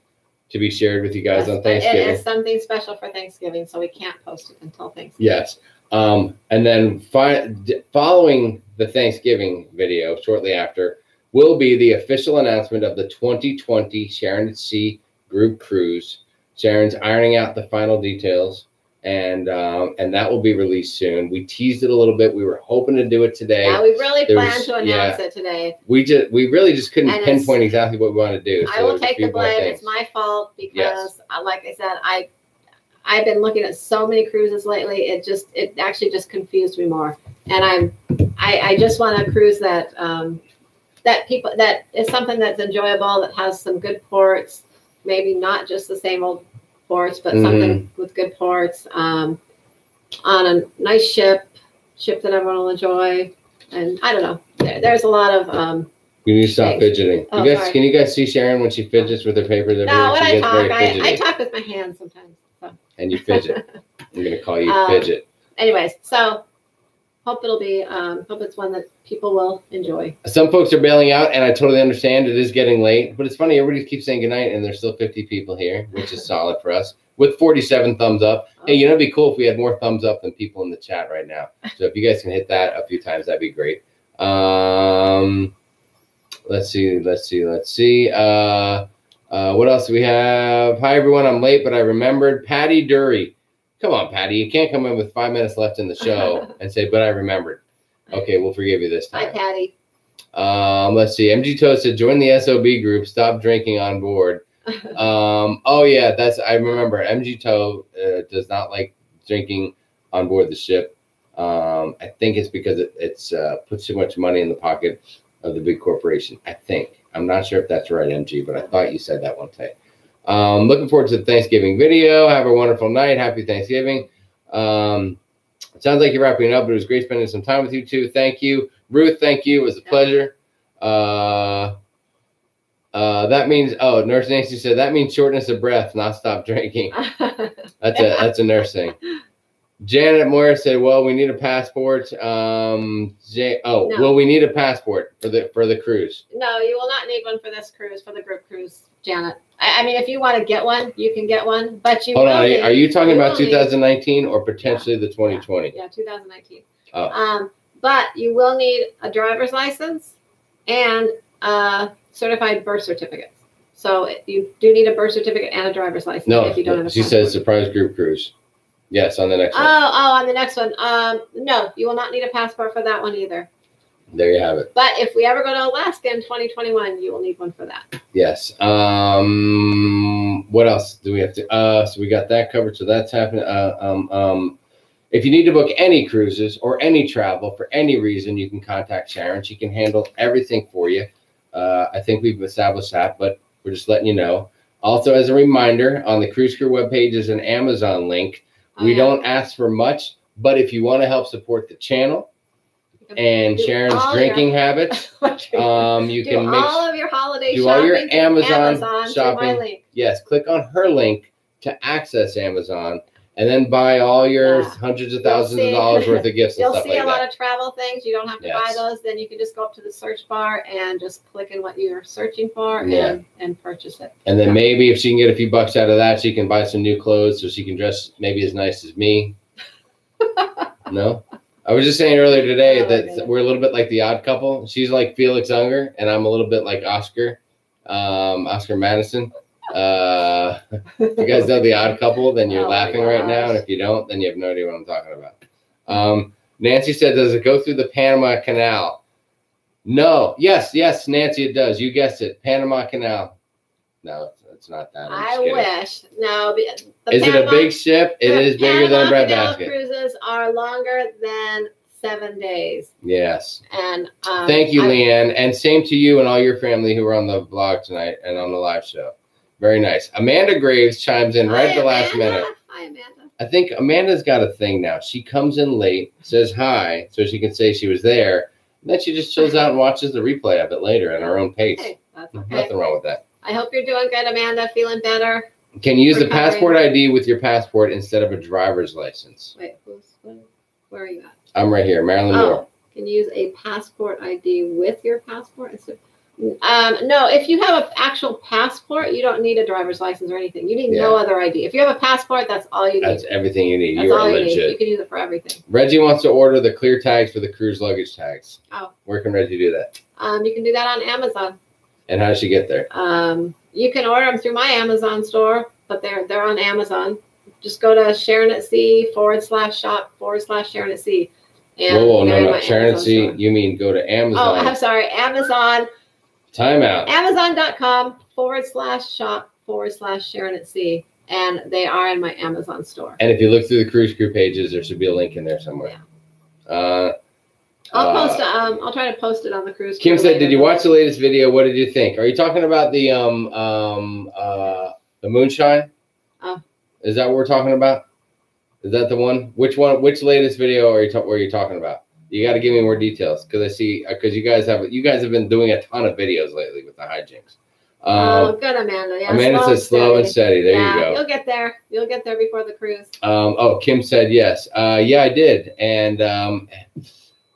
Speaker 1: to be shared with you guys on Thanksgiving.
Speaker 2: It is something special for Thanksgiving, so we can't post it until Thanksgiving.
Speaker 1: Yes. And then following the Thanksgiving video, shortly after, will be the official announcement of the 2020 Sharon@Sea group cruise. Sharon's ironing out the final details. And that will be released soon. We teased it a little bit. We were hoping to do it today.
Speaker 2: Yeah, we really planned to announce it today.
Speaker 1: We really just couldn't pinpoint exactly what we want to do.
Speaker 2: I will take the blame. It's my fault because, like I said, I've been looking at so many cruises lately. It actually just confused me more. And I just want a cruise that is something that's enjoyable, that has some good ports, maybe not just the same old ports, but something with good ports, on a nice ship that everyone will enjoy. And I don't know, there's a lot of
Speaker 1: you need to stop fidgeting.
Speaker 2: Oh,
Speaker 1: can you guys see Sharon when she fidgets with her papers?
Speaker 2: No, when I talk, I talk with my hands sometimes. So.
Speaker 1: And you fidget. I'm gonna call you fidget.
Speaker 2: Anyways, so hope it's one that people will enjoy. Some
Speaker 1: folks are bailing out, and I totally understand. It is getting late, but it's funny. Everybody keeps saying goodnight, and there's still 50 people here, which is solid for us, with 47 thumbs up. Oh. Hey, it'd be cool if we had more thumbs up than people in the chat right now. So if you guys can hit that a few times, that'd be great. Let's see. What else do we have? Hi, everyone. I'm late, but I remembered. Patty Dury. Come on, Patty. You can't come in with 5 minutes left in the show and say, but I remembered. Okay, we'll forgive you this time.
Speaker 2: Hi, Patty.
Speaker 1: Let's see. MG Toast said, join the SOB group. Stop drinking on board. Oh, yeah, I remember. MG Toe does not like drinking on board the ship. I think it's because it's puts too much money in the pocket of the big corporation. I think. I'm not sure if that's right, MG, but I thought you said that one time. Looking forward to the Thanksgiving video. Have a wonderful night. Happy Thanksgiving. It sounds like you're wrapping up, but it was great spending some time with you too. Thank you. Ruth, thank you. It was a pleasure. That means, Nurse Nancy said, that means shortness of breath, not stop drinking. That's a nurse thing. Janet Moyer said, well, we need a passport. No. Well, we need a passport for the cruise.
Speaker 2: No, you will not need one for this cruise, for the group cruise, Janet. I mean, if you want to get one, you can get one, but you
Speaker 1: Hold on, are you talking about 2019 or potentially the 2020?
Speaker 2: Yeah, 2019. Oh. But you will need a driver's license and a certified birth certificate. So you do need a birth certificate and a driver's license if you don't have a passport.
Speaker 1: She says surprise group cruise. Yes, on the next one.
Speaker 2: On the next one. No, you will not need a passport for that one either.
Speaker 1: There you have it.
Speaker 2: But if we ever go to Alaska in 2021, you will need one for that.
Speaker 1: Yes. What else do we have to? So we got that covered. So that's happening. If you need to book any cruises or any travel for any reason, you can contact Sharon. She can handle everything for you. I think we've established that, but we're just letting you know. Also, as a reminder, on the Cruise Crew webpage is an Amazon link. We don't ask for much, but if you want to help support the channel and Sharon's drinking habits, you can make
Speaker 2: all of your holiday
Speaker 1: do all your Amazon shopping. Yes, click on her link to access Amazon, and then buy all your hundreds of thousands of dollars worth of gifts and stuff like that.
Speaker 2: You'll see a lot of travel things. You don't have to buy those. Then you can just go up to the search bar and just click in what you're searching for and purchase it.
Speaker 1: And then maybe if she can get a few bucks out of that, she can buy some new clothes so she can dress maybe as nice as me. No? I was just saying earlier today that we're a little bit like the Odd Couple. She's like Felix Unger, and I'm a little bit like Oscar Madison. If you guys know the Odd Couple, then you're laughing right now, and if you don't, then you have no idea what I'm talking about. Nancy said, does it go through the Panama Canal? No. Yes, Nancy, it does. You guessed it. Panama Canal. No, it's not that.
Speaker 2: I wish. No.
Speaker 1: Is it a big ship? It is bigger than a breadbasket.
Speaker 2: Cruises are longer than 7 days.
Speaker 1: Yes.
Speaker 2: And
Speaker 1: thank you, Leanne, and same to you and all your family who were on the vlog tonight and on the live show. Very nice. Amanda Graves chimes in right at the last minute.
Speaker 2: Hi, Amanda.
Speaker 1: I think Amanda's got a thing now. She comes in late, says hi, so she can say she was there, and then she just chills out and watches the replay of it later at her own pace.
Speaker 2: Hey, that's okay.
Speaker 1: Nothing wrong with that.
Speaker 2: I hope you're doing good, Amanda. Feeling better.
Speaker 1: Can you use the passport ID with your passport instead of a driver's license?
Speaker 2: Wait, where are you at?
Speaker 1: I'm right here, Marilyn Moore.
Speaker 2: Can you use a passport ID with your passport instead? No, if you have an actual passport, you don't need a driver's license or anything. You need no other ID. If you have a passport, that's all you need.
Speaker 1: That's everything you need.
Speaker 2: That's
Speaker 1: you are
Speaker 2: all you
Speaker 1: legit.
Speaker 2: need. You can use it for everything.
Speaker 1: Reggie wants to order the clear tags for the cruise luggage tags.
Speaker 2: Oh.
Speaker 1: Where can Reggie do that?
Speaker 2: You can do that on Amazon.
Speaker 1: And how does she get there?
Speaker 2: You can order them through my Amazon store, but they're on Amazon. Just go to sharonatsea.shop/Sharonatsea.
Speaker 1: Whoa, no. Sharonatsea, you mean go to Amazon.
Speaker 2: Oh, I'm sorry. Amazon.
Speaker 1: Timeout.
Speaker 2: Amazon.com/shop/Sharonatsea. And they are in my Amazon store.
Speaker 1: And if you look through the cruise crew pages, there should be a link in there somewhere.
Speaker 2: Yeah. I'll try to post it on the cruise.
Speaker 1: Kim said, "Did you watch the latest video? What did you think? Are you talking about the moonshine?
Speaker 2: Oh.
Speaker 1: Is that what we're talking about? Is that the one? Which one? Which latest video were you talking about? You got to give me more details because I see you guys have been doing a ton of videos lately with the hijinks.
Speaker 2: Good, Amanda. Yeah,
Speaker 1: Amanda says slow and steady. There you go.
Speaker 2: You'll get there. You'll get there before the cruise.
Speaker 1: Kim said yes. Yeah, I did, and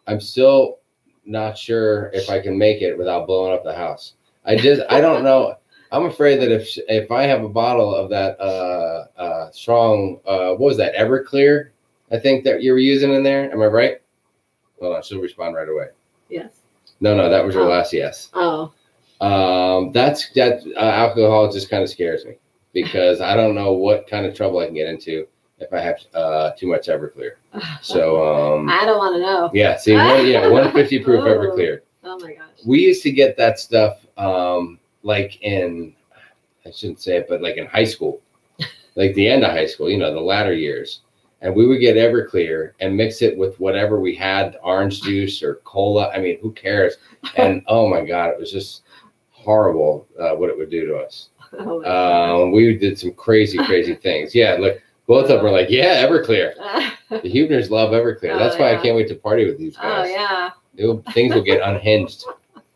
Speaker 1: I'm still not sure if I can make it without blowing up the house. I don't know. I'm afraid that if I have a bottle of that strong, what was that, Everclear, I think that you were using in there. Am I right? Hold on, she'll respond right away.
Speaker 2: Yes.
Speaker 1: No, that was your last yes.
Speaker 2: Oh.
Speaker 1: That alcohol just kind of scares me because I don't know what kind of trouble I can get into if I have too much Everclear. So
Speaker 2: I don't want to know.
Speaker 1: Yeah, see, 150 proof Everclear.
Speaker 2: Oh my gosh.
Speaker 1: We used to get that stuff like in, I shouldn't say it, but like in high school, like the end of high school, the latter years. And we would get Everclear and mix it with whatever we had, orange juice or cola. I mean, who cares? And oh my God, it was just horrible what it would do to us. We did some crazy things. Yeah, look, both of them were like, yeah, Everclear. The Huebners love Everclear. That's why I can't wait to party with these guys.
Speaker 2: Oh, yeah.
Speaker 1: Things will get unhinged,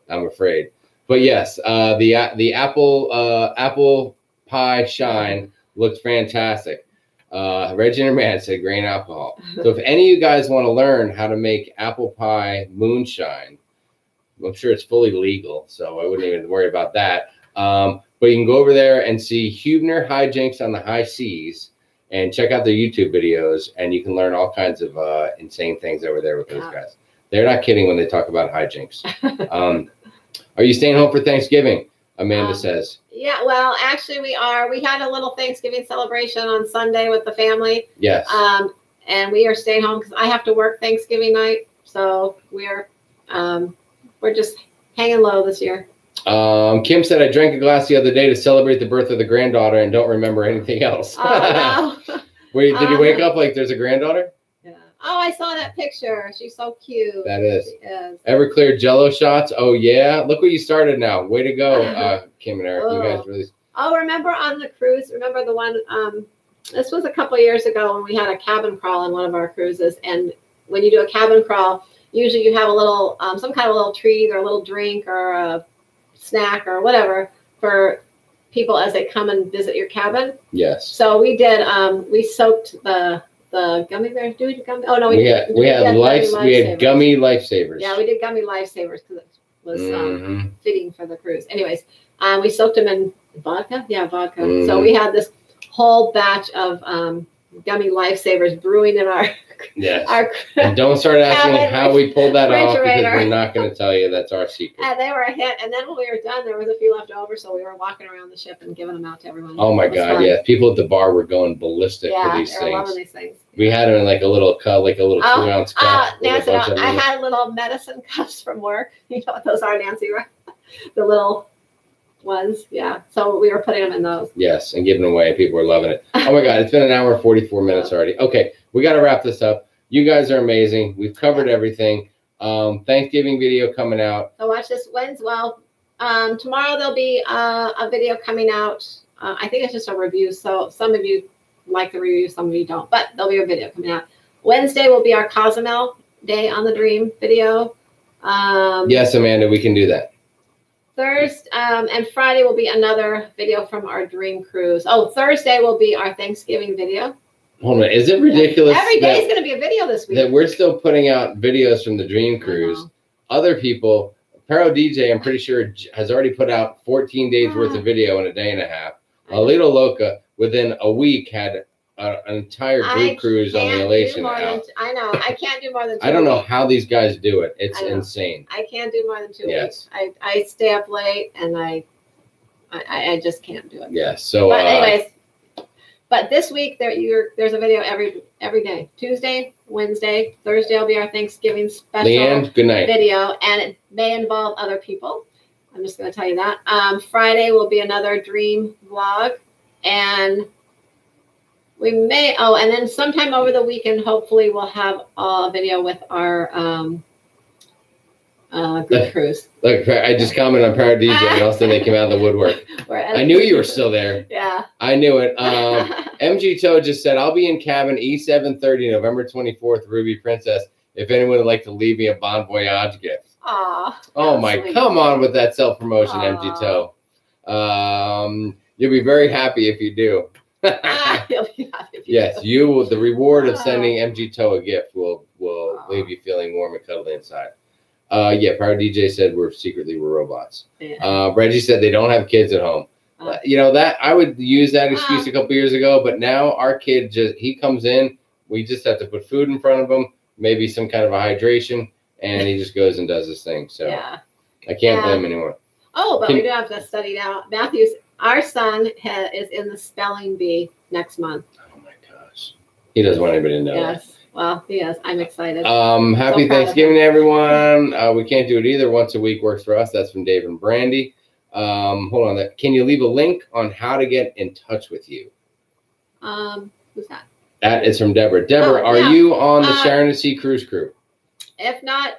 Speaker 1: I'm afraid. But yes, the apple pie shine looks fantastic. Reggie and her man said grain alcohol. So if any of you guys want to learn how to make apple pie moonshine, I'm sure it's fully legal, so I wouldn't even worry about that. But you can go over there and see Huebner Hijinks on the High Seas and check out their YouTube videos, and you can learn all kinds of insane things over there with those guys. They're not kidding when they talk about hijinks. Are you staying home for Thanksgiving? Amanda says.
Speaker 2: Yeah, well, actually we are. We had a little Thanksgiving celebration on Sunday with the family.
Speaker 1: Yes.
Speaker 2: And we are staying home because I have to work Thanksgiving night. So we're just hanging low this year.
Speaker 1: Kim said, I drank a glass the other day to celebrate the birth of the granddaughter and don't remember anything else.
Speaker 2: Oh, no.
Speaker 1: Wait, did you wake up like there's a granddaughter?
Speaker 2: Yeah. Oh, I saw that picture. She's so cute.
Speaker 1: That is.
Speaker 2: She is.
Speaker 1: Everclear Jello shots. Oh, yeah. Look what you started now. Way to go, Kim and Eric. You guys really.
Speaker 2: Oh, remember on the cruise? Remember the one, this was a couple years ago when we had a cabin crawl on one of our cruises. And when you do a cabin crawl, usually you have a little, some kind of a little treat or a little drink or a snack or whatever for people as they come and visit your cabin.
Speaker 1: Yes.
Speaker 2: So we did, we soaked the gummy bears. Do we do gummy? Oh, no,
Speaker 1: we had gummy lifesavers.
Speaker 2: Yeah, we did gummy lifesavers because it was fitting for the cruise. Anyways, we soaked them in vodka. Yeah, vodka. So we had this whole batch of gummy lifesavers brewing in our
Speaker 1: and don't start asking how we pulled that off because we're not going to tell you. That's our secret.
Speaker 2: And they were a hit. And then when we were done, there was a few left over, so we were walking around the ship and giving them out to everyone.
Speaker 1: Oh my God! Fun. Yeah, people at the bar were going ballistic for these things.
Speaker 2: Loving these things.
Speaker 1: We had them in like a little cup, like a little 2-ounce cup.
Speaker 2: Nancy, I had little medicine cups from work. You know what those are, Nancy, right? The little ones, yeah. So we were putting them in those.
Speaker 1: Yes, and giving away. People were loving it. Oh my God, it's been an hour and 44 minutes already. Okay, we got to wrap this up. You guys are amazing. We've covered everything. Thanksgiving video coming out.
Speaker 2: So watch this Wednesday. Well, tomorrow there'll be a video coming out. I think it's just a review. So some of you like the review, some of you don't, but there'll be a video coming out. Wednesday will be our Cozumel Day on the Dream video.
Speaker 1: Yes, Amanda, we can do that.
Speaker 2: Thursday and Friday will be another video from our Dream Cruise. Oh, Thursday will be our Thanksgiving video.
Speaker 1: Hold on, is it ridiculous?
Speaker 2: Every day is going to be a video this week.
Speaker 1: That we're still putting out videos from the Dream Cruise. Other people, Paro DJ, I'm pretty sure, has already put out 14 days worth of video in a day and a half. Alito Loca, within a week, had an entire group cruise on the Elation out.
Speaker 2: I know. I can't do more than 2 weeks.
Speaker 1: I don't know how these guys do it. It's insane.
Speaker 2: I can't do more than 2 weeks. I stay up late, and I just can't do it.
Speaker 1: Yes. So,
Speaker 2: but anyways, but this week there's a video every day. Tuesday, Wednesday, Thursday will be our Thanksgiving special.
Speaker 1: Leanne, good night.
Speaker 2: Video, and it may involve other people. I'm just going to tell you that. Friday will be another Dream vlog, and we may, and then sometime over the weekend, hopefully we'll have a video with our group cruise. Look,
Speaker 1: I just commented on Power DJ, and all of a sudden they came out of the woodwork. I knew you were still there.
Speaker 2: Yeah.
Speaker 1: I knew it. MG Toe just said, I'll be in cabin E730, November 24th, Ruby Princess, if anyone would like to leave me a Bon Voyage gift.
Speaker 2: Aw.
Speaker 1: Oh, my, sweet. Come on with that self-promotion, MG Toe. You'll be very happy if you do. Yes, you will. The reward of sending MG Toe a gift will leave you feeling warm and cuddly inside. Yeah, Power DJ said we're robots. Yeah. Reggie said they don't have kids at home. You know, that I would use that excuse a couple years ago, but now our kid he comes in, we just have to put food in front of him, maybe some kind of a hydration, and he just goes and does his thing. So I can't blame him anymore.
Speaker 2: Oh, but we do have to study now. Our son is in the spelling bee next month.
Speaker 1: Oh my gosh. He doesn't want anybody to know.
Speaker 2: Yes. Well, he is. I'm excited.
Speaker 1: Happy Thanksgiving, everyone. We can't do it either. Once a week works for us. That's from Dave and Brandy. Hold on. Can you leave a link on how to get in touch with you?
Speaker 2: Who's that?
Speaker 1: That is from Deborah. Deborah, are you on the Sharonatsea cruise crew?
Speaker 2: If not,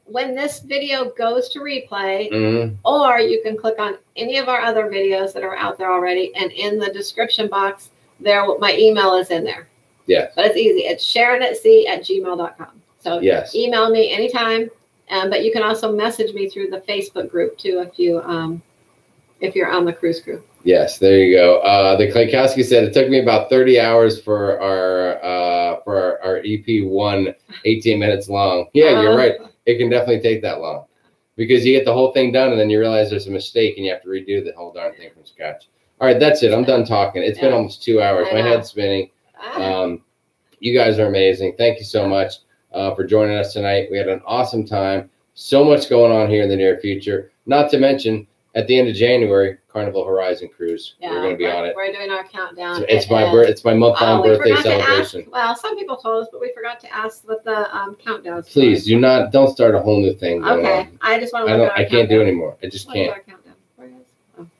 Speaker 2: when this video goes to replay, or you can click on any of our other videos that are out there already, and in the description box, my email is in there.
Speaker 1: Yeah.
Speaker 2: But it's easy. It's sharonatsea@gmail.com. So email me anytime. But you can also message me through the Facebook group too if you're on the cruise crew.
Speaker 1: Yes, there you go. The Klaykowski said it took me about 30 hours for our EP1, 18 minutes long. Yeah, you're right. It can definitely take that long because you get the whole thing done and then you realize there's a mistake and you have to redo the whole darn thing from scratch. All right, that's it. I'm done talking. It's been almost 2 hours. My head's spinning. You guys are amazing. Thank you so much for joining us tonight. We had an awesome time. So much going on here in the near future. Not to mention, at the end of January, Carnival Horizon Cruise.
Speaker 2: Yeah,
Speaker 1: we're going to be on it.
Speaker 2: We're doing our countdown.
Speaker 1: So it's my month-long birthday celebration.
Speaker 2: Well, some people told us, but we forgot to ask what the countdown.
Speaker 1: Please don't start a whole new thing.
Speaker 2: Okay, I just want to look at our
Speaker 1: I can't do it anymore. I just can't.
Speaker 2: Our countdown? Where is? Okay.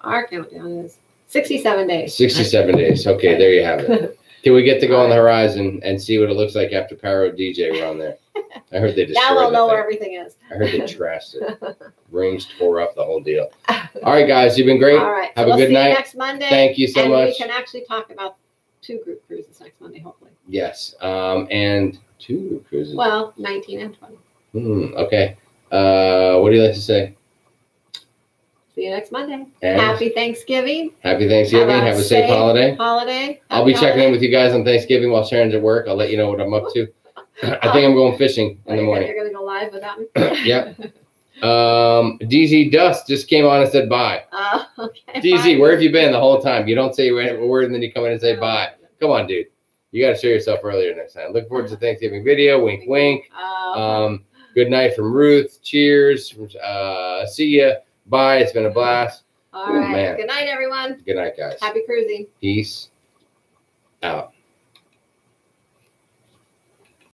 Speaker 2: Our countdown is 67 days.
Speaker 1: 67 days. Okay, there you have it. Can we get to go on the horizon and see what it looks like after Paro DJ we're on there? I heard they destroyed it.
Speaker 2: Now we'll know where everything is.
Speaker 1: I heard they trashed it. Rings tore up the whole deal. All right, guys, you've been great.
Speaker 2: All right.
Speaker 1: Have a good night.
Speaker 2: Next Monday.
Speaker 1: Thank you so much.
Speaker 2: We can actually talk about 2 group cruises next Monday, hopefully.
Speaker 1: Yes. And 2 group cruises.
Speaker 2: Well, 19 and 20.
Speaker 1: Okay. What do you like to say?
Speaker 2: See you next Monday.
Speaker 1: And
Speaker 2: happy Thanksgiving.
Speaker 1: Happy Thanksgiving. Have a safe holiday. I'll be checking in with you guys on Thanksgiving while Sharon's at work. I'll let you know what I'm up to. I think I'm going fishing in the morning.
Speaker 2: You're going to go live without me?
Speaker 1: Yep. DZ Dust just came on and said bye.
Speaker 2: Okay.
Speaker 1: DZ, where have you been the whole time? You don't say a word and then you come in and say bye. Come on, dude. You got to show yourself earlier next time. Look forward to the Thanksgiving video. Wink, wink. Good night from Ruth. Cheers. See ya. Bye. It's been a blast.
Speaker 2: All right. Man. Good night, everyone.
Speaker 1: Good night, guys.
Speaker 2: Happy cruising.
Speaker 1: Peace out.